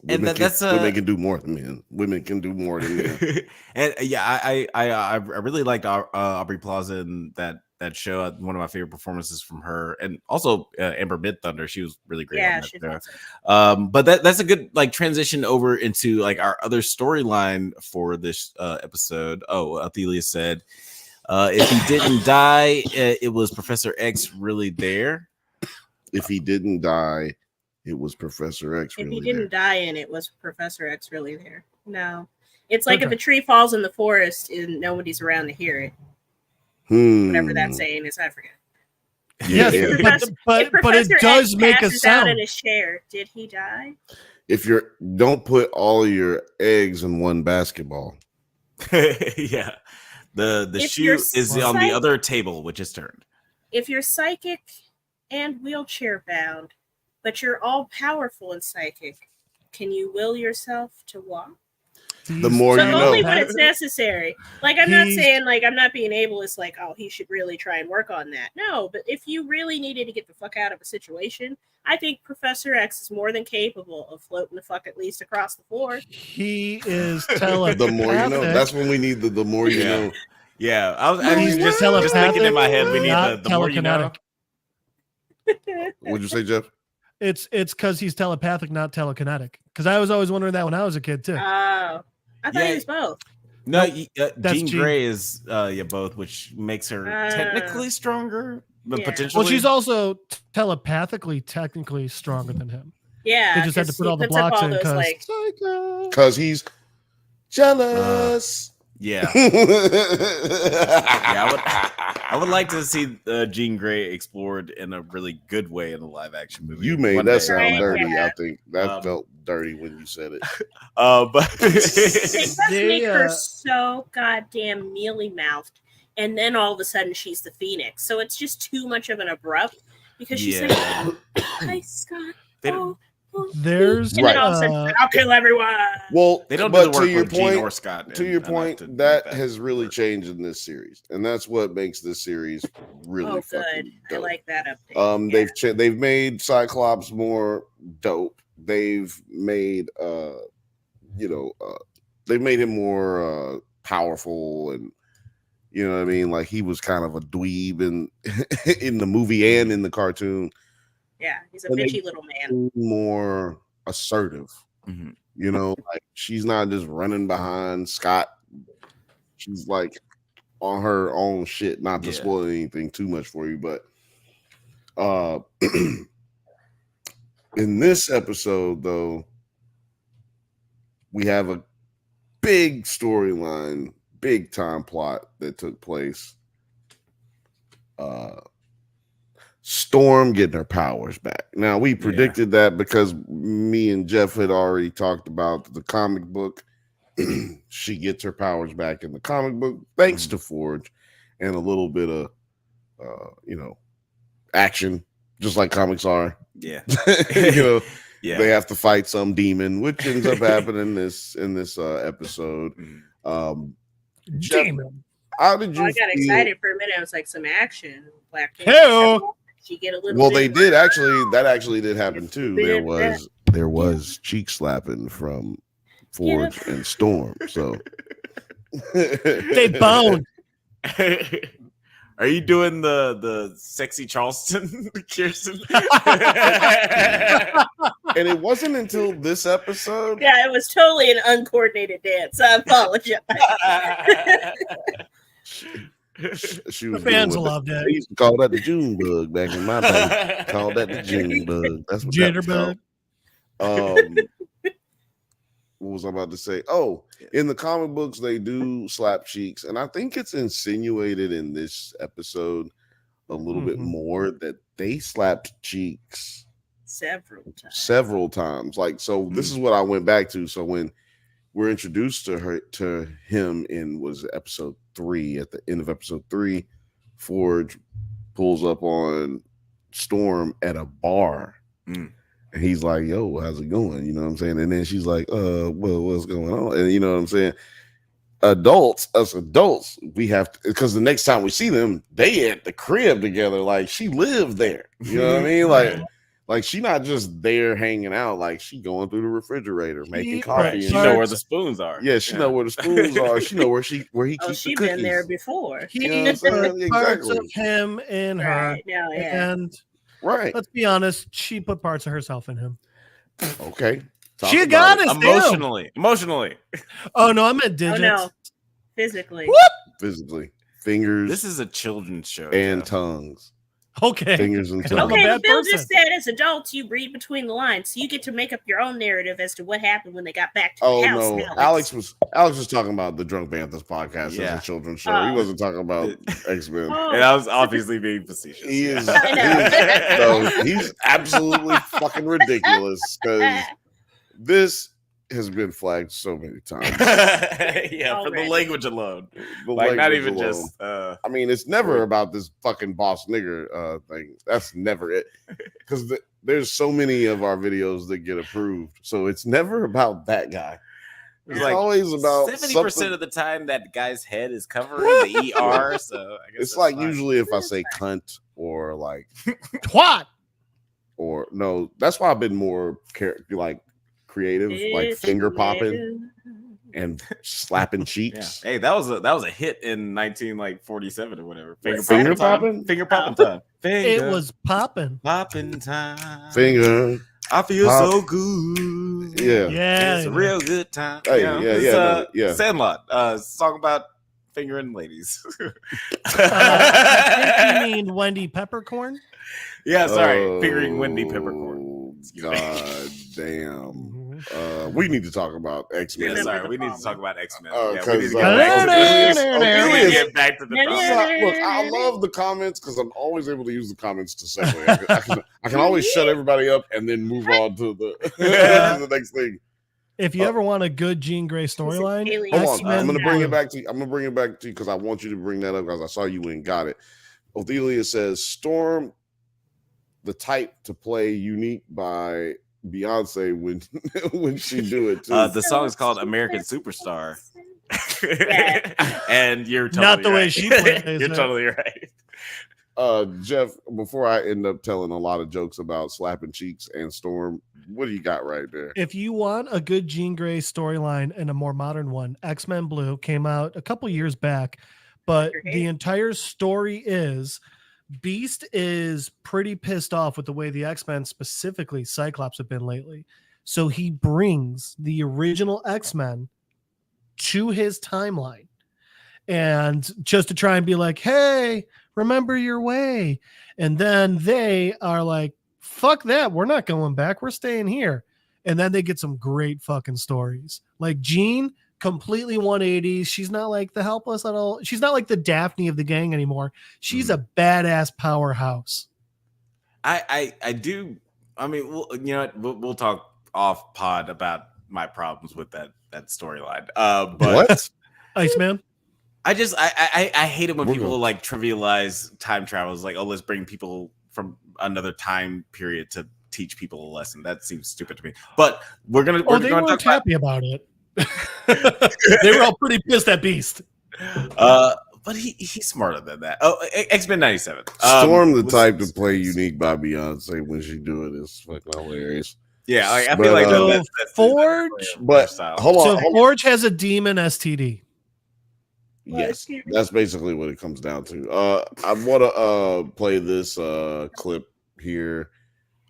Women can do more than men. Women can do more than men. And I really liked Aubrey Plaza in that show. One of my favorite performances from her, and also Amber Midthunder. She was really great. Yeah, on she's awesome. But that's a good transition over into like our other storyline for this episode. Athelia said, if he didn't die, it was Professor X really there. If he didn't die, it was Professor X. If he didn't die in it, was Professor X really there? No. It's like if a tree falls in the forest and nobody's around to hear it. Whatever that saying is, I forget. Yes, but it does make a sound. Out in his chair. Did he die? If don't put all of your eggs in one basketball. Yeah. The shoe is on the other table, which is turned. If you're psychic and wheelchair bound, but you're all powerful and psychic, can you will yourself to walk? The more you know. Only when it's necessary. Like, I'm not saying, like, I'm not being ableist, like, oh, he should really try and work on that. No, but if you really needed to get the fuck out of a situation, I think Professor X is more than capable of floating the fuck at least across the floor. He is telepathic. The more you know. That's when we need the more you know. Yeah, I was just thinking in my head, we need the more you know. What'd you say, Jeff? It's because he's telepathic, not telekinetic. Because I was always wondering that when I was a kid too. Oh, I thought he was both. No, Jean Grey is both, which makes her technically stronger, but potentially. Well, she's also telepathically, technically stronger than him. Yeah, they just had to put all the blocks in because he's jealous. Yeah. I would like to see Jean Grey explored in a really good way in a live action movie. You made that sound dirty. I think that felt dirty when you said it. But they just make her so goddamn mealy mouthed, and then all of a sudden she's the Phoenix. So it's just too much of an abrupt because she's like, "Hi, Scott." There's and then all of a sudden, I'll kill everyone. Well, they don't do the work with Jean or Scott. To your point, that has really changed in this series, and that's what makes this series really fucking dope. I like that update. They've made Cyclops more dope. They've made they've made him more powerful, and you know what I mean. Like he was kind of a dweeb in the movie and in the cartoon. Yeah, he's a bitchy little man. More assertive. Mm-hmm. You know, like she's not just running behind Scott. She's like on her own shit, not to spoil anything too much for you, but in this episode, though, we have a big storyline, big time plot that took place. Storm getting her powers back. Now, we predicted that because me and Jeff had already talked about the comic book. She gets her powers back in the comic book thanks to Forge and a little bit of, action, just like comics are. Yeah. They have to fight some demon, which ends up happening in this episode. Jeff, how did you? I got excited for a minute. I was like, some action. Black Hell. She get a little. Well, they did actually. That actually did happen too. There was cheek slapping from Forge and Storm. So they boned. Are you doing the sexy Charleston, Kirsten? And it wasn't until this episode. Yeah, it was totally an uncoordinated dance. I apologize. She was the fans loved it. They used to call that the June bug back in my day. Called that the June bug. That's what Jitterbug. What was I about to say? Oh, in the comic books, they do slap cheeks, and I think it's insinuated in this episode a little bit more that they slapped cheeks several times. Like, so this is what I went back to. So when we're introduced to him in episode 3, at the end of episode 3, Forge pulls up on Storm at a bar. And he's like, yo, how's it going? You know what I'm saying? And then she's like, well, what's going on? And you know what I'm saying? Us adults, we have to, because the next time we see them, they at the crib together. Like, she lived there. You know what I mean? Like she not just there hanging out, like she going through the refrigerator making coffee. Right. She know where the spoons are. Yeah, she know where the spoons are. She know where he keeps the cookies. She's been there before. He put parts of him in her. Right, no, yeah. And let's be honest, she put parts of herself in him. Okay. She got us emotionally. Oh no, I meant digits. Oh, no. Physically. Physically. Fingers. This is a children's show. And tongues. Okay. Fingers and toes. Okay, but Bill just said as adults you read between the lines, so you get to make up your own narrative as to what happened when they got back to the house. No, Alex was talking about the Drunk Banthas podcast as a children's show. He wasn't talking about X-Men. And I was obviously being facetious. He is. He's absolutely fucking ridiculous because this has been flagged so many times. For the language alone. Not even alone. Just I mean, it's never about this fucking boss nigger thing. That's never it. Because there's so many of our videos that get approved. So it's never about that guy. It's always about 70% of the time that guy's head is covering the ER. So I guess it's like fine. Usually if I say cunt or like twat. Or no, that's why I've been more creative, like finger popping and slapping cheeks. Yeah. Hey, that was a hit in 1947 or whatever. Finger popping time. It was popping time. Finger. I feel so good. Yeah, it's a real good time. Hey, yeah. Sandlot, song about fingering ladies. I think you mean Wendy Peppercorn. Yeah, sorry, fingering Wendy Peppercorn. God damn. We need to talk about X-Men. Yeah, sorry, we need to talk about X-Men. We need to get back to the topic. Look, I love the comments because I'm always able to use the comments to segue. I can always shut everybody up and then move on to the next thing. If you ever want a good Jean Grey storyline, hold on. I'm going to bring it back to you. Because I want you to bring that up because I saw you and got it. Othelia says, Storm, the type to play Unique by Beyonce when she do it too. The song is called American Superstar. And you're totally not the right. way she plays. You're totally right. Jeff, before I end up telling a lot of jokes about slapping cheeks and Storm, what do you got right there? If you want a good Jean Grey storyline and a more modern one, X-Men Blue came out a couple years back, but the entire story is Beast is pretty pissed off with the way the X-Men, specifically Cyclops, have been lately. So he brings the original X-Men to his timeline. And just to try and be like, hey, remember your way. And then they are like, fuck that. We're not going back. We're staying here. And then they get some great fucking stories. Like Jean, completely 180. She's not like the helpless at all. She's not like the Daphne of the gang anymore. She's a badass powerhouse. I do. I mean, we'll talk off pod about my problems with that storyline. But what? Iceman? I hate it when people like trivialize time travel. It's like, oh, let's bring people from another time period to teach people a lesson. That seems stupid to me. But we're gonna weren't happy about it. They were all pretty pissed at Beast. But he's smarter than that. Oh, X-Men 97. Storm, the type to play Unique by Beyonce when she do it is fucking hilarious. Yeah, I feel like that's Forge. But hold on. So Forge has a demon STD. Yes, that's basically what it comes down to. I want to play this clip here.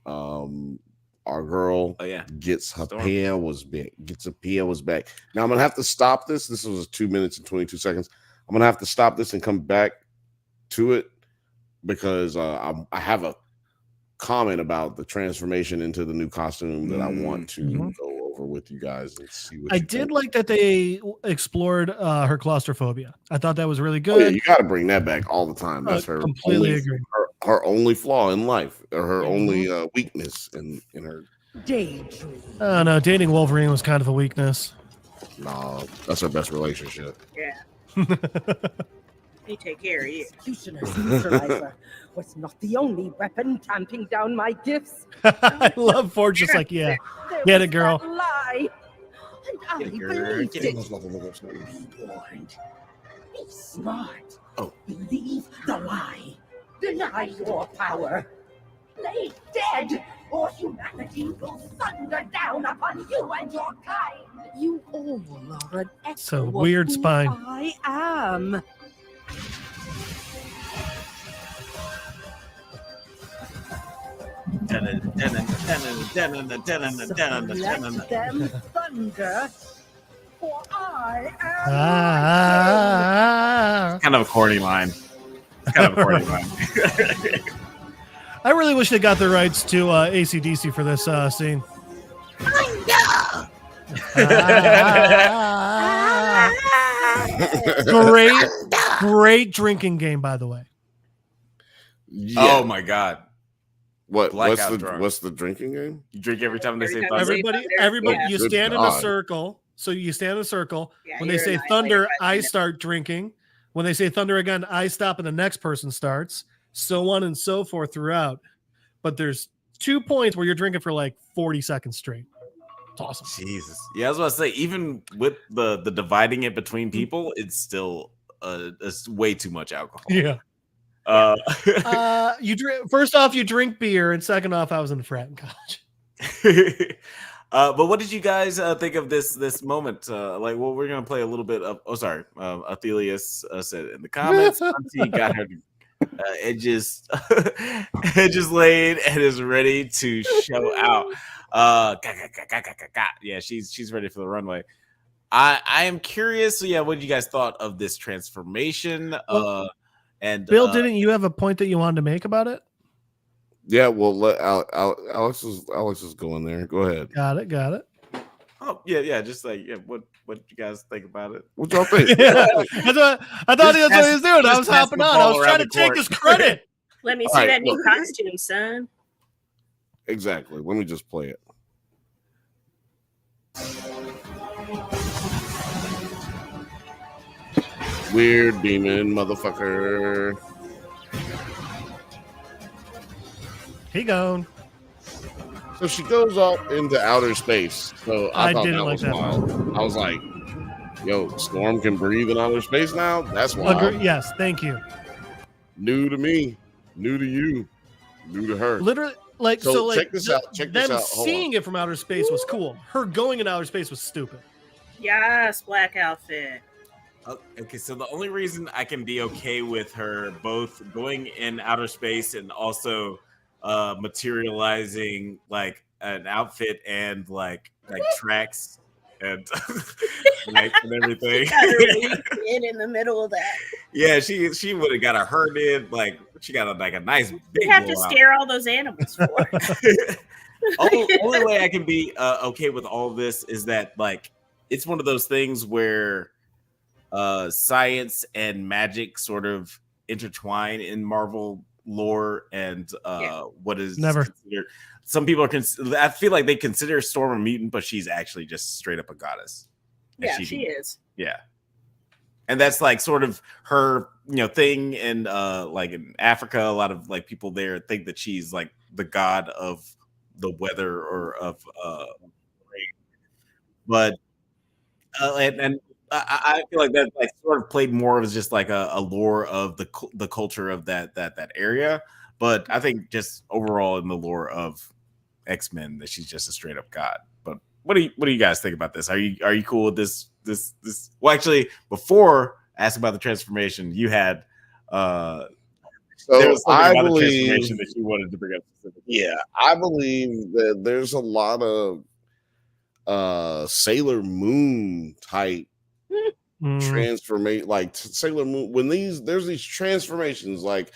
Our girl gets her powers back. Now I'm gonna have to stop this. This was 2 minutes and 22 seconds. I'm gonna have to stop this and come back to it because I have a comment about the transformation into the new costume that I want to go over with you guys and see what I did like that they explored her claustrophobia. I thought that was really good. Yeah, you got to bring that back all the time. That's her completely agree. Her only flaw in life, or her only weakness in her. Oh no, dating Wolverine was kind of a weakness. No, that's her best relationship. Yeah. He take care of you. Executioner's neutralizer was not the only weapon tamping down my gifts. I love Forge just like, yeah. Get it, girl. Lie. And I believed it. Be smart. Oh. Believe the lie. Deny your power. Play dead, or humanity will thunder down upon you and your kind. You all are an echo So weird of who spine. I am. Let them thunder, for I am. Kind of a corny line. I really wish they got the rights to AC/DC for this scene. Great drinking game, by the way. Yeah. Oh my god! What's Blackout the drinking game? You drink every time they say thunder. Everybody, Yeah. you stand in a circle. So you stand in a circle. Yeah, When they you're say annihilated thunder, by the I end. start drinking. When they say thunder again, I stop and the next person starts. So on and so forth throughout. But there's 2 points where you're drinking for like 40 seconds straight. It's awesome. Jesus. Yeah, I was about to say, even with the dividing it between people, it's still it's way too much alcohol. Yeah. You drink. First off, you drink beer, and second off, I was in the frat in college. But what did you guys think of this moment? Like, well, we're gonna play a little bit of. Oh, sorry. Athelius said in the comments, Auntie got her edges laid and is ready to show out. Yeah, she's ready for the runway. I am curious. So yeah, what did you guys thought of this transformation? And Bill, didn't you have a point that you wanted to make about it? Yeah, well, let Alex is going there. Go ahead. Got it. Oh yeah. Just like what you guys think about it? What y'all think? I thought that's what he was doing. I was hopping on. I was trying to take his credit. Let me see All right, that new look. costume, son. Exactly. Let me just play it. Weird demon motherfucker. He gone. So she goes up into outer space. So I thought didn't that like was that wild. I was like, yo, Storm can breathe in outer space now? That's wild. Yes, thank you. New to me, new to you, new to her. Literally, like so check this out. Check this them out. Hold seeing on. it from outer space was cool. Her going in outer space was stupid. Yes, black outfit. Okay, so the only reason I can be okay with her both going in outer space and also materializing like an outfit and like tracks and like and everything. In the middle of that. Yeah, she would have got a herd in, like she got a nice big. You have to scare all those animals for. only way I can be okay with all of this is that like it's one of those things where science and magic sort of intertwine in Marvel lore, and what is never considered. Some people are I feel like they consider Storm a mutant, but she's actually just straight up a goddess. Yeah, she is. Yeah, and that's like sort of her thing. And like in Africa, a lot of like people there think that she's like the god of the weather or of rain. But and I feel like that like sort of played more as just like a lore of the culture of that area. But I think just overall in the lore of X-Men that she's just a straight up god. But what do you guys think about this? Are you cool with this? Well, actually, before asking about the transformation, you had there was something about the transformation that you wanted to bring up specifically. Yeah, I believe that there's a lot of Sailor Moon type transformation, like Sailor Moon. When there's these transformations, like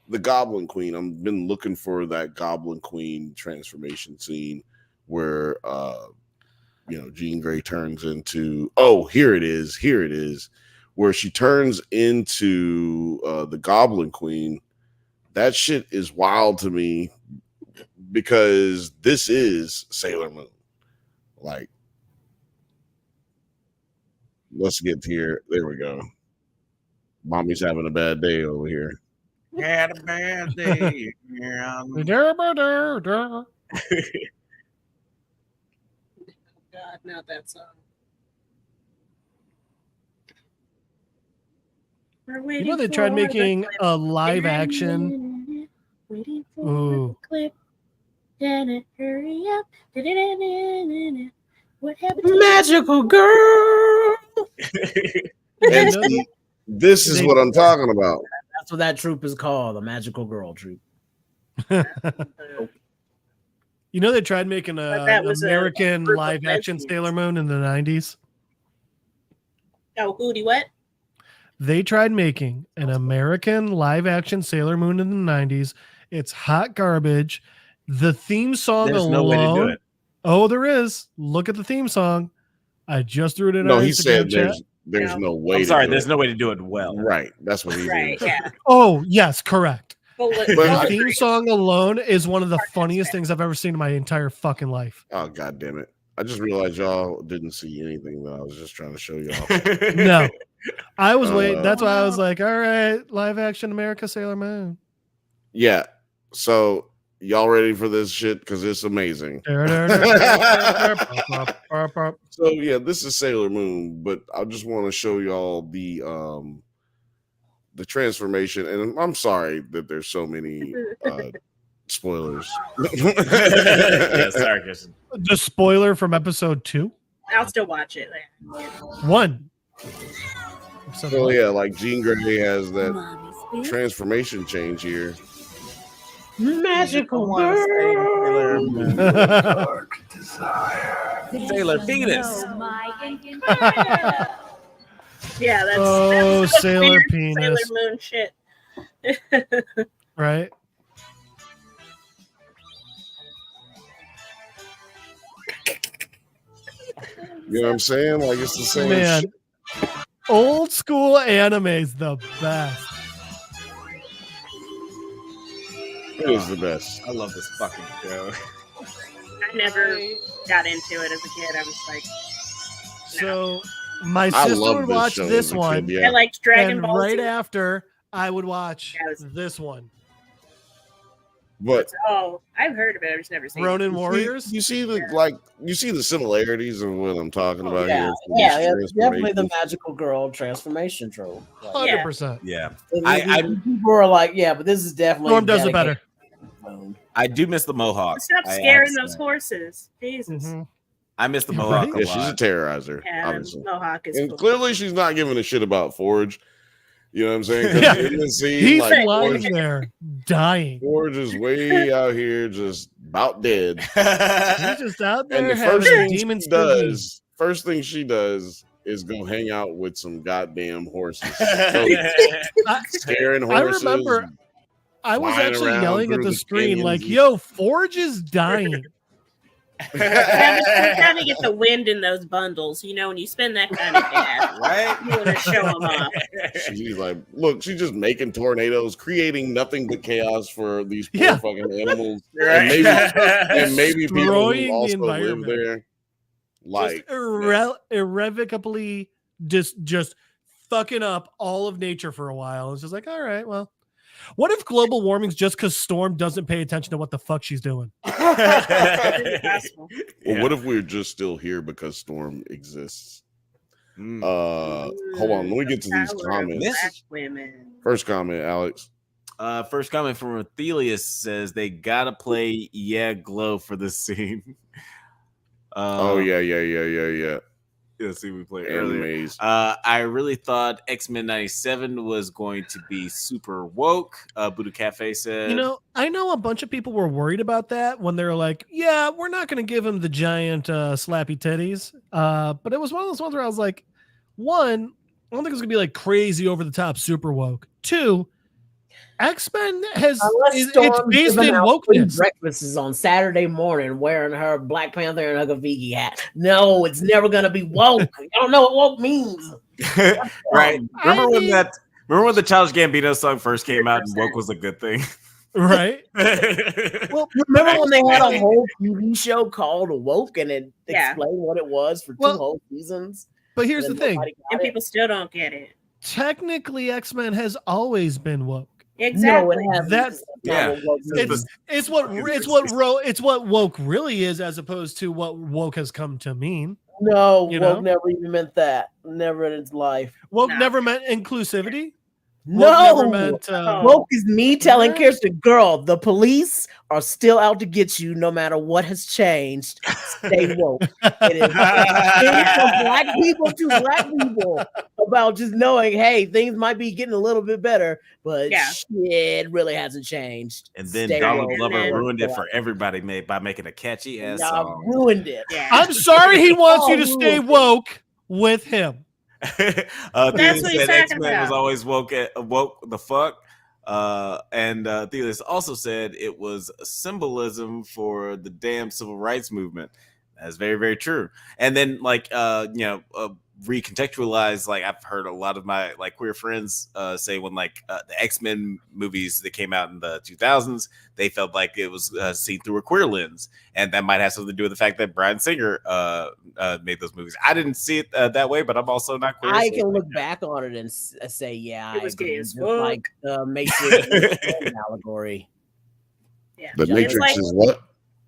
the Goblin Queen. I've been looking for that Goblin Queen transformation scene where Jean Grey turns into here it is, where she turns into the Goblin Queen. That shit is wild to me because this is Sailor Moon. Like, let's get here. There we go. Mommy's having a bad day over here. Had a bad day. God, not that song. They tried making a live action. Waiting for Ooh. the clip. Hurry up. What happened to Magical girl? And see, this is what I'm talking about. That's what that troop is called, the Magical Girl troop. They tried making an American live action Sailor Moon in the 90s. Oh, Hootie, what? They tried making an American live action Sailor Moon in the 90s. It's hot garbage. The theme song There's alone. no way to do it. Oh, there is. Look at the theme song. I just threw it in. No, our he Instagram said chat. there's no way. I'm sorry, to do there's it. no way to do it well. Right. That's what he did. Yeah. Oh, yes, correct. But The theme song alone is one of the funniest things I've ever seen in my entire fucking life. Oh, God damn it. I just realized y'all didn't see anything that I was just trying to show y'all. No. I was waiting. That's why I was like, all right, live action America Sailor Moon. Yeah. So y'all ready for this shit? Because it's amazing. So yeah, this is Sailor Moon, but I just want to show y'all the transformation. And I'm sorry that there's so many spoilers. Yeah, sorry, Kirsten. The spoiler from episode 2? I'll still watch it. 1. So yeah, like Jean Grey has that transformation change here. Magical world. Dark desire. Sailor Penis. Yeah, that's Oh, that's Sailor weird Penis. Sailor Moon shit. Right? You know what I'm saying? Like it's the same Man, shit. old school anime is the best. It is the best. I love this fucking show. I never got into it as a kid. I was like, So my I sister love would this watch show this as a kid, one. yeah. I liked Dragon And Ball right Z. after, I would watch this one. But Oh, I've heard of it. I've just never seen Ronin it. Warriors. you see the similarities of what I'm talking about Yeah, here. for yeah, this it's definitely the transformation. magical girl transformation trope. Like, 100%. Yeah, people are like, yeah, but this is definitely Storm does it better. I do miss the Mohawk. Stop I scaring have to those say. horses. Jesus. Mm-hmm. I miss the Mohawk a Yeah, she's a lot. terrorizer, Yeah, obviously. Mohawk is And cool. clearly she's not giving a shit about Forge. You know what I'm saying? 'Cause Yeah. in the scene, He's like, lying Forge, there, dying. Forge is way out here just about dead. He's just out And there the having first a thing demon she spree. does is go hang out with some goddamn horses. So, scaring I horses. remember I was flying actually around yelling at through the the screen like, canyons. yo, Forge is dying. Every time you get the wind in those bundles, you know, when you spend that kind of cash, right? You want to show them off. She's like, look, she's just making tornadoes, creating nothing but chaos for these poor Yeah. fucking animals. Right. And maybe people Destroying who the also live environment. there. Like, Just irrevocably just fucking up all of nature for a while. It's just like, all right, well, what if global warming's just because Storm doesn't pay attention to what the fuck she's doing? well, what if we're just still here because Storm exists? Hold on, let me get to these comments. Black women. First comment, Alex. First comment from Athelius says they gotta play Yeah Glow for this scene. Oh yeah. Let's see, we played earlier. Animes. I really thought X-Men 97 was going to be super woke. Buddha Cafe said, You know, I know a bunch of people were worried about that when they were like, yeah, we're not going to give him the giant slappy titties. But it was one of those ones where I was like, one, I don't think it's going to be like crazy over the top, super woke. Two, X-Men it's based in wokeness. Breakfasts on Saturday morning wearing her Black Panther and her Gavigi hat. No, it's never gonna be woke. I don't know what woke means. right? Remember when the Childish Gambino song first came out and woke was a good thing? Right. Well, remember when they had a whole TV show called Woke and it explained what it was for two whole seasons? But here's the thing. And people still don't get it. Technically, X-Men has always been woke. Exactly. No, it hasn't. That's Yeah. it's what woke really is, as opposed to what woke has come to mean. No, You woke know? never even meant that. Never in its life. Woke never meant inclusivity. No, Woke never meant woke is me telling Kirsten, girl, the police are still out to get you no matter what has changed. Stay woke. It is from black people to black people about just knowing, hey, things might be getting a little bit better, but shit really hasn't changed. And then Stay Donald woke. Glover ruined it for everybody by making a catchy ass song. Ruined it. I'm sorry he wants you to stay woke with him. That's what he's talking X-Men was about. always woke the fuck. And Thelis also said it was a symbolism for the damn civil rights movement. That's very, very true. And then, like, recontextualize, like, I've heard a lot of my like queer friends say when like the X-Men movies that came out in the 2000s, they felt like it was seen through a queer lens, and that might have something to do with the fact that Bryan Singer made those movies. I didn't see it that way, but I'm also not queer. I can look back on it and say, yeah, It was gay as fuck. like the Matrix allegory. Yeah, The Matrix like, is what?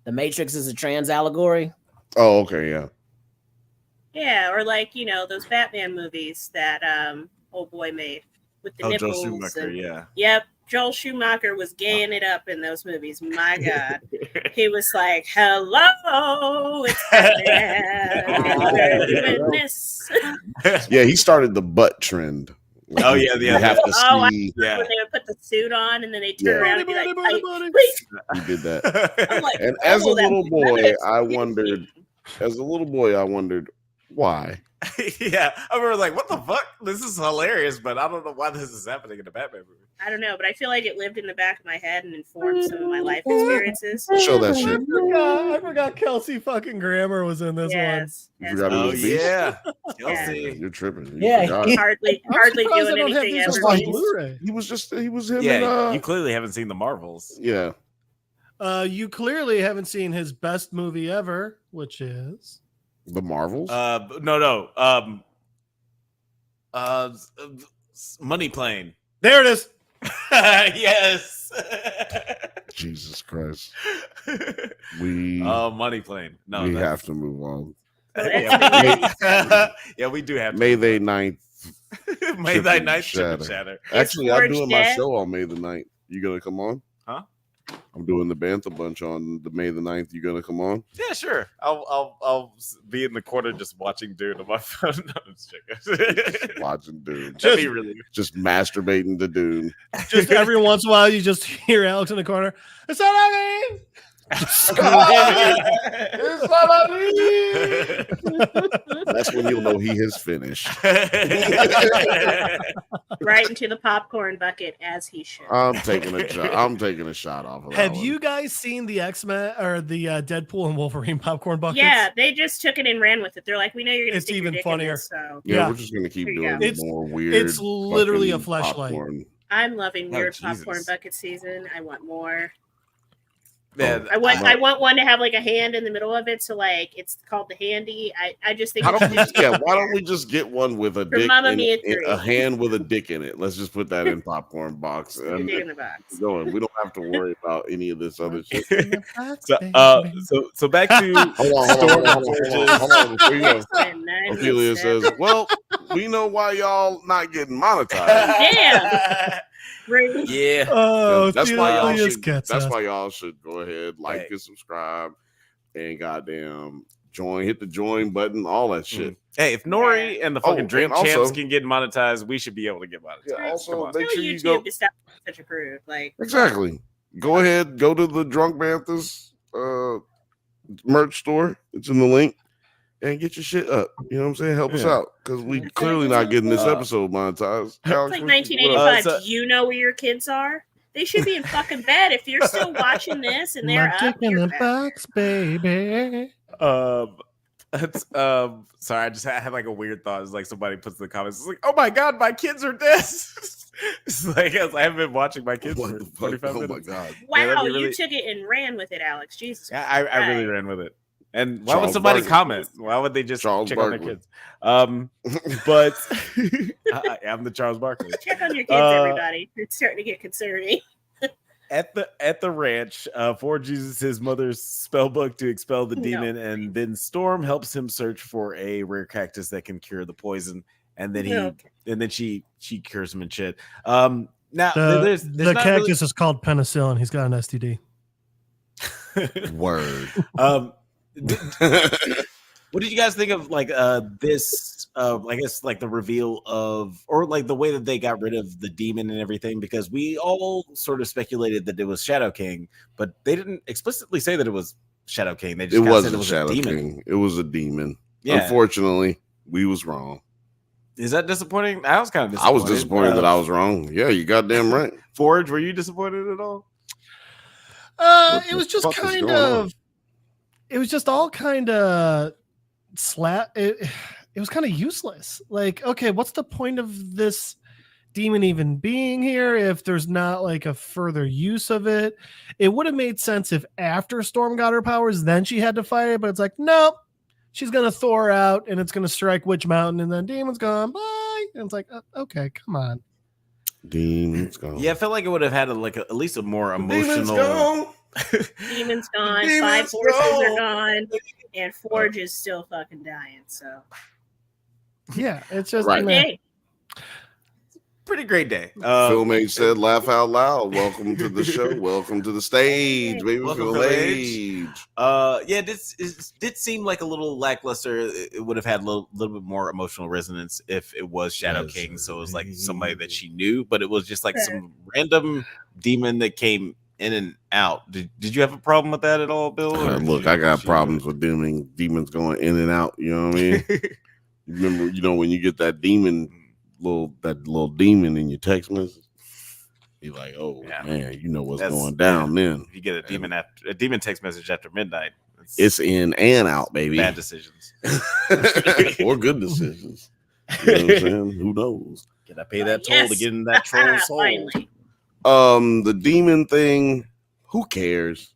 The Matrix is a trans allegory. Oh, okay, yeah. Yeah, or like, you know, those Batman movies that old boy made with the nipples. Joel Schumacher, yeah. Yep, Joel Schumacher was gaying it up in those movies. My God. He was like, hello, it's Batman. Doing this. Yeah, he started the butt trend. Like, Oh, yeah, you have to see. When they would put the suit on and then they turn Yeah. around and be like, He did that. I'm like, And as a oh, that little boy, is I wondered. As a little boy, I wondered why. Yeah, I remember like, what the fuck? This is hilarious, but I don't know why this is happening in the Batman movie. I don't know, but I feel like it lived in the back of my head and informed some of my life experiences. Show that shit. I forgot Kelsey fucking Grammer was in this Yes. You forgot he was a beast? yeah. Kelsey. You're tripping. You Yeah, forgot. Hardly surprised doing I don't have anything these ever. on my Like, Blu-ray. he was him. Yeah, and, you clearly haven't seen the Marvels. yeah. You clearly haven't seen his best movie ever, which is The Marvels. No. Money Plane. there. It is. Yes. Jesus Christ. We Money Plane. No, we that's- have to move on. Yeah, we do have to. May the 9th. May thy night ship and shatter. Actually, I'm Forge doing my dead? show on May the 9th. You gonna come on? Huh? I'm doing the Bantha bunch on the May the 9th. You gonna come on? Yeah, sure. I'll be in the corner just watching Dune on my phone. No, I'm just joking. Watching Dune. That'd be really Just masturbating to Dune. Just every once in a while, you just hear Alex in the corner. It's not I mean. That's when you'll know he has finished. Right into the popcorn bucket as he should. I'm taking a shot off of that Have one. you guys seen the X-Men or the Deadpool and Wolverine popcorn buckets? Yeah, they just took it and ran with it. They're like, we know you're going to It's stick even your dick funnier. in this, so Yeah, we're just gonna keep Here you doing go. It's- more weird. it's literally a fucking fleshlight. popcorn. I'm loving weird Jesus. popcorn bucket season. I want more. Man, I want one to have like a hand in the middle of it, so like it's called the handy. I just think Why don't we just get one with a For dick Mamma in Mia it, 3. a hand with a dick in it? Let's just put that in popcorn box. Put a dick in the box. Going. We don't have to worry about any of this other shit. So back to Hold on. Before you go. Nine Ophelia weeks, says, "Well, we know why y'all not getting monetized. Damn. Rude. Yeah. Oh, That's why y'all Thelia's should. gets That's us. why y'all should go ahead, like Hey. and subscribe, and goddamn join. Hit the join button. All that shit. Hey, if Nori and the fucking Oh, Dream and also- Champs can get monetized, we should be able to get monetized. Yeah, Come also, on. make Tell sure you YouTube go. to stop such a prude. Like Exactly. Go ahead. Go to the Drunk Banthas merch store. It's in the link. And get your shit up. You know what I'm saying? Help us Yeah. out. Because we clearly not getting this episode monetized. it's Alex, like what- 1985. so- Do you know where your kids are? They should be in fucking bed. If you're still watching this and they're My up, dick in you're the bad. box, baby. It's, sorry, I had like a weird thought. It's like somebody puts in the comments, it's like, oh my god, my kids are dead. It's like I haven't been watching my kids What for the fuck? 45 Oh my minutes. god. Wow, Yeah, that'd be you really- took it and ran with it, Alex. Jesus. Yeah, I really Christ. ran with it. And why would Charles somebody Barkley. comment? Why would they just Charles check on Barkley. their kids? But I'm the Charles Barkley. Check on your kids, everybody. It's starting to get concerning. At the ranch, for Jesus' mother's spell book to expel the demon, and then Storm helps him search for a rare cactus that can cure the poison, and then she cures him and shit. Now there's The not cactus is called penicillin. He's got an STD. Word. What did you guys think of like this? I guess like the reveal of, or like the way that they got rid of the demon and everything, because we all sort of speculated that it was Shadow King, but they didn't explicitly say that it was Shadow King. They just It kinda said wasn't Shadow a demon. King. It was a demon. Yeah. Unfortunately, we was wrong. Is that disappointing? I was kind of disappointed. I was disappointed that I was wrong. Yeah, you goddamn right. Forge, were you disappointed at all? It was just kind of. It was just all kind of it was kind of useless. Like, okay, what's the point of this demon even being here if there's not like a further use of it? It would have made sense if after Storm got her powers, then she had to fight it, but it's like, nope. She's gonna Thor out, and it's gonna strike Witch Mountain, and then Demon's gone. Bye. And it's like, okay, come on. Demon's gone. Yeah, I felt like it would have had at least a more emotional. Demon's gone. 5 horses are gone, and Forge is still fucking dying. So yeah, it's just right. Pretty great day. Philmate said, "Laugh out loud." Welcome to the show. Welcome to the stage, baby. Philmate. Yeah, this did seem like a little lackluster. It would have had a little bit more emotional resonance if it was Shadow King. So it was like somebody that she knew, but it was just like some random demon that came in and out. Did you have a problem with that at all, Bill? Look, I got problems with demons going in and out. You know what I mean? Remember, when you get that little demon in your text message, you're like, oh man, you know what's going down then. If you get a demon text message after midnight, it's in and out, baby. Bad decisions. Or good decisions. You know what I'm saying? Who knows? Can I pay that toll to get in that troll soul? The demon thing, who cares?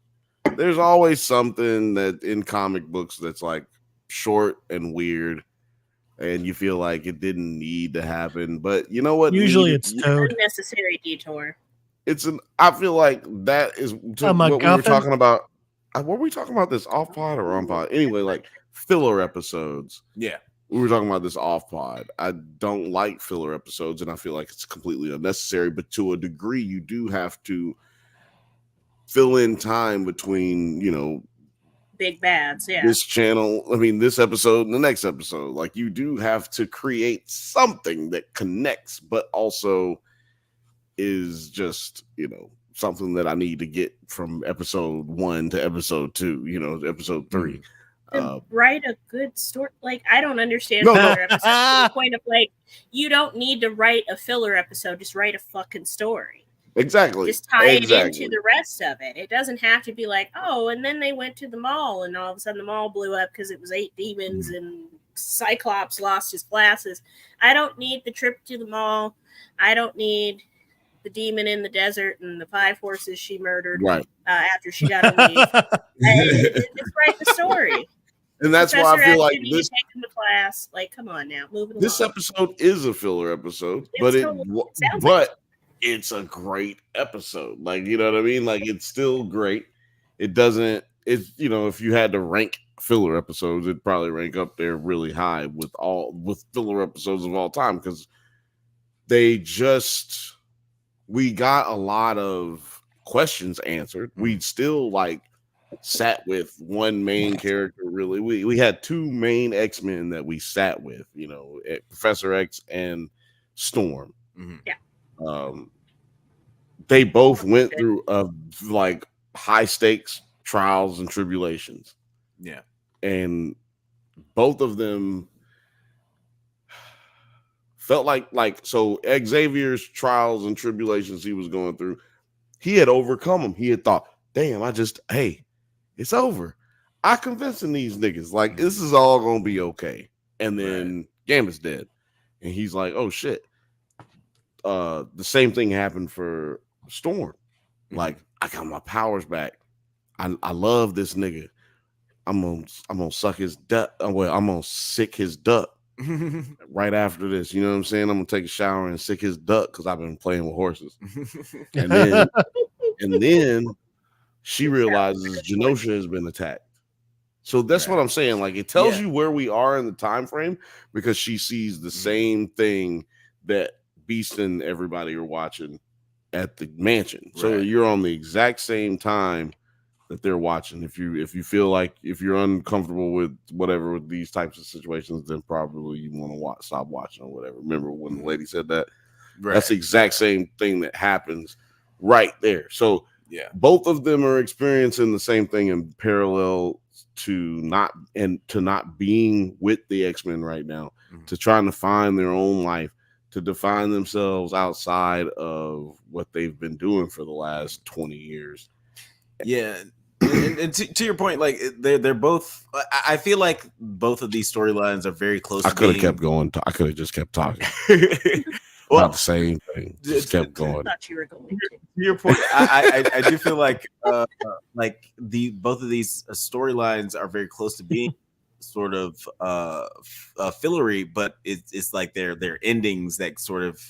There's always something that in comic books that's like short and weird, and you feel like it didn't need to happen. But you know what? Usually it's unnecessary detour. I feel like that is what we were talking about. Were we talking about this off pod or on pod? Anyway, like filler episodes. Yeah. We were talking about this off pod. I don't like filler episodes, and I feel like it's completely unnecessary. But to a degree, you do have to fill in time between, big bads. Yeah. This channel, this episode and the next episode. Like, you do have to create something that connects, but also is just, something that I need to get from episode 1 to episode 2, episode 3. Write a good story. Like, I don't understand filler episodes. The point of you don't need to write a filler episode. Just write a fucking story. Exactly. Just tie it into the rest of it. It doesn't have to be like, oh, and then they went to the mall, and all of a sudden the mall blew up because it was 8 demons and Cyclops lost his glasses. I don't need the trip to the mall. I don't need the demon in the desert and the 5 horses she murdered after she got to leave. Just write the story. And that's why I feel like this taking the class. Like, come on now, moving along. This episode is a filler episode, but it's a great episode. Like, you know what I mean? Like, it's still great. It doesn't. It's if you had to rank filler episodes, it'd probably rank up there really high with filler episodes of all time, because we got a lot of questions answered. We still sat with one main character. Really, we had 2 main X-Men that we sat with, Professor X and Storm. Yeah. They both went through high stakes trials and tribulations. Yeah. And both of them felt like so Xavier's trials and tribulations he was going through, he had overcome them. He had thought, damn, it's over. I convincing these niggas, like, this is all gonna be okay. And then Gambit's dead. And he's like, oh shit. The same thing happened for Storm. Like, I got my powers back. I love this nigga. I'm gonna suck his duck. Well, I'm gonna sick his duck right after this. You know what I'm saying? I'm gonna take a shower and sick his duck because I've been playing with horses. And then she realizes Genosha has been attacked. So that's what I'm saying. Like, it tells you where we are in the time frame, because she sees the same thing that Beast and everybody are watching at the mansion. So you're on the exact same time that they're watching. If you feel like, if you're uncomfortable with whatever with these types of situations, then probably you want to stop watching or whatever. Remember when the lady said that? That's the exact same thing that happens right there. So both of them are experiencing the same thing in parallel to not being with the X-Men right now. to trying to find their own life, to define themselves outside of what they've been doing for the last 20 years. Yeah. And to your point, like they're both. I feel like both of these storylines are very close. I could have kept going. I could have just kept talking. Well, not the same thing. Just kept going. I thought you were going to. To your point, I do feel like both of these storylines are very close to being sort of fillery, but it's like their endings that sort of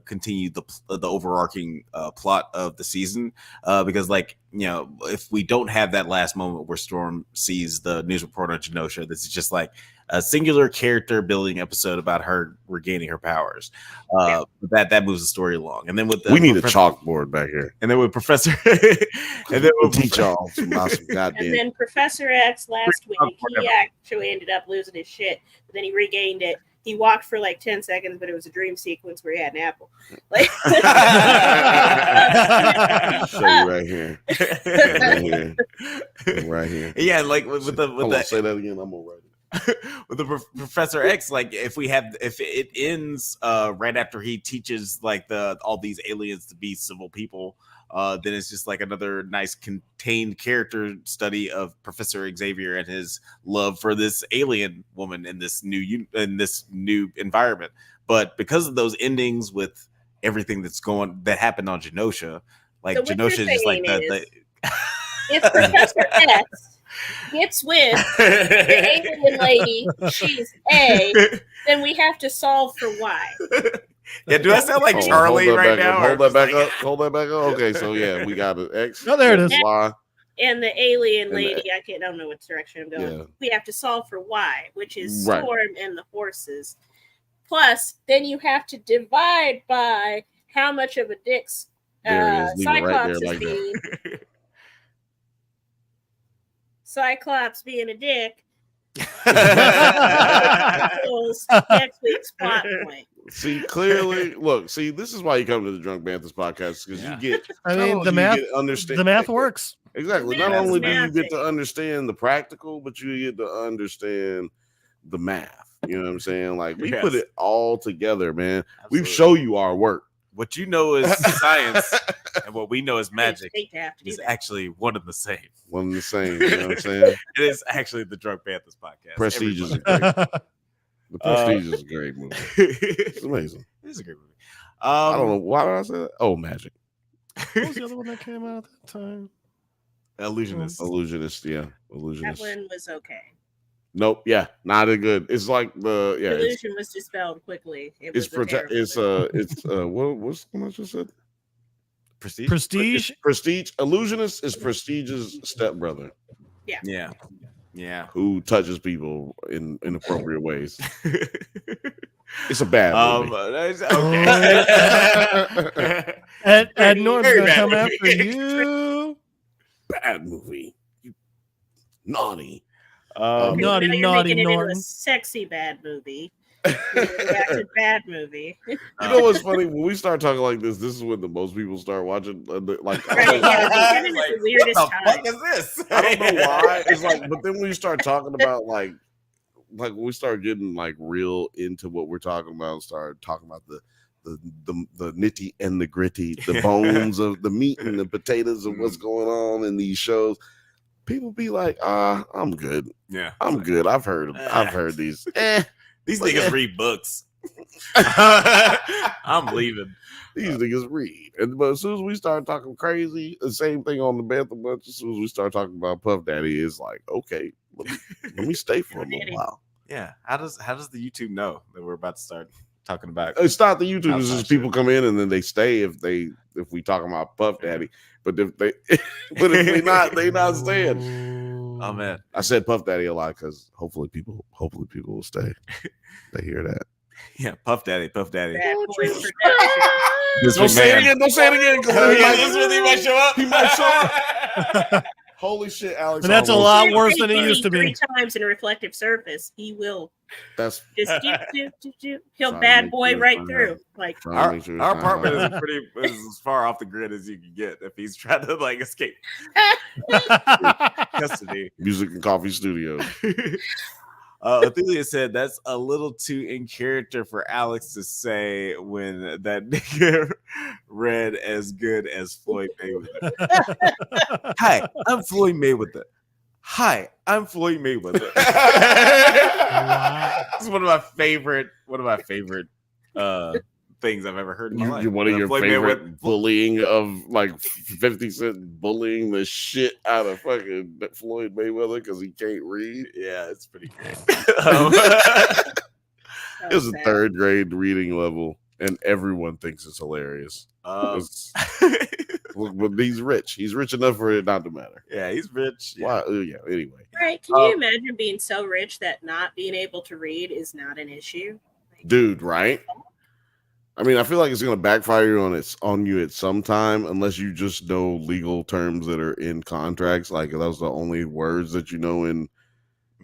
continue the overarching plot of the season, because like, you know, if we don't have that last moment where Storm sees the news report on Genosha, this is just like a singular character building episode about her regaining her powers. That moves the story along. And then with we need a chalkboard back here. And then with Professor and then we'll teach y'all about some goddamn. And then Professor X last week, he actually ended up losing his shit, but then he regained it. He walked for like 10 seconds, but it was a dream sequence where he had an apple. Like, show you right here. Right here. Yeah, like with the say that again. I'm gonna write it. With the Professor X, like if it ends right after he teaches like all these aliens to be civil people, then it's just like another nice contained character study of Professor Xavier and his love for this alien woman in this new environment. But because of those endings with everything that happened on Genosha, like so Genosha is just like if Professor X gets with the alien lady, she's A, then we have to solve for Y. Yeah, do I sound like Charlie right now? Hold that back up. Hold that back up. Okay, so yeah, we got an X. Oh, there it is. Y. And the alien lady, I don't know what direction I'm going. Yeah. We have to solve for Y, which is Storm and the horses. Plus, then you have to divide by how much of a dick's Cyclops is being. Cyclops being a dick. Next week's plot point. See, clearly, look, this is why you come to the Drunk Banthas podcast, because you get. I mean, the math. The math works. Exactly. Not only do you get to understand the practical, but you get to understand the math. You know what I'm saying? Like we put it all together, man. Absolutely. We show you our work. What you know is science, and what we know is magic. Is actually one and the same. One and the same. You know what I'm saying? It is actually the Drunk Banthas podcast. Prestige is great. The Prestige is a great movie. It's amazing. It's a great movie. I don't know why did I say that. Oh, magic. What was the other one that came out at that time? Illusionist. Yeah. Illusionist. That one was okay. Nope. Yeah, not as good. It's like the illusion was dispelled quickly. What's the one I just said? Prestige. Prestige. Illusionist is Prestige's stepbrother. Yeah. Who touches people in inappropriate ways. It's a bad movie. Okay. Ed Norton's gonna come after you. Bad movie. Naughty. Naughty Norton. Norton. A sexy bad movie. That's a bad movie. You know what's funny? When we start talking like this is when the most people start watching. Like, right, the weirdest what the fuck is this? I don't know why. It's like, but then when you start talking about like when we start getting like real into what we're talking about, and start talking about the nitty and the gritty, the bones of the meat and the potatoes of what's going on in these shows. People be like, I'm good. Yeah, I'm good. I've heard these. These niggas read books. I'm leaving. These niggas read. But as soon as we start talking crazy, the same thing on the Bantha Bunch. As soon as we start talking about Puff Daddy, it's like, okay, let me stay for a little while. Yeah. How does the YouTube know that we're about to start talking about? It's not the YouTube. It's just people come in and then they stay if we talking about Puff Daddy. But if they they not staying. Oh man, I said Puff Daddy a lot because hopefully people will stay. They hear that. Yeah, Puff Daddy. Bad boy Don't say it again. Don't say it again. He might show up. He might show up. Holy shit, Alex! And that's a lot worse than it used to be. 3 times in a reflective surface, he will. That's just he'll bad boy right through. Like our apartment is as far off the grid as you can get if he's trying to like escape custody. Music and Coffee Studio. Athelia said that's a little too in character for Alex to say when that nigga read as good as Floyd Mayweather. Hi, I'm Floyd Mayweather. Hi, I'm Floyd Mayweather. It's one of my favorite things I've ever heard in my life. One of your Floyd favorite bullying of like 50 Cent bullying the shit out of fucking Floyd Mayweather because he can't read. Yeah, it's pretty great. It was a third grade reading level, and everyone thinks it's hilarious. But he's rich. He's rich enough for it not to matter. Yeah, he's rich. Yeah. Wow. Yeah. Anyway. Right? Can you imagine being so rich that not being able to read is not an issue? Dude, right? I mean, I feel like it's going to backfire on you at some time, unless you just know legal terms that are in contracts. Like those are the only words that you know in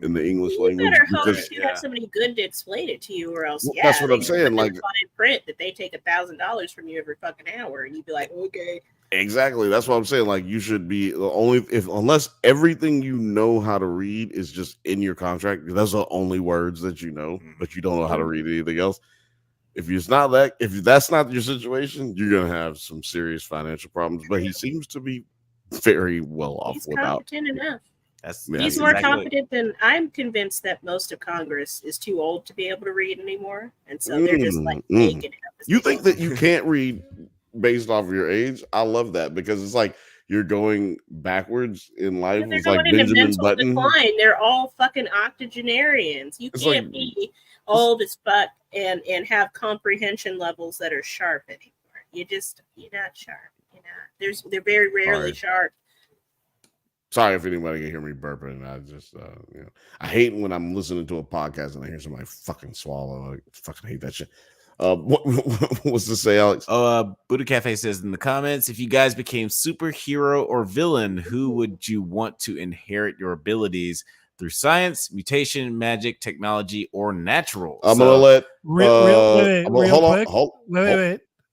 the English language. You better hope that you have somebody good to explain it to you, or else, that's what I'm saying. Like in print that they take $1,000 from you every fucking hour, and you'd be like, okay. Exactly. That's what I'm saying. Like you should be unless everything you know how to read is just in your contract. Those are the only words that you know, but you don't know how to read anything else. If that's not your situation, you're gonna have some serious financial problems. But he seems to be very well off. He's competent enough. He's more competent than I'm convinced that most of Congress is too old to be able to read anymore, and so they're just like making it up. You think that you can't read based off of your age? I love that because it's like you're going backwards in life. They're it's going like into Benjamin mental Button. decline. They're all fucking octogenarians. You can't be old as fuck and have comprehension levels that are sharp anymore. You're not sharp. They're very rarely sharp. Sorry if anybody can hear me burping. I just, I hate when I'm listening to a podcast and I hear somebody fucking swallow. I fucking hate that shit. What's to say, Alex? Buddha Cafe says in the comments, if you guys became superhero or villain, who would you want to inherit your abilities through science, mutation, magic, technology, or natural? I'm gonna let wait.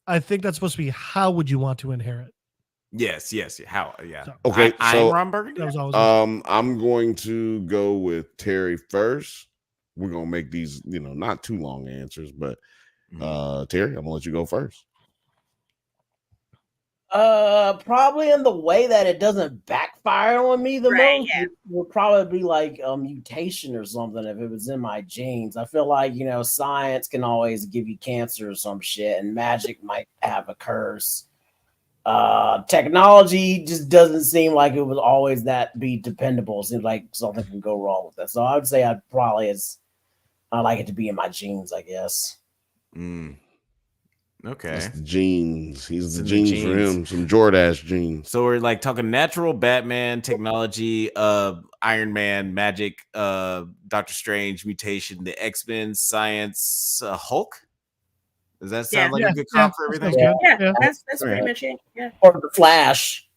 I think that's supposed to be how would you want to inherit? Yes. How? Yeah. Okay. So Ron Burgundy. I'm going to go with Terry first. We're gonna make these, not too long answers, but Terry, I'm gonna let you go first. Probably in the way that it doesn't backfire on me the most. Yeah. It would probably be like a mutation or something if it was in my genes. I feel like science can always give you cancer or some shit, and magic might have a curse. Technology just doesn't seem like it would always be dependable. It seems like something can go wrong with that. So I would say I like it to be in my genes, I guess. Okay. That's the genes. He's the genes for him. Some Jordache genes. So we're like talking natural, Batman, technology, Iron Man, magic, Doctor Strange, mutation, the X-Men, science, Hulk. Does that sound like a good comp for everything? Yeah, that's pretty much it. Yeah. Or the Flash.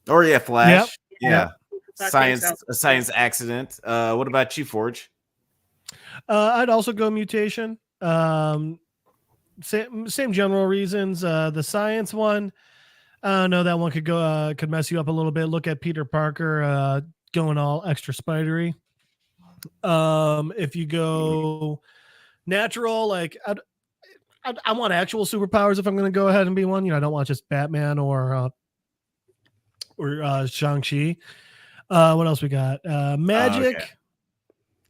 Or Flash. Yep. Yeah. Science accident. What about you, Forge? I'd also go mutation. Same general reasons. The science one, I don't know, that one could mess you up a little bit. Look at Peter Parker going all extra spidery. If you go natural, like I want actual superpowers if I'm going to go ahead and be one. I don't want just Batman or Shang-Chi. What else we got? Magic. Okay.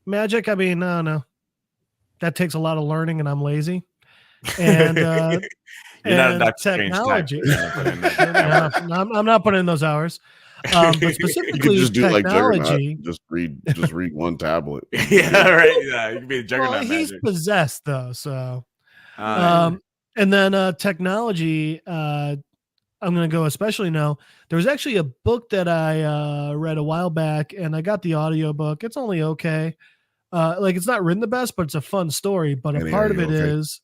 Magic, I mean, I don't know. That takes a lot of learning and I'm lazy. And technology. I'm not putting in those hours. But specifically, you could just do technology. Like just read one tablet. Yeah, right. Yeah, you can be a Juggernaut. He's possessed though, so. Yeah. And then technology. I'm going to go especially now. There was actually a book that I read a while back, and I got the audiobook. It's only okay. It's not written the best, but it's a fun story. But a part of it is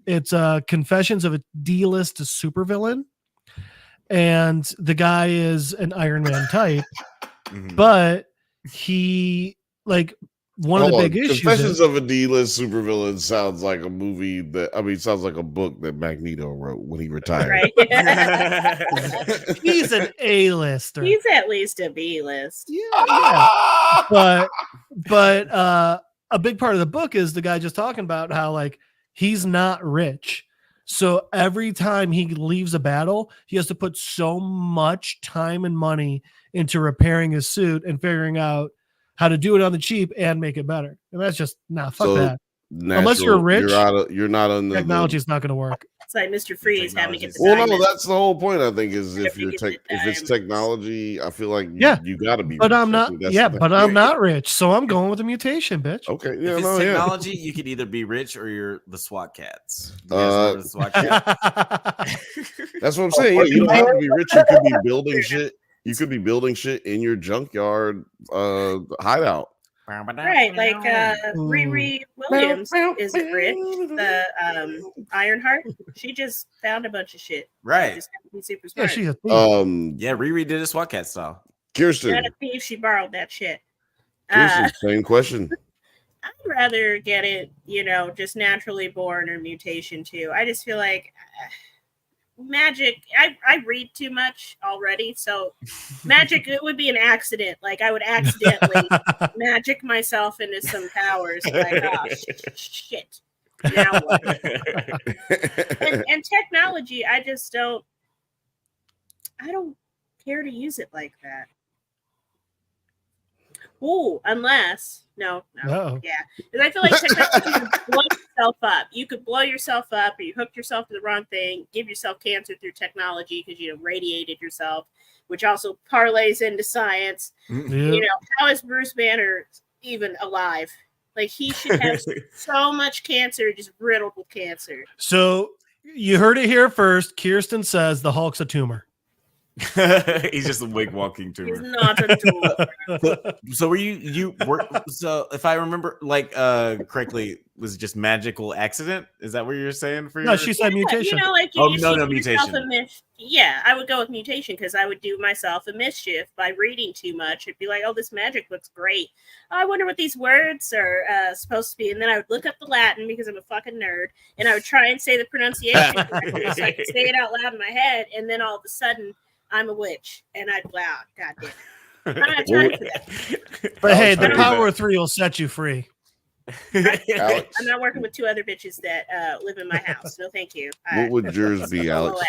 it's Confessions of a D-list supervillain, and the guy is an Iron Man type, but he one of the big issues. Confessions of a D-list supervillain sounds like a movie sounds like a book that Magneto wrote when he retired. Right. He's an A-lister. He's at least a B-list. Yeah. But a big part of the book is the guy just talking about how like he's not rich. So every time he leaves a battle, he has to put so much time and money into repairing his suit and figuring out how to do it on the cheap and make it better. And that's just fuck that. Unless you're rich, you're not on the technology is not going to work. It's like Mr. Freeze having to get the Well, no, that's the whole point. I think is if it's technology, I feel like you got to be. But rich. I'm not. But I'm not rich, so I'm going with a mutation, bitch. Okay, if it's technology, you could either be rich or you're the SWAT cats. The SWAT cat? That's what I'm saying. Yeah, you don't have to be rich. You could be building shit. You could be building shit in your junkyard hideout. Right, like Riri Williams is rich, the Ironheart. She just found a bunch of shit. Right. Just super smart. Yeah, she's a thief. Yeah, Riri did a SWAT cat style. KirstYn. Not a thief, she borrowed that shit. KirstYn, same question. I'd rather get it, just naturally born or mutation too. I just feel like magic, I read too much already, so magic, it would be an accident. Like I would accidentally magic myself into some powers. Like, oh shit. Now what? and technology, I don't care to use it like that. Oh, unless yeah, because I feel like technology you blow yourself up. You could blow yourself up, or you hooked yourself to the wrong thing, give yourself cancer through technology because you radiated yourself, which also parlays into science. Yeah. How is Bruce Banner even alive? Like he should have so much cancer, just riddled with cancer. So you heard it here first. KirstYn says the Hulk's a tumor. He's just a wig walking tumor. He's not a tumor. So were you were so if I remember correctly, was it just magical accident? Is that what you're saying for No, she said mutation. No mutation. Yeah, I would go with mutation because I would do myself a mischief by reading too much. It'd be like, oh, this magic looks great. Oh, I wonder what these words are supposed to be. And then I would look up the Latin because I'm a fucking nerd, and I would try and say the pronunciation correctly so I could say it out loud in my head. And then all of a sudden, I'm a witch, and I'd wow, God damn it. I don't have time for that. But hey, the power of 3 will set you free. I'm not working with 2 other bitches that live in my house. No, thank you. What would yours be, Alex?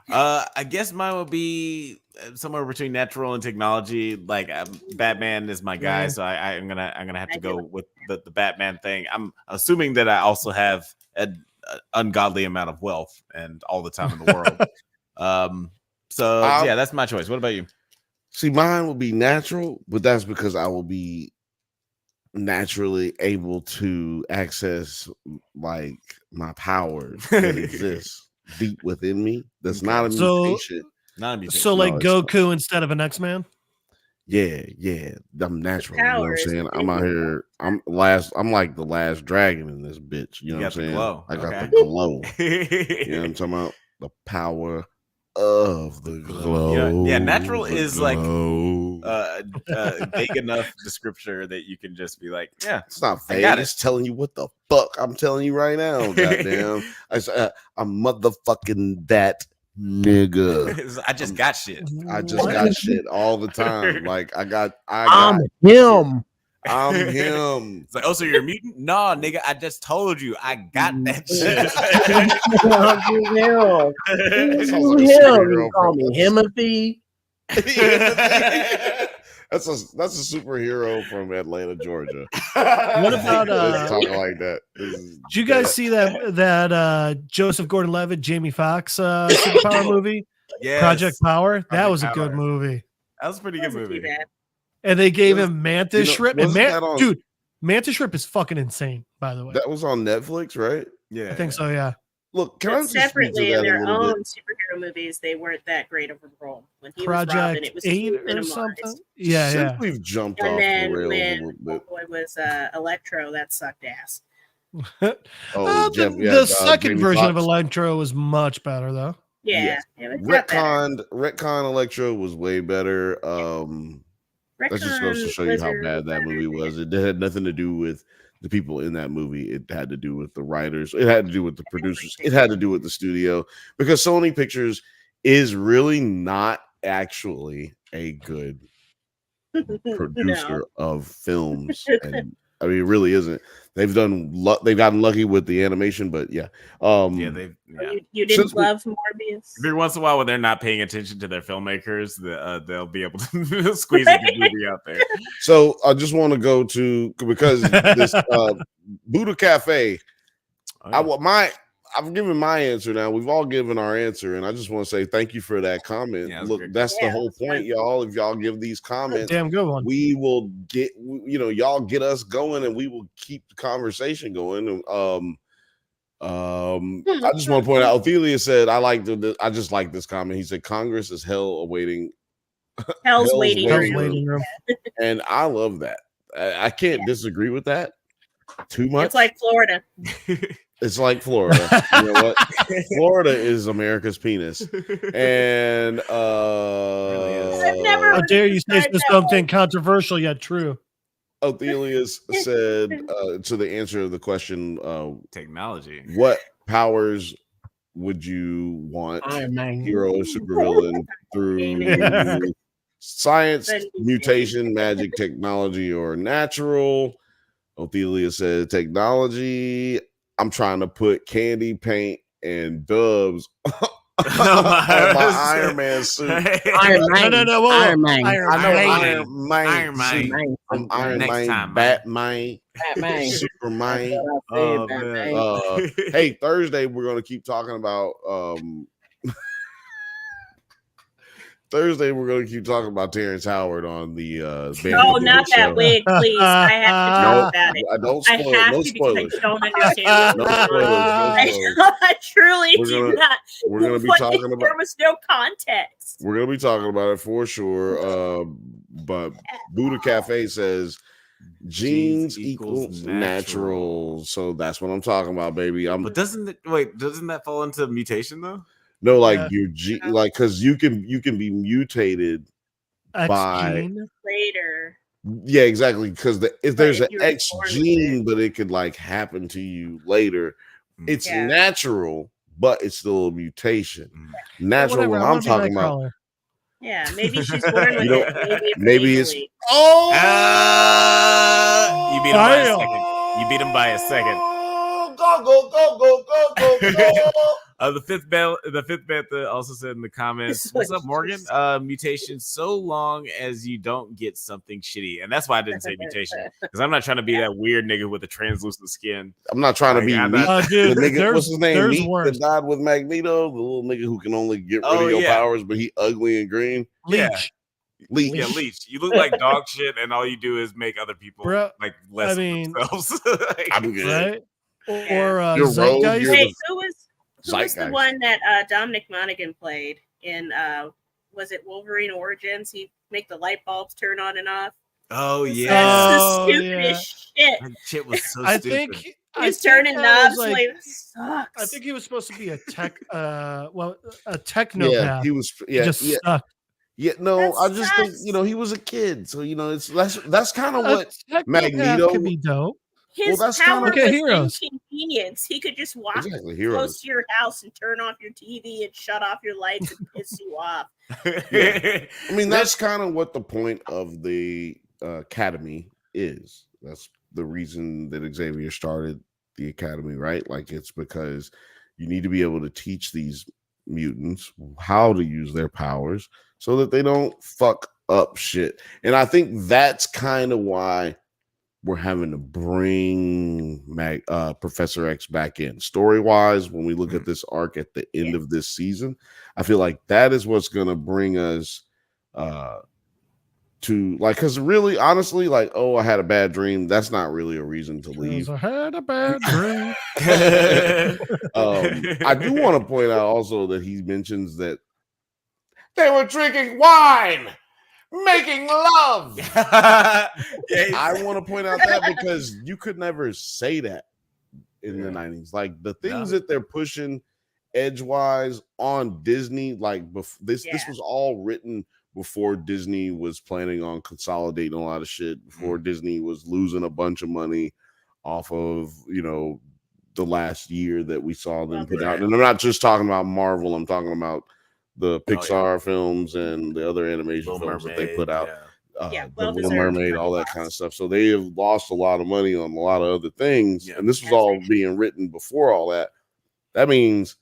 I guess mine would be somewhere between natural and technology. Like Batman is my guy, so I'm gonna have to go with the Batman thing. I'm assuming that I also have an ungodly amount of wealth and all the time in the world. So yeah, that's my choice. What about you? See, mine will be natural, but that's because I will be naturally able to access like my powers that exist deep within me. That's not a mutation. Not a mutation. So like Goku instead of an X-Man? Yeah. I'm natural. You know what I'm saying? I'm out here. I'm like the last dragon in this bitch. You know what I'm saying? Glow. I got the glow. You know what I'm talking about? The power of the glow. Yeah, natural is like vague enough descriptor that you can just be like, yeah, it's not vague. It's telling you what the fuck I'm telling you right now. Goddamn, I'm motherfucking that nigga. I just got shit. I just got shit all the time. Like I'm him. I'm him. It's like, oh, so you're a mutant? No, nigga, I just told you I got that shit. You call me Himothy. That's a superhero from Atlanta, Georgia. What about talking like that? Did you guys see that Joseph Gordon-Levitt, Jamie Foxx superpower movie? Yes. Project Power. That was a good movie. That was a pretty good movie. And they gave him Mantis Shrimp. And dude, Mantis Shrimp is fucking insane, by the way. That was on Netflix, right? Yeah. I think so, yeah. Look, can I just separately in their own superhero movies, they weren't that great of a role. When he Project was Robin, it was 8 or something. Yeah. We've jumped off and then the rails a when little bit. Boy was Electro, that sucked ass. The second version of Electro was much better, though. Yeah. Retcon Electro was way better. That's just supposed to show you how bad that movie was. It had nothing to do with the people in that movie. It had to do with the writers. It had to do with the producers. It had to do with the studio, because Sony Pictures is really not actually a good producer of films and I mean, it really isn't. They've gotten lucky with the animation, but yeah. You didn't love Morbius? Every once in a while, when they're not paying attention to their filmmakers, they'll be able to squeeze a good movie out there. So I just want to go to, because this Buddha Cafe. I've given my answer now. We've all given our answer, and I just want to say thank you for that comment. Look, that's the whole point, y'all. If y'all give these comments, damn good one, we will get, y'all get us going, and we will keep the conversation going. I just want to point out, Ophelia said, I just like this comment. He said, Congress is hell's waiting room. And I love that. I can't disagree with that too much. It's like Florida. It's like Florida. You know what? Florida is America's penis. And how dare you say something controversial yet true? Ophelia said to the answer of the question, technology. What powers would you want, hero or supervillain, through science, mutation, magic, technology, or natural? Ophelia said technology. I'm trying to put candy paint and doves on my Iron Man suit. Iron Man. No. Iron Man. Iron Man. I'm Iron Man. Batman. Superman. Hey, Thursday we're gonna keep talking about. Thursday we're gonna keep talking about Terrence Howard on the. Oh, not that show. Wig, please! I have to talk about it. Don't spoil. I have no to spoilers. because I don't understand. No spoilers. I truly do not. We're gonna be talking about. There was no context. We're gonna be talking about it for sure. But Buddha Cafe says genes equals natural. So that's what I'm talking about, baby. But doesn't that fall into mutation though? No, like your like because you can be mutated by later. Yeah, exactly. Because if there's an X gene, but it could like happen to you later. It's natural, but it's still a mutation. Natural. What I'm talking about. Color. Yeah, maybe she's born with it. Maybe it's. You beat him by a second. You beat him by a second. Go. The fifth Bantha also said in the comments, "What's up, Morgan? Mutation so long as you don't get something shitty," and that's why I didn't say mutation because I'm not trying to be that weird nigga with the translucent skin. I'm not trying to be dude, the nigga. What's his name? Meat worse. that died with Magneto, the little nigga who can only get rid of your powers, but he ugly and green. Leech. Yeah, Leech. You look like dog shit, and all you do is make other people like less of themselves. I'm good. Right? Or Zeitgeist. Hey, who was the one that Dominic Monaghan played in? Was it Wolverine Origins? He make the light bulbs turn on and off. Oh yeah, that's the stupidest shit. That shit was so I stupid. think he's turning knobs like sucks. I think he was supposed to be a tech, a technopath. Yeah, he was. Yeah, just sucked. Yeah, no, I just think he was a kid, so that's kind of what Magneto could be dope. His power was inconvenience. He could just walk close to your house and turn off your TV and shut off your lights and piss you off. Yeah. I mean, that's kind of what the point of the academy is. That's the reason that Xavier started the academy, right? Like, it's because you need to be able to teach these mutants how to use their powers so that they don't fuck up shit. And I think that's kind of why we're having to bring Professor X back in. Story-wise, when we look at this arc at the end of this season, I feel like that is what's going to bring us to, like, because really, honestly, like, oh, I had a bad dream. That's not really a reason to leave. I had a bad dream. I do want to point out also that he mentions that they were drinking wine. Making love. I want to point out that because you could never say that in the 90s. Like the things that they're pushing edgewise on Disney, like this was all written before Disney was planning on consolidating a lot of shit, before Disney was losing a bunch of money off of, the last year that we saw them put out. And I'm not just talking about Marvel, I'm talking about the Pixar films and the other animation films that they put out. The Little Mermaid, all that kind of stuff. So they have lost a lot of money on a lot of other things. And this was all being written before all that. That means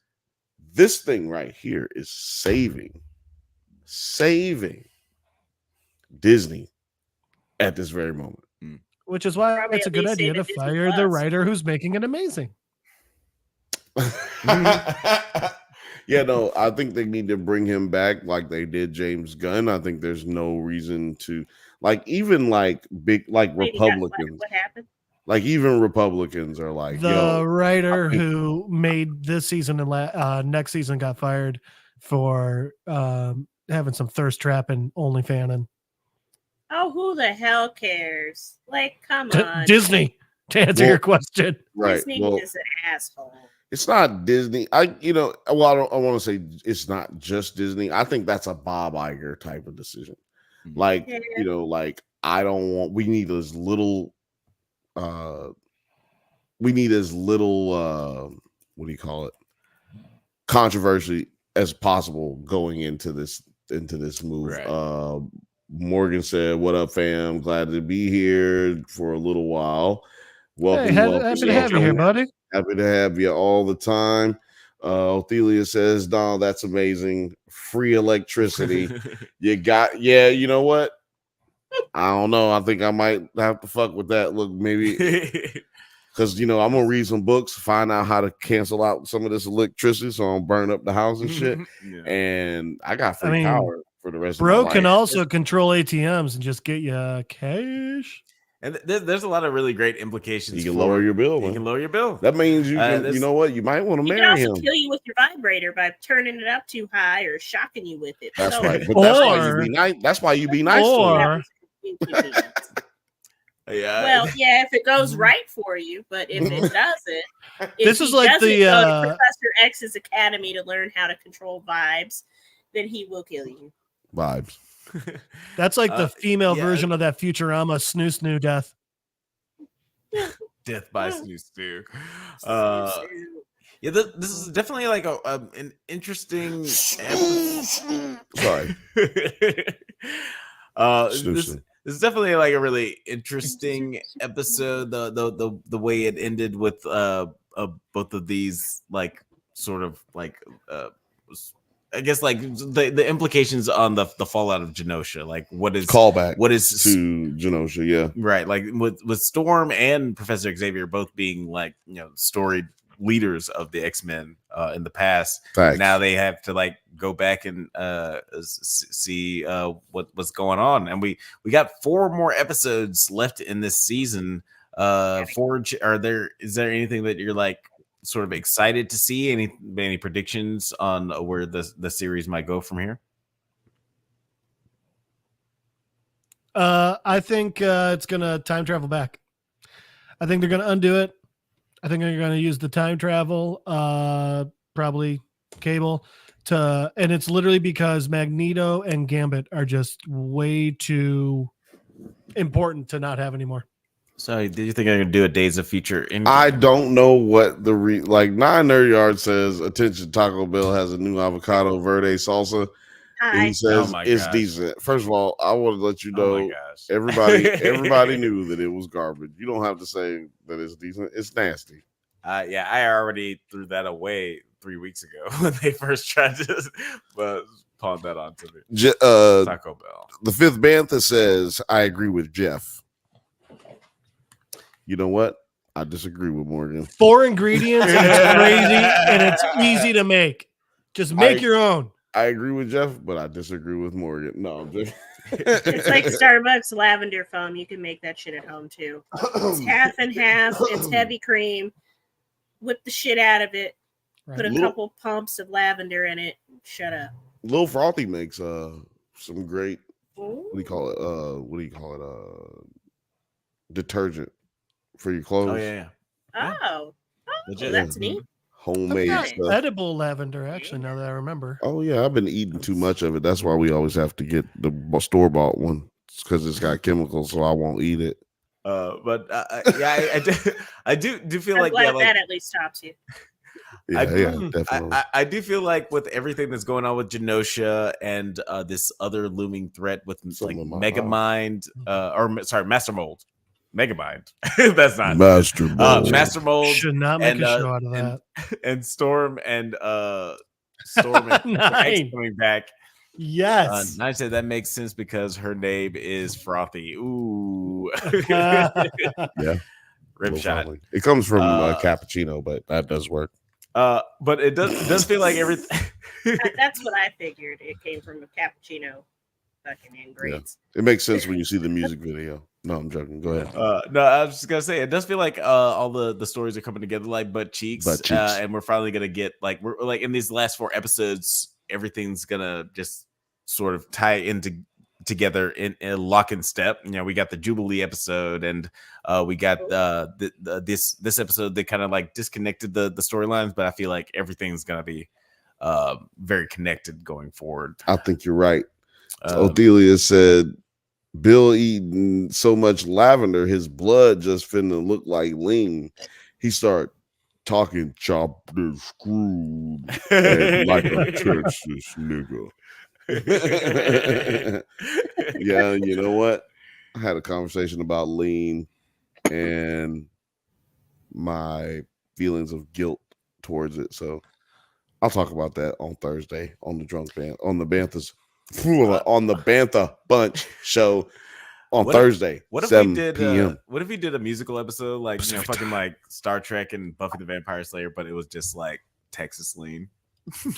this thing right here is saving Disney at this very moment. Which is why it's a good idea to fire the writer who's making it amazing. Yeah, no, I think they need to bring him back like they did James Gunn. I think there's no reason to even big Republicans. What happened? Like even Republicans are like the writer who made this season and next season got fired for having some thirst trap and OnlyFans. Oh, who the hell cares? Like, come on, Disney. To answer your question, right? Disney is an asshole. It's not Disney. I want to say it's not just Disney. I think that's a Bob Iger type of decision. Like, I don't want. We need as little. What do you call it? Controversy as possible going into this move. Right. Morgan said, "What up, fam? Glad to be here for a little while. Welcome, happy to have you here, buddy. Happy to have you all the time." Othelia says, "No, that's amazing. Free electricity. You know what? I don't know. I think I might have to fuck with that. Look, maybe because I'm gonna read some books, find out how to cancel out some of this electricity, so I don't burn up the house and shit. And I got free power for the rest of my life. Bro can also control ATMs and just get you cash. And there's a lot of really great implications. You can lower your bill. You can lower your bill. That means you can. You know what? You might want to marry him. He can also kill you with your vibrator by turning it up too high or shocking you with it. That's right. But that's why you be nice. To him. Well, if it goes right for you, but if it doesn't, this is like go to Professor X's academy to learn how to control vibes, then he will kill you. Vibes. That's like the female version of that Futurama snoo death. Death by snoo. This is definitely like an interesting episode. Sorry. This is definitely like a really interesting episode. The way it ended with both of these sort of I guess the implications on the fallout of Genosha, what is callback, what is to Genosha, right? Like with Storm and Professor Xavier both being storied leaders of the X-Men in the past. Facts. Now they have to go back and see what's going on, and we got 4 more episodes left in this season. Forge, is there anything that you're sort of excited to see? Any predictions on where the series might go from here? I think it's gonna time travel back. I think they're gonna undo it. I think they're gonna use the time travel, probably Cable, and it's literally because Magneto and Gambit are just way too important to not have anymore. So, do you think I'm gonna do a Days of Future? I don't know what the Nine Nerd Yard says. Attention, Taco Bell has a new avocado verde salsa. He says it's decent. First of all, I want to let you know, everybody knew that it was garbage. You don't have to say that it's decent. It's nasty. I already threw that away 3 weeks ago when they first tried to pawn that on to me. Taco Bell. The fifth Bantha says, I agree with Jeff. You know what? I disagree with Morgan. 4 ingredients and it's crazy and it's easy to make. Just make your own. I agree with Jeff, but I disagree with Morgan. No, I'm just... It's like Starbucks lavender foam. You can make that shit at home too. It's half and half. It's heavy cream. Whip the shit out of it. Put a couple pumps of lavender in it. Shut up. Lil Frothy makes some great. What do you call it? Detergent for your clothes. Oh yeah. Oh, that's neat. Homemade stuff. Edible lavender, actually, now that I remember. Oh yeah, I've been eating too much of it. That's why we always have to get the store-bought one. It's because it's got chemicals, so I won't eat it. I do feel I'm glad that at least stops you. definitely. I do feel like with everything that's going on with Genosha and this other looming threat with Megamind, Master Mold. Megamind. That's not Master Mold. Master Mold should not make a show out of that. And Storm and X coming back. Yes. Nite said that makes sense because her name is Frothy. Ooh. Yeah. Rip shot. It comes from cappuccino, but that does work. But it does feel like everything. That's what I figured. It came from a cappuccino fucking ingredients. Yeah. It makes sense when you see the music video. No, I'm joking. Go ahead. No, I was just gonna say it does feel like all the stories are coming together like butt cheeks. And we're finally gonna get we're like in these last 4 episodes, everything's gonna just sort of tie into together in a lock and step. You know, we got the Jubilee episode, and we got this episode that kind of like disconnected the storylines, but I feel like everything's gonna be very connected going forward. I think you're right. Othelia said Bill eating so much lavender, his blood just finna look like lean. He start talking chopped and screwed and like a Texas nigga. Yeah, you know what? I had a conversation about lean and my feelings of guilt towards it. So I'll talk about that on Thursday on the Banthas on the Bantha Bunch show on Thursday. What if 7 we did? PM. What if we did a musical episode like fucking like Star Trek and Buffy the Vampire Slayer, but it was just like Texas lean,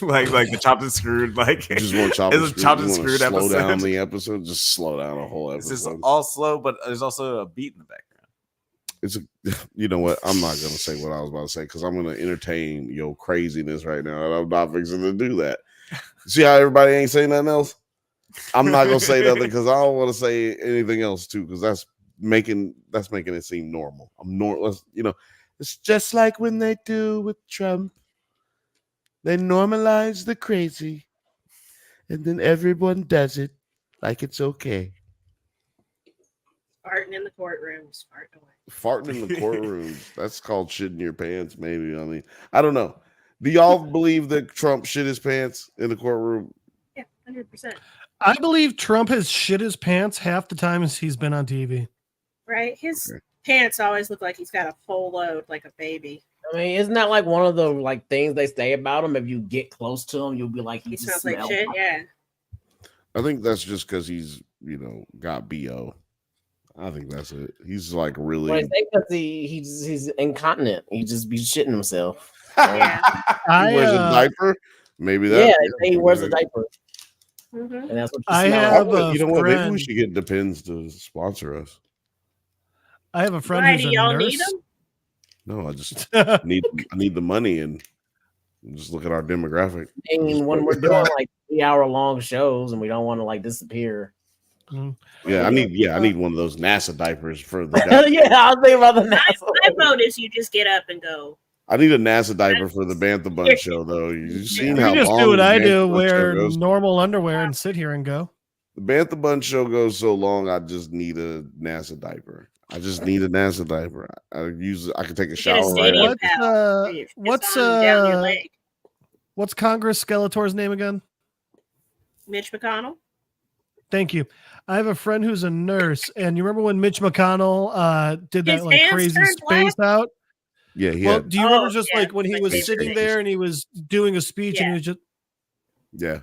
like the chopped and screwed, like just want chopped and screwed episode. Slow down the episode, just slow down the whole episode. It's just all slow, but there's also a beat in the background. You know what? I'm not gonna say what I was about to say because I'm gonna entertain your craziness right now, and I'm not fixing to do that. See how everybody ain't saying nothing else? I'm not gonna say nothing because I don't want to say anything else too, because that's making it seem normal. It's just like when they do with Trump. They normalize the crazy, and then everyone does it like it's okay. Farting in the courtrooms. Farting in the courtrooms. That's called shitting your pants, maybe. I mean, I don't know. Do y'all believe that Trump shit his pants in the courtroom? Yeah, 100%. I believe Trump has shit his pants half the time as he's been on TV. Right? His pants always look like he's got a full load like a baby. I mean, isn't that like one of the like things they say about him? If you get close to him, you'll be like, he smells like shit. Yeah. I think that's just because he's got BO. I think that's it. He's like really. Well, because he's incontinent. He just be shitting himself. Yeah. He wears a diaper. Maybe that. Yeah, he wears a diaper. Mm-hmm. And that's what I have. You know what? Maybe we should get Depends to sponsor us. I have a friend Why who's do a y'all nurse. need them? No, I just need the money and just look at our demographic. I mean, when we're doing like 3-hour-long shows and we don't want to like disappear. Yeah, I need one of those NASA diapers for the yeah, I was thinking about the NASA. My vote is you just get up and go. I need a NASA diaper for the Bantha Bunch show, though. You've seen how You just long do what the I Bantha do, Bunch wear show goes. normal underwear and sit here and go. The Bantha Bunch show goes so long, I just need a NASA diaper. I just need a NASA diaper. I can take a shower right now. What's Congress Skeletor's name again? Mitch McConnell. Thank you. I have a friend who's a nurse, and you remember when Mitch McConnell did that His like hands crazy turned space out? Yeah, do you remember just like when he was sitting there and he was doing a speech and he was just yeah.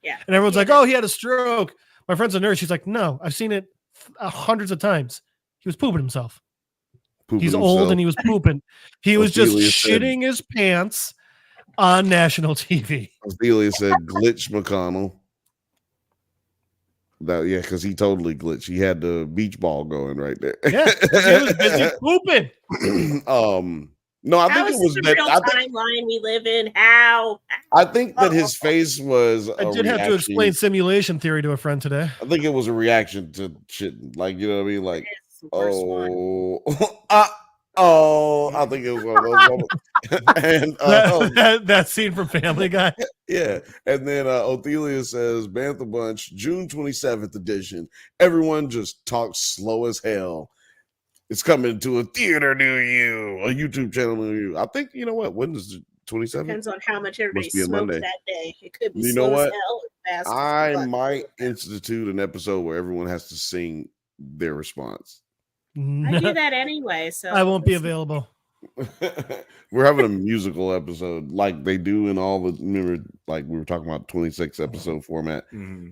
And everyone's like, "Oh, he had a stroke." My friend's a nurse. She's like, "No, I've seen it hundreds of times. He was pooping himself. He's old and he was pooping. He was just shitting his pants on national TV." Ophelia said, "Glitch McConnell." Because he totally glitched. He had the beach ball going right there. Yeah, he was busy pooping. No, I think it was the real timeline we live in. How? I think that his face was. I did have to explain simulation theory to a friend today. I think it was a reaction to shit. Like, you know what I mean? Like, I think it was one of those moments. And that scene from Family Guy. Yeah. And then Othelia says, Bantha Bunch, June 27th edition. Everyone just talks slow as hell. It's coming to a theater near you, a YouTube channel near you. I think, you know what? When does 27th? Depends on how much everybody Must be a smoked Monday. that day. It could be You know slow what? as hell or fast as I fuck. might institute an episode where everyone has to sing their response. I do that anyway, so I won't be available. We're having a musical episode like they do in all the, remember, like we were talking about 26 episode format.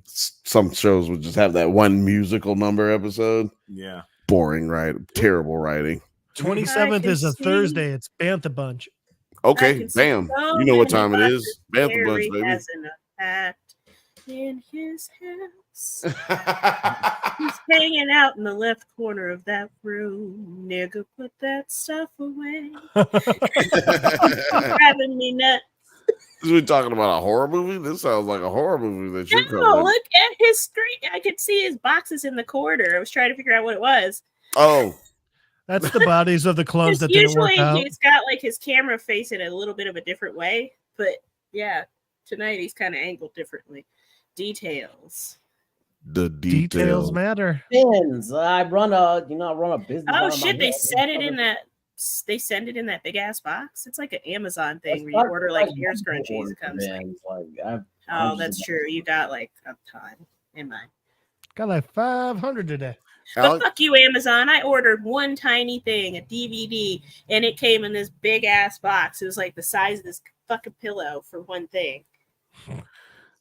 Some shows would just have that one musical number episode. Yeah. Boring, right? Terrible writing. 27th is a Thursday. It's Bantha Bunch. Okay, bam. so You know what many time it is. buses Bantha Bunch, Harry baby. has in a hat in his house. He's hanging out in the left corner of that room. Nigga, put that stuff away. Grabbing me nuts. We're talking about a horror movie? This sounds like a horror movie that you're No, covering. look at his screen. I could see his boxes in the corner. I was trying to figure out what it was. Oh. That's the bodies of the clones that didn't work Usually out. he's got like his camera facing a little bit of a different way, but yeah, tonight he's kind of angled differently. Details. The Details matter. Pins. I run a business. Oh out of my shit! They head. send it in that. They send it in that big ass box. It's like an Amazon thing where you order like hair scrunchies. It comes. Oh, that's true. You got like a ton in mine. Got like 500 today. But fuck you, Amazon. I ordered one tiny thing, a DVD, and it came in this big ass box. It was like the size of this fucking pillow for one thing.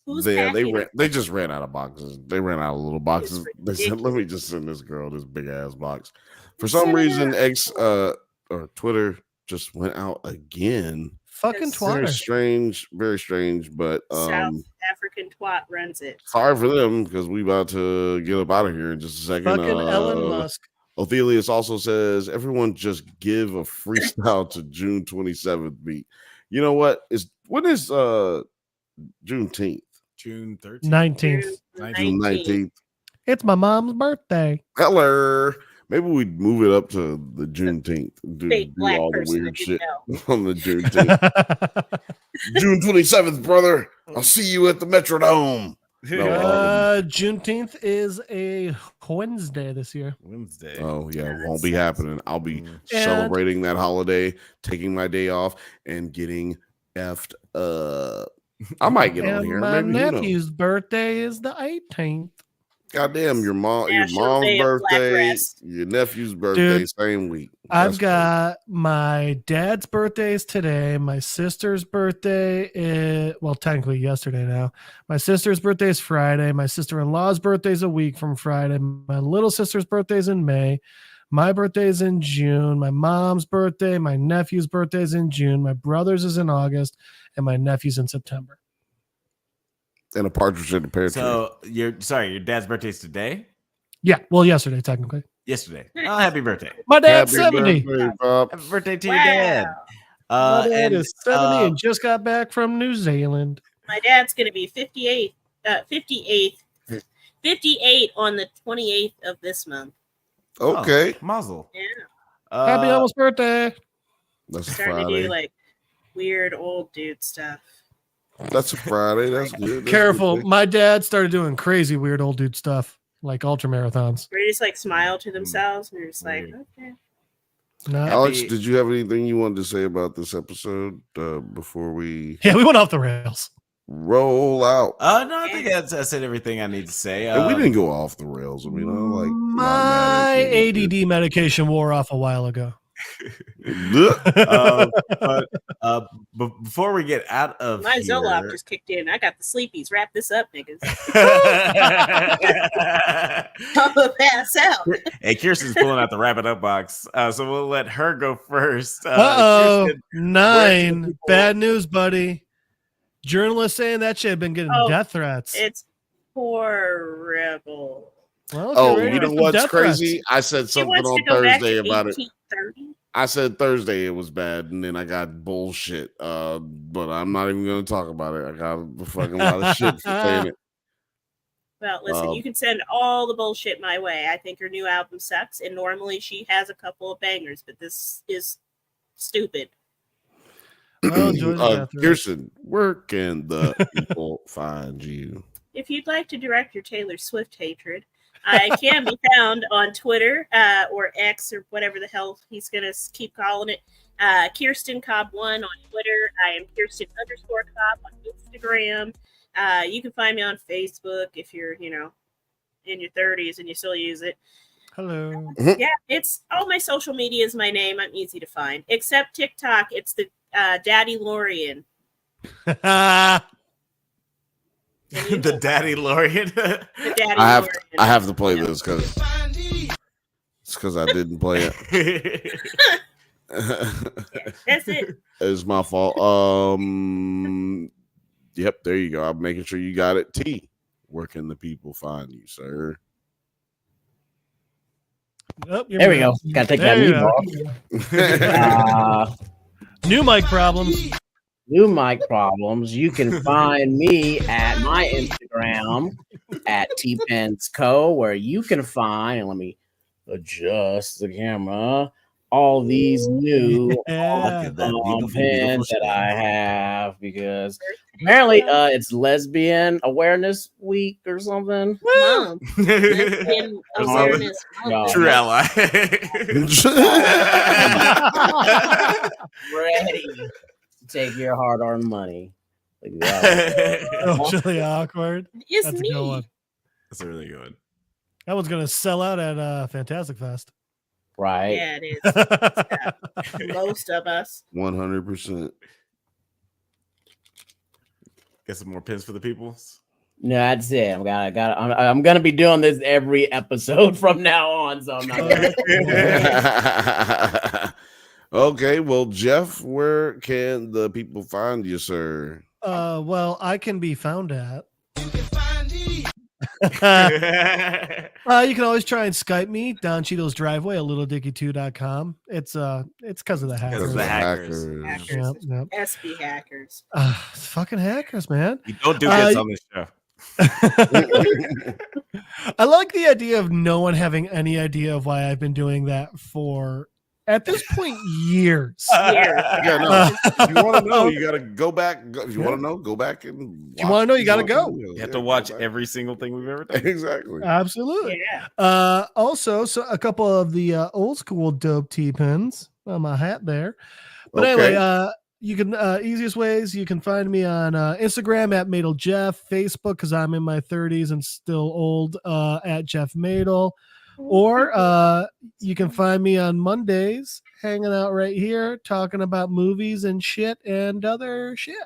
They just ran out of boxes. They ran out of little boxes. They said, "Let me just send this girl this big ass box." For some reason, X or Twitter just went out again. Fucking Very twatter. very strange. But South African twat runs it. sorry for them because we about to get up out of here in just a second. Fucking Elon Musk. Othelius also says, "Everyone just give a freestyle to June 27th beat." You know what? When is Juneteenth? June 13th. 19th. June 19th. It's my mom's birthday. Hello. Maybe we'd move it up to the Juneteenth. Do black all the person weird that shit you on the Juneteenth. June 27th, brother. I'll see you at the Metrodome. No, Juneteenth is a Wednesday this year. Wednesday. Oh, yeah. It won't be happening. I'll be celebrating that holiday, taking my day off, and getting effed up. I might get on And here. my Maybe, who knows? nephew's birthday is the 18th. Goddamn, your mom's Day of Black birthday, Rest. your nephew's birthday, Dude, same week. I've got my dad's birthdays today. My sister's birthday is, well, technically yesterday now. My sister's birthday is Friday. My sister-in-law's birthday is a week from Friday. My little sister's birthday is in May. My birthday is in June. My mom's birthday, my nephew's birthday is in June. My brother's is in August, and my nephew's in September. And a partridge in the pear tree. So your dad's birthday's today? Yeah, well, yesterday technically. Yesterday. Oh, happy birthday. My dad's Happy 70. birthday, Bob. Happy birthday to your dad. My dad is 70 and just got back from New Zealand. My dad's going to be 58 on the 28th of this month. Okay. Muzzle. Yeah. Happy almost birthday. That's Starting to Friday. do like weird old dude stuff. That's a Friday. That's good. That's Careful. good. My dad started doing crazy weird old dude stuff like ultra marathons. Where they just like smile to themselves and you're just like, okay. No. Alex, did you have anything you wanted to say about this episode before we Yeah, we went off the rails. roll out? No, I think I said everything I need to say. And we didn't go off the rails. I mean, My ADD medication wore off a while ago. but before we get out of My here, Zoloft just kicked in. I got the sleepies. Wrap this up, niggas. I'm gonna pass out. Hey, Kirsten's pulling out the wrap it up box, so we'll let her go first. Kirsten, Kirsten, 9 bad news, buddy. Journalists saying that shit have been getting death threats. It's horrible. Well, you know what's crazy? I said something on Thursday about it. I said Thursday it was bad, and then I got bullshit. But I'm not even going to talk about it. I got a fucking lot of shit for saying it. Well, listen, you can send all the bullshit my way. I think her new album sucks, and normally she has a couple of bangers, but this is stupid. Kirsten, where can the people find you? If you'd like to direct your Taylor Swift hatred, I can be found on Twitter or X or whatever the hell he's going to keep calling it. KirstYn Cobb 1 on Twitter. I am KirstYn_Cobb on Instagram. You can find me on Facebook if you're, in your 30s and you still use it. Hello. Yeah, it's all my social media is my name. I'm easy to find, except TikTok. It's the Daddy Lorian. The Daddy Lorian. The Daddy I Lorian. have to play this because it's because I didn't play it. That's it. It's my fault. Yep, there you go. I'm making sure you got it. T, where can the people find you, sir? Oh, there we go. Gotta take that mute off. New mic problems. New mic problems. You can find me at my Instagram at tpensco, where you can find, and let me adjust the camera, all these new pins that I have, because apparently it's Lesbian Awareness Week or something. Lesbian Awareness Month. True ally. Ready to take your hard-earned money. Look at that. Socially awkward. It's That's a me. good one. That's a really good one. That one's gonna sell out at Fantastic Fest. Right. Yeah, it is. Most of us. 100%. Get some more pins for the peoples. No, that's it. I'm gonna be doing this every episode from now on, so I'm not gonna. Okay, well, Jeff, where can the people find you, sir? Well, I can be found at. You can always try and Skype me, Don Cheadle's driveway at littledickie2.com. It's because of the hackers. Hackers. Yep. SB hackers. It's fucking hackers, man. You don't do this on this show. I like the idea of no one having any idea of why I've been doing that for, at this point, years. Yeah, no. If you want to know, you got to go back. If you want to know, go back and If you want to know, you got to go. You have to watch every single thing we've ever done. Exactly. Absolutely. Yeah. Also, so a couple of the old school dope T-pins on my hat there. But anyway, you can easiest ways you can find me on Instagram at MadleJeff, Facebook because I'm in my 30s and still old at Jeff Madle, or you can find me on Mondays hanging out right here talking about movies and shit and other shit.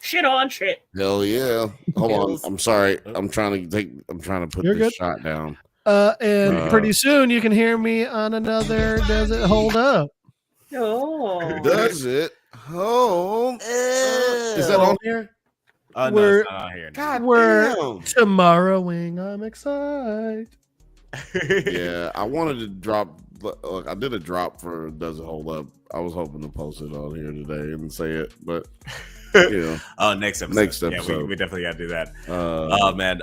Shit on shit. Hell yeah. Hold on. I'm sorry. I'm trying to put You're this good. shot down. And pretty soon you can hear me on another Does It Hold Up? Oh. Does it? Oh. Is that on here? No, We're- it's not on here. God We're damn. tomorrowing. I'm excited. Yeah, I wanted to drop. Look, I did a drop for Does It Hold Up. I was hoping to post it on here today and say it, but yeah. Oh, next episode. Yeah, we definitely got to do that. Oh man,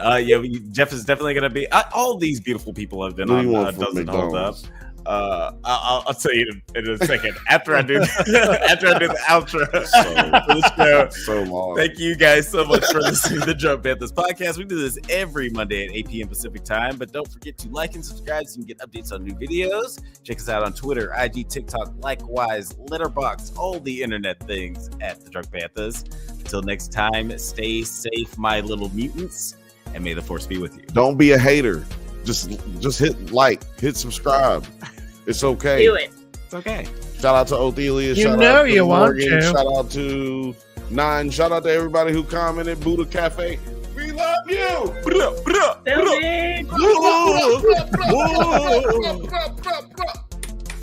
Jeff is definitely gonna be. All these beautiful people have been on Does It Hold Up. I'll tell you in a second after I do the outro for the show. So long. Thank you guys so much for listening to the Drunk Banthas podcast. We do this every Monday at 8 p.m. Pacific time, but don't forget to like and subscribe so you can get updates on new videos. Check us out on Twitter, IG, TikTok, likewise, Letterboxd, all the internet things at the Drunk Banthas. Until next time, stay safe, my little mutants, and may the force be with you. Don't be a hater. Just hit like, hit subscribe. It's okay. Do it. It's okay. Shout out to Othelia. You Shout know out to you want Morgan. to. Shout out to Nine. Shout out to everybody who commented. Buddha Cafe. We love you. Building. Whoa.